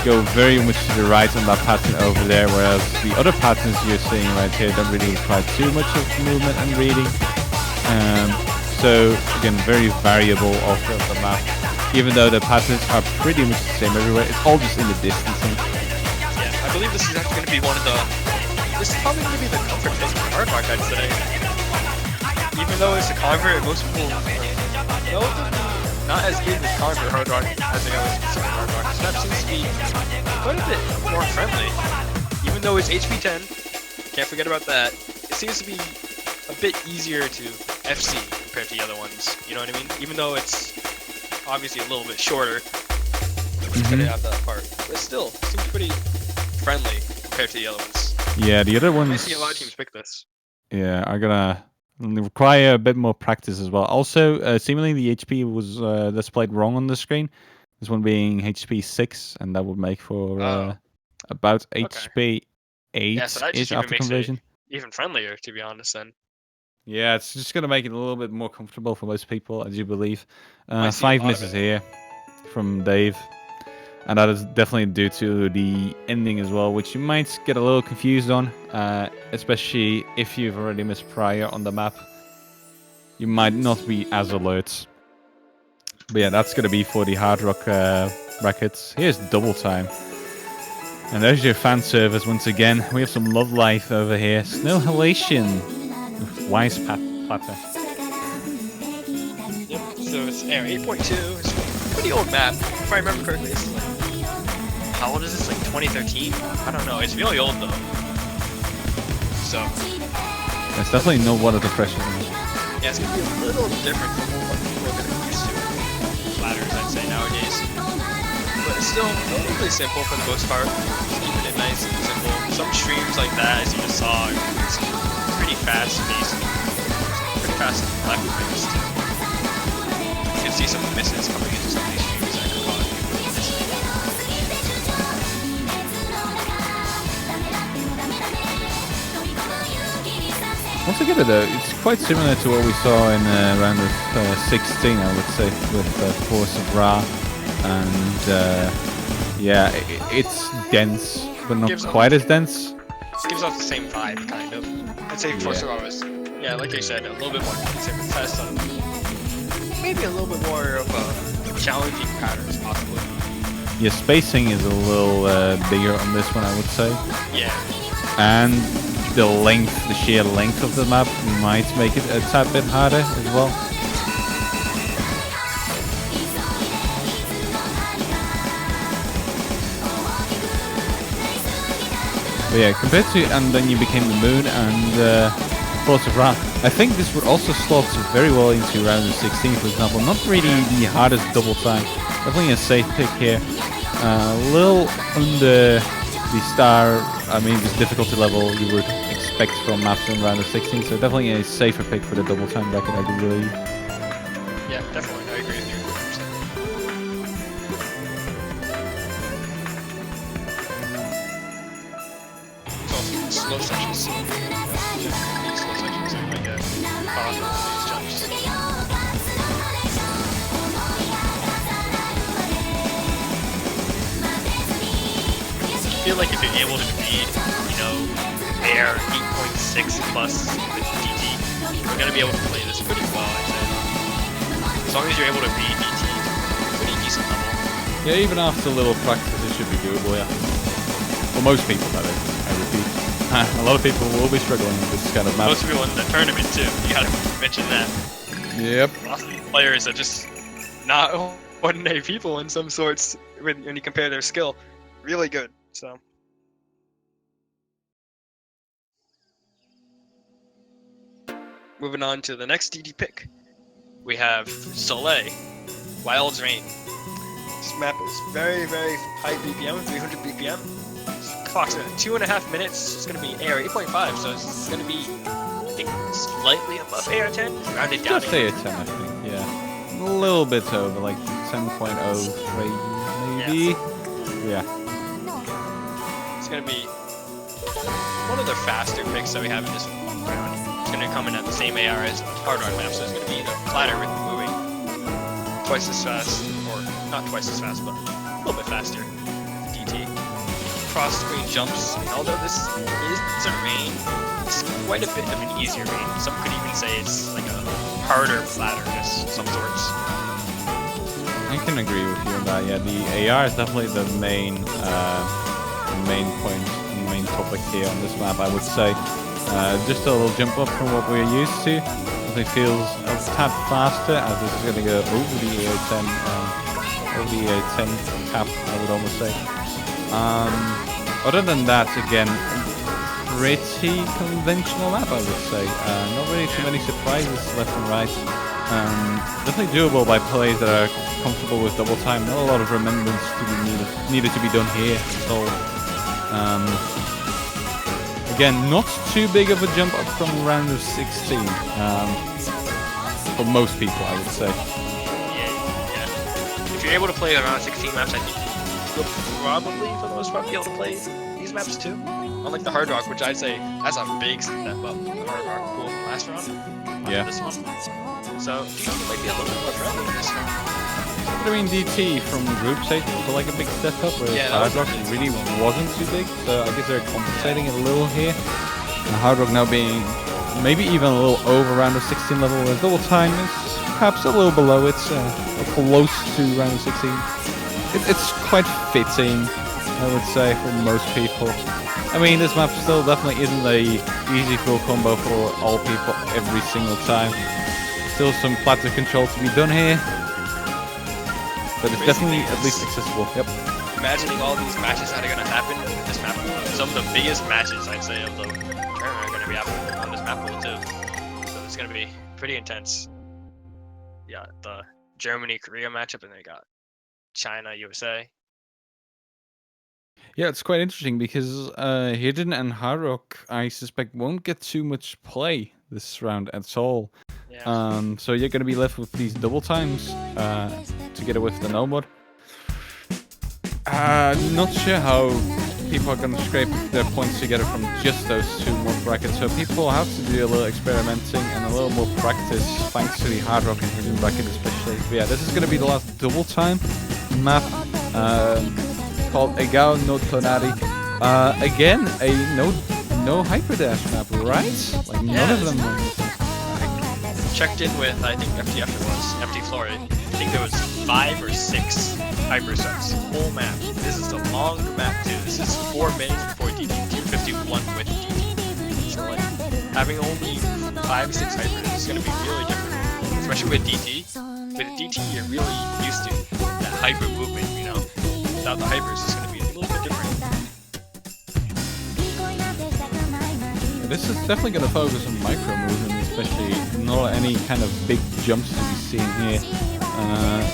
[SPEAKER 3] go very much to the right on that pattern over there, whereas the other patterns you're seeing right here don't really require too much of movement and reading. So again, very variable also of the map. Even though the patterns are pretty much the same everywhere, it's all just in the distancing.
[SPEAKER 6] Yeah, I believe this is actually going to be one of the. This is probably going to be the comfort pick for hard rock, I'd say. Even though it's a convert, most people are relatively not as good with convert hard rock as they are with specific hard rock. This map seems to be quite a bit more friendly. Even though it's HP 10, can't forget about that. It seems to be a bit easier to FC compared to the other ones. You know what I mean? Even though it's obviously a little bit shorter, gonna have that part, but still seems pretty friendly compared to the other ones.
[SPEAKER 3] Yeah, the other
[SPEAKER 6] I
[SPEAKER 3] ones.
[SPEAKER 6] see a lot of teams pick this.
[SPEAKER 3] Yeah, are gonna require a bit more practice as well. Also, seemingly the HP was displayed wrong on the screen. This one being HP 6, and that would make for about HP 8
[SPEAKER 6] Yeah, so that just
[SPEAKER 3] ish
[SPEAKER 6] even
[SPEAKER 3] after
[SPEAKER 6] makes
[SPEAKER 3] conversion.
[SPEAKER 6] it even friendlier, to be honest. Then
[SPEAKER 3] Yeah, it's just gonna make it a little bit more comfortable for most people, as you believe.
[SPEAKER 6] I see a
[SPEAKER 3] 5
[SPEAKER 6] lot of
[SPEAKER 3] misses
[SPEAKER 6] it.
[SPEAKER 3] here from Dave, and that is definitely due to the ending as well, which you might get a little confused on, especially if you've already missed prior on the map. You might not be as alert. But yeah, that's gonna be for the hard rock brackets. Here's double time. And there's your fan service once again. We have some love life over here. Snow Halation. Wise Platter.
[SPEAKER 6] Yep. So it's 8.2. It's a pretty old map. If I remember correctly, it's like, how old is this? Like 2013? I don't know. It's really old though. So
[SPEAKER 3] It's definitely not one of the freshest ones.
[SPEAKER 6] yeah, it's gonna be a little different from what people are gonna be used to. Ladders, I'd say nowadays. But it's still relatively simple for the most part. Just keeping it nice and simple. Some streams like that, as you just saw, it's pretty fast paced. Pretty fast left paced. You can see some misses coming into some of these streams that could cause people to miss it.
[SPEAKER 3] Once again, though, it's quite similar to what we saw in round of 16, I would say, with Force of Ra. And yeah, it's dense, but not quite as dense.
[SPEAKER 6] It gives off the same vibe, kind of. I'd say Force of Ra was, yeah, like I said, a little bit more considered test on maybe a little bit more of a challenging patterns, possibly.
[SPEAKER 3] Yeah, spacing is a little bigger on this one, I would say.
[SPEAKER 6] Yeah.
[SPEAKER 3] And the length, the sheer length of the map might make it a tad bit harder as well. But yeah, compared to and then you became the Moon and Force of Ra, I think this would also slot very well into round of 16, for example. Not really the hardest double time, definitely a safe pick here. A little under the star, I mean, this difficulty level you would expect from maps in round of 16, so definitely a safer pick for the double time bracket, I do believe.
[SPEAKER 6] Yeah, definitely. I agree with you 100%. It's also slow sections. These slow sections are like a caught off of these jumps. I feel like if you're able to beat, air 8.6 plus with DT, you're gonna be able to play this pretty well, I'd say. As long as you're able to beat DT, pretty decent level.
[SPEAKER 3] Yeah, even after a little practice, it should be doable, yeah. For most people, that is, I repeat. A lot of people will be struggling with this kind of map.
[SPEAKER 6] Most people in the tournament, too. You gotta mention that.
[SPEAKER 3] Yep.
[SPEAKER 6] Lots of players are just not ordinary people in some sorts when you compare their skill. Really good, so. Moving on to the next DD pick. we have Soleil, Wild's Reign. This map is very, very high BPM, 300 BPM. Clock's at 2.5 minutes. It's going to be AR 8.5, so it's going to be, I think, slightly above AR 10. Rounded down.
[SPEAKER 7] Just AR 10, I think. Yeah, a little bit over, like 10.03 maybe. Yeah.
[SPEAKER 6] It's going to be one of the faster picks that we have in this round. It's going to come in at the same AR as Hard Rock map, so it's going to be the flatter with moving twice as fast, or not twice as fast, but a little bit faster. DT. Cross screen jumps, and although this is a rain, it's quite a bit of an easier rain. Some could even say it's like a harder flatterness of some sorts.
[SPEAKER 7] I can agree with you on that. Yeah, the AR is definitely the main point, the main topic here on this map, I would say. Just a little jump up from what we're used to. It feels a tad faster, as this is going to go over the AO10, over the AO10 cap, I would almost say. Other than that, again, pretty conventional map, I would say. Not really too many surprises left and right. Definitely doable by players that are comfortable with double time. Not a lot of remembrance to be needed to be done here at all. Again, not too big of a jump up from round of 16 for most people, I would say.
[SPEAKER 6] Yeah. If you're able to play around 16 maps, I think you'll probably, for the most part, be able to play these maps too. Unlike the Hard Rock, which I'd say has a big step up from the Hard Rock pool from last round.
[SPEAKER 7] Yeah.
[SPEAKER 6] This one. So, DT might be a little bit more friendly in this round.
[SPEAKER 7] I mean, DT from group stage was like a big step up, whereas Hard Rock really wasn't too big, so I guess they're compensating it a little here. And Hard Rock now being maybe even a little over round of 16 level, whereas double time is perhaps a little below it, close to round of 16. It's quite fitting, I would say, for most people. I mean, this map still definitely isn't a easy full combo for all people every single time. Still some platter control to be done here. But it's definitely at least accessible. Yep.
[SPEAKER 6] Imagining all these matches that are going to happen with this map pool. Some of the biggest matches, I'd say, of the tournament are going to be happening on this map pool too. So it's going to be pretty intense. Yeah, the Germany-Korea matchup, and then you got China-USA.
[SPEAKER 7] Yeah, it's quite interesting because Hidden and Hard Rock, I suspect, won't get too much play this round at all.
[SPEAKER 6] Yeah.
[SPEAKER 7] So you're going to be left with these double times together with the no mod. Not sure how people are going to scrape their points together from just those two mod brackets. So people have to do a little experimenting and a little more practice, thanks to the Hard Rock and Hidden bracket especially. But yeah, this is going to be the last double time map called Egao no Tonari. Again, a no hyper dash map, right? Like none of them.
[SPEAKER 6] Checked in with, I think FTF it was, FT Florida. I think there was 5 or 6 hyper sets. Whole map. This is a long map too. This is 4 minutes before DT, 251 with DT. So like, having only 5 or 6 hypers is going to be really different. Especially with DT. With DT, you're really used to that hyper movement, you know? Without the hypers, it's going to be a little bit different.
[SPEAKER 7] This is definitely going to focus on micro movement, especially not any kind of big jumps to be seen here.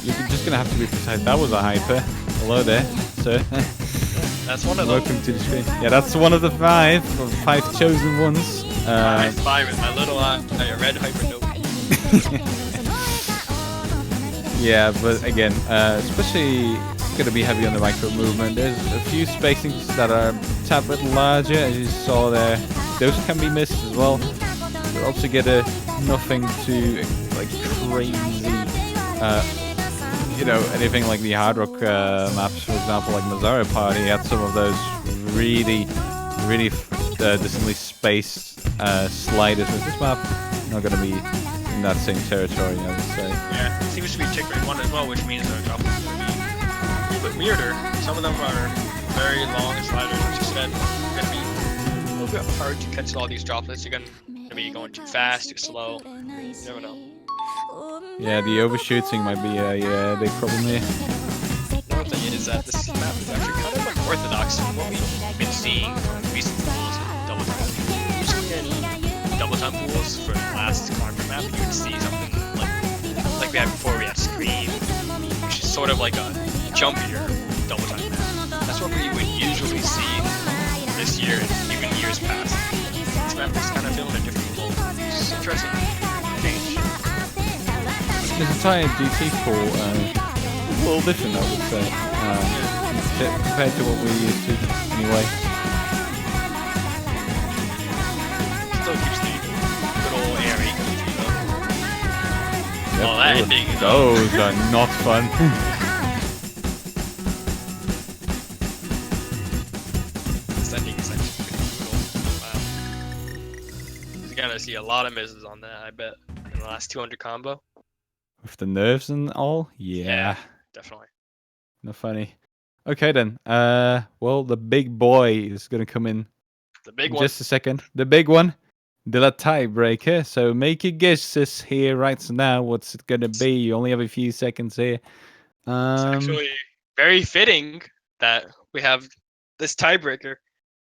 [SPEAKER 7] You're just going to have to be precise. That was a hyper. Hello there, sir.
[SPEAKER 6] That's one of them.
[SPEAKER 7] Welcome to the screen. Yeah, that's one of the 5 of 5 chosen ones.
[SPEAKER 6] High five with my little red hyper note.
[SPEAKER 7] Yeah, but again, especially going to be heavy on the micro movement. There's a few spacings that are a tad bit larger, as you saw there. Those can be missed as well. But also get nothing too like crazy, you know, anything like the Hard Rock maps, for example, like Mazzaro Party had some of those really decently spaced sliders. With this map, not going to be in that same territory, I would say.
[SPEAKER 6] Yeah, it seems to be tick rate 1 as well, which means their drop is going to be a little bit weirder. Some of them are very long sliders, which you said, going to be a little bit hard to catch all these droplets. You're going to be going too fast, too slow. You never know.
[SPEAKER 7] Yeah, the overshooting might be a big problem here.
[SPEAKER 6] Another thing is that this map is actually kind of unorthodox from what we've been seeing from recent pools and double time. Usually in double time pools for the last Conquer map, you would see something like we had before, we had Scream, which is sort of like a jumpier double time map. That's what we would usually see this year and even years past. This map is kind of feeling a different role. It's interesting change.
[SPEAKER 7] This entire GT4 a little different, I would say, compared to what we're used to anyway.
[SPEAKER 6] Still keeps the good old airy.
[SPEAKER 7] Yep,
[SPEAKER 6] Oh, that ending.
[SPEAKER 7] those are not fun.
[SPEAKER 6] This ending is actually pretty brutal. Wow. You're gonna see a lot of misses on that, I bet, in the last 200 combo.
[SPEAKER 7] With the nerves and all? Yeah.
[SPEAKER 6] Definitely.
[SPEAKER 7] Not funny. Okay then. Well, the big boy is gonna come in
[SPEAKER 6] The big
[SPEAKER 7] in
[SPEAKER 6] one.
[SPEAKER 7] just a second. The big one. The tiebreaker. So make your guesses here right now. What's it gonna be? You only have a few seconds here.
[SPEAKER 6] It's actually very fitting that we have this tiebreaker,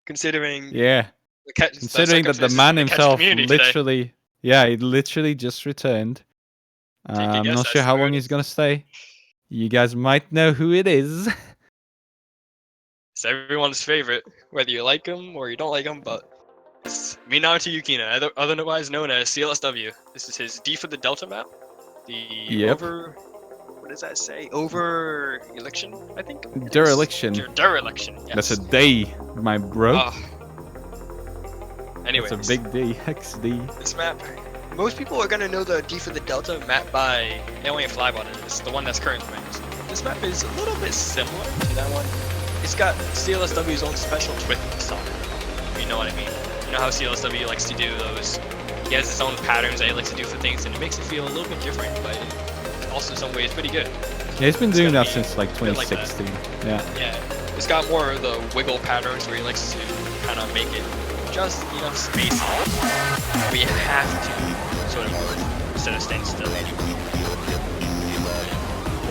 [SPEAKER 6] considering
[SPEAKER 7] Yeah. Considering that the
[SPEAKER 6] circumstances
[SPEAKER 7] man
[SPEAKER 6] in the catch
[SPEAKER 7] himself
[SPEAKER 6] community today.
[SPEAKER 7] literally, yeah, he literally just returned.
[SPEAKER 6] Take a
[SPEAKER 7] I'm
[SPEAKER 6] guess
[SPEAKER 7] not
[SPEAKER 6] as
[SPEAKER 7] sure
[SPEAKER 6] to
[SPEAKER 7] how
[SPEAKER 6] who
[SPEAKER 7] long
[SPEAKER 6] it
[SPEAKER 7] he's
[SPEAKER 6] is.
[SPEAKER 7] gonna stay. You guys might know who it is.
[SPEAKER 6] It's everyone's favorite, whether you like him or you don't like him, but it's Minato Yukina, otherwise known as CLSW. This is his D for the Delta map. The
[SPEAKER 7] Yep.
[SPEAKER 6] what does that say? Over election, I think? it is.
[SPEAKER 7] Dereliction.
[SPEAKER 6] Dereliction, yes.
[SPEAKER 7] That's a D, my bro.
[SPEAKER 6] Ah. Anyways,
[SPEAKER 7] That's a big D. XD.
[SPEAKER 6] this map, most people are gonna know the D for the Delta map by Alien Flybot. It's the one that's currently used. This map is a little bit similar to that one. It's got CLSW's own special twist on it, if you know what I mean. You know how CLSW likes to do those, he has his own patterns that he likes to do for things, and it makes it feel a little bit different, but also in some ways pretty good.
[SPEAKER 7] Yeah, he's been
[SPEAKER 6] It's
[SPEAKER 7] doing
[SPEAKER 6] gonna
[SPEAKER 7] that
[SPEAKER 6] be
[SPEAKER 7] since like
[SPEAKER 6] a bit like that.
[SPEAKER 7] 2016. Yeah.
[SPEAKER 6] Yeah, it's got more of the wiggle patterns where he likes to kind of make it just enough space where you have to sort of move instead of staying still.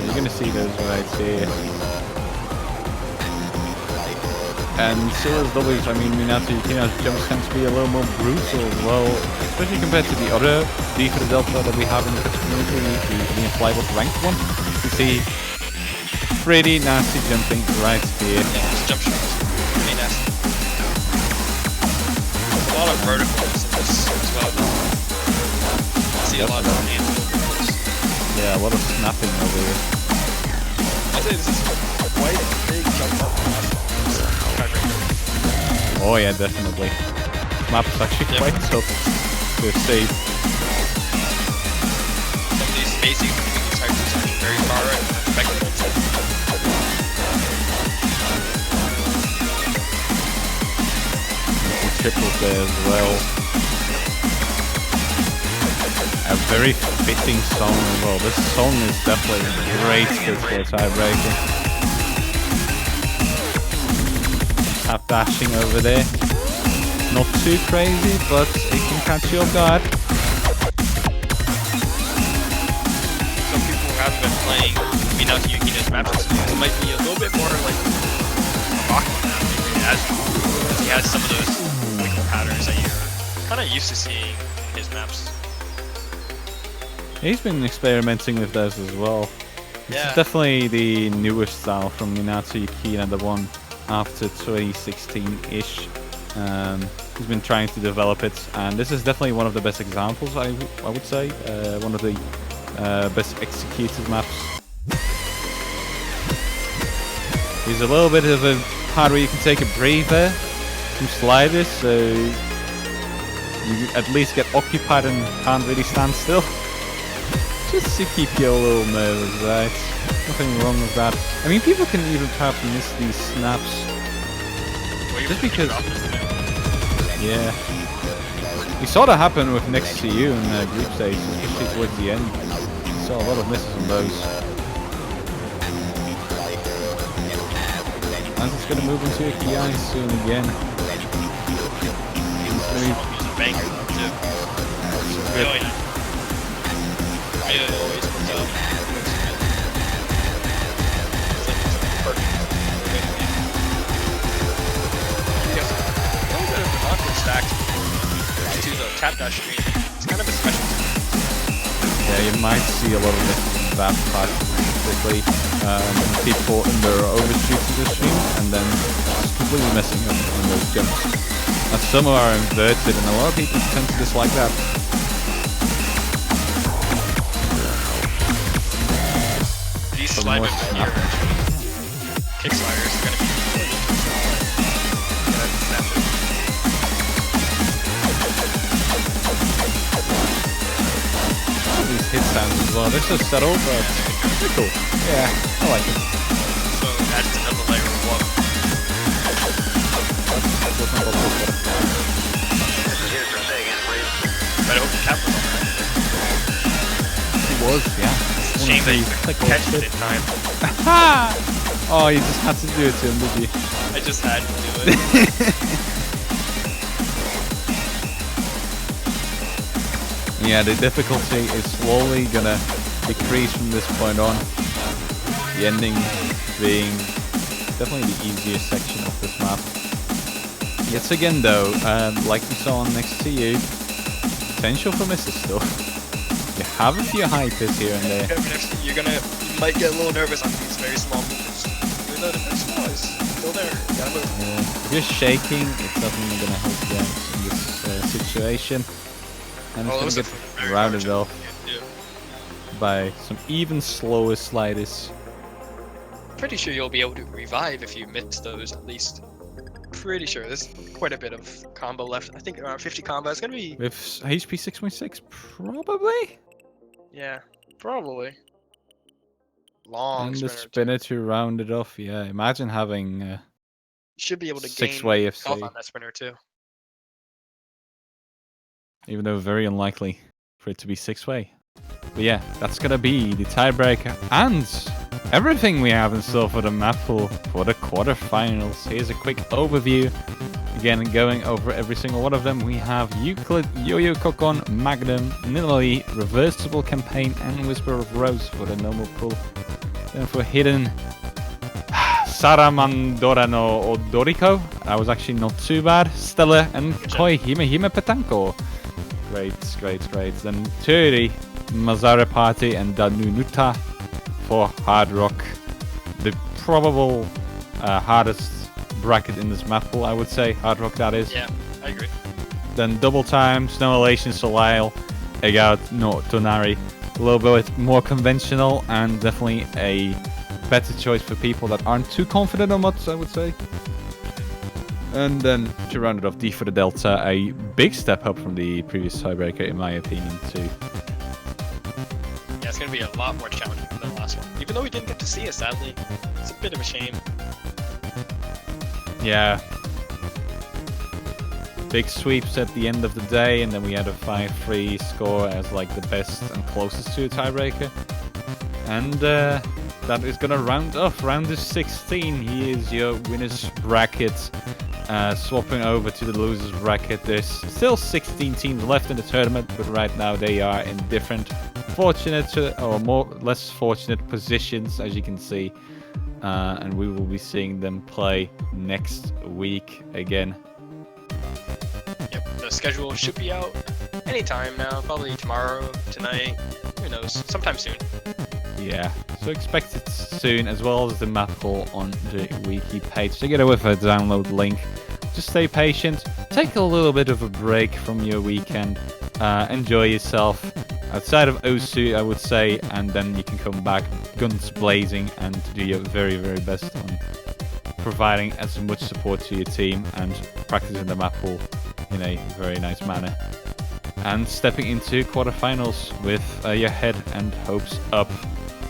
[SPEAKER 7] You're gonna see those right here. And CLSW's, I mean, Minato Yukina's jumps tend to be a little more brutal as well, especially compared to the other D for the Delta that we have in the community, the Flybot ranked one. You see pretty nasty jumping right here.
[SPEAKER 6] Yeah, this jump shot is pretty nasty. There's a lot of verticals in this as well. I see a lot of handle movements.
[SPEAKER 7] Yeah, a lot of snapping over here.
[SPEAKER 6] I'd say this is quite a big jump up.
[SPEAKER 7] Oh yeah, definitely. Map's actually
[SPEAKER 6] Yeah.
[SPEAKER 7] quite tough to see.
[SPEAKER 6] Some of these spacing between these hypers are very far right and effective.
[SPEAKER 7] Triples there as well. A very fitting song as well. This song is definitely great for a tiebreaker. Tap dashing over there. Not too crazy, but it can catch you off guard.
[SPEAKER 6] Some people who haven't been playing Minato Yukina's maps, it might be a little bit more like a rocky map. He has some of those wiggle patterns that you're kind of used to seeing in his maps.
[SPEAKER 7] He's been experimenting with those as well. This
[SPEAKER 6] Yeah.
[SPEAKER 7] is definitely the newest style from Minato Yukina, the one after 2016-ish. He's been trying to develop it, and this is definitely one of the best examples, I would say. One of the best executed maps. There's a little bit of a part where you can take a breather, some sliders, so you at least get occupied and can't really stand still. Just to keep your little nerves, right? Nothing wrong with that. I mean, people can even perhaps miss these snaps. Just because... Yeah. We saw that happen with Next to You in the group stage, especially towards the end. We saw a lot of misses on those. And it's going to move into a Ki soon again.
[SPEAKER 6] He's a banger though, too. Really nice. Really always puts up. It's like perfect. Yes. A little bit of an awkward stack to the tap dash stream. It's kind of a special.
[SPEAKER 7] Yeah, Yeah, you might see a lot of this in that part specifically. People under overshooting the stream and then just completely messing up on those jumps. Some are inverted and a lot of people tend to dislike that.
[SPEAKER 6] These slide with your kick sliders are gonna be
[SPEAKER 7] These hit sounds as well. They're so subtle, but they're cool. Yeah, I like it.
[SPEAKER 6] so that's another layer of love. But I hope the cap was on that.
[SPEAKER 7] It was, yeah.
[SPEAKER 6] Shame that you couldn't catch it in time.
[SPEAKER 7] Oh, you just had to do it to him, did you?
[SPEAKER 6] I just had to do it.
[SPEAKER 7] Yeah, the difficulty is slowly gonna decrease from this point on. The ending being definitely the easiest section of this map. Yet again though, like we saw on Next to You, potential for misses still. You have a few high hits here and there.
[SPEAKER 6] You might get a little nervous on these very small movements. Even though the very small is still there. You gotta move.
[SPEAKER 7] Yeah. If you're shaking, it's definitely gonna help you out in this situation. And it's gonna get rounded off by some even slower sliders.
[SPEAKER 6] Pretty sure you'll be able to revive if you miss those at least. Pretty sure there's quite a bit of combo left. I think around 50 combo. It's gonna be.
[SPEAKER 7] With HP 6.6, probably?
[SPEAKER 6] Yeah, probably. Long
[SPEAKER 7] And the
[SPEAKER 6] spinner.
[SPEAKER 7] spinner to round it off, yeah. Imagine having
[SPEAKER 6] You should be able to gain
[SPEAKER 7] 6-way
[SPEAKER 6] health
[SPEAKER 7] FC,
[SPEAKER 6] on that spinner too.
[SPEAKER 7] even though very unlikely for it to be 6-way. But yeah, that's gonna be the tiebreaker and everything we have in store for the map pool for the quarterfinals. Here's a quick overview. Again, going over every single one of them, we have Euclid, Yo-Yo Kokon, Magnum, Nilali, Reversible Campaign, and Whisper of Rose for the normal pool. Then for Hidden, Saramandora no Odoriko. That was actually not too bad. Stella and Koi Hime Hime Petanko. Great. Then Turi, Mazara Party, and Danunuta for Hard Rock. The probable hardest bracket in this map pool, I would say. Hard Rock, that is.
[SPEAKER 6] Yeah, I agree.
[SPEAKER 7] Then Double Time, Snow Elation, Soleil, Egout, no Tonari. A little bit more conventional and definitely a better choice for people that aren't too confident on mods, I would say. And then to round it off, D for the Delta, a big step up from the previous tiebreaker in my opinion too.
[SPEAKER 6] Yeah, it's gonna be a lot more challenging than the last one. Even though we didn't get to see it, sadly. It's a bit of a shame.
[SPEAKER 7] Yeah. Big sweeps at the end of the day, and then we had a 5-3 score as like the best and closest to a tiebreaker. And that is gonna round off round of 16. Here's your winners bracket. Swapping over to the losers bracket. There's still 16 teams left in the tournament, but right now they are in different fortunate or more less fortunate positions, as you can see. And we will be seeing them play next week again.
[SPEAKER 6] Yep, the schedule should be out anytime now, probably tomorrow, tonight, who knows, sometime soon.
[SPEAKER 7] Yeah, so expect it soon, as well as the map pool on the wiki page, together with a download link. Just stay patient, take a little bit of a break from your weekend, enjoy yourself outside of Osu, I would say, and then you can come back guns blazing and do your very, very best on providing as much support to your team and practicing the map pool in a very nice manner. And stepping into quarterfinals with your head and hopes up.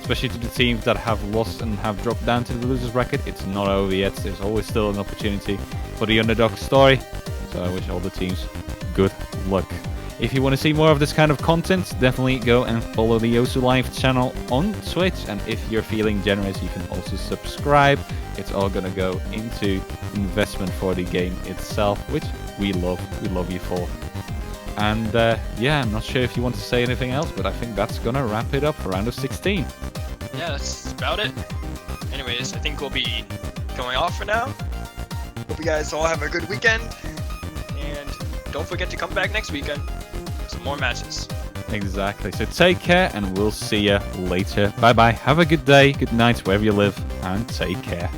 [SPEAKER 7] Especially to the teams that have lost and have dropped down to the losers bracket. It's not over yet. There's always still an opportunity for the underdog story. So I wish all the teams good luck. If you want to see more of this kind of content, definitely go and follow the Yosu Live channel on Twitch. And if you're feeling generous, you can also subscribe. It's all gonna go into investment for the game itself, which we love. We love you for. And yeah, I'm not sure if you want to say anything else, but I think that's gonna wrap it up for round of 16.
[SPEAKER 6] Yeah, that's about it. Anyways, I think we'll be going off for now. Hope you guys all have a good weekend. And don't forget to come back next weekend for some more matches.
[SPEAKER 3] Exactly. So take care, and we'll see you later. Bye bye. Have a good day, good night, wherever you live, and take care.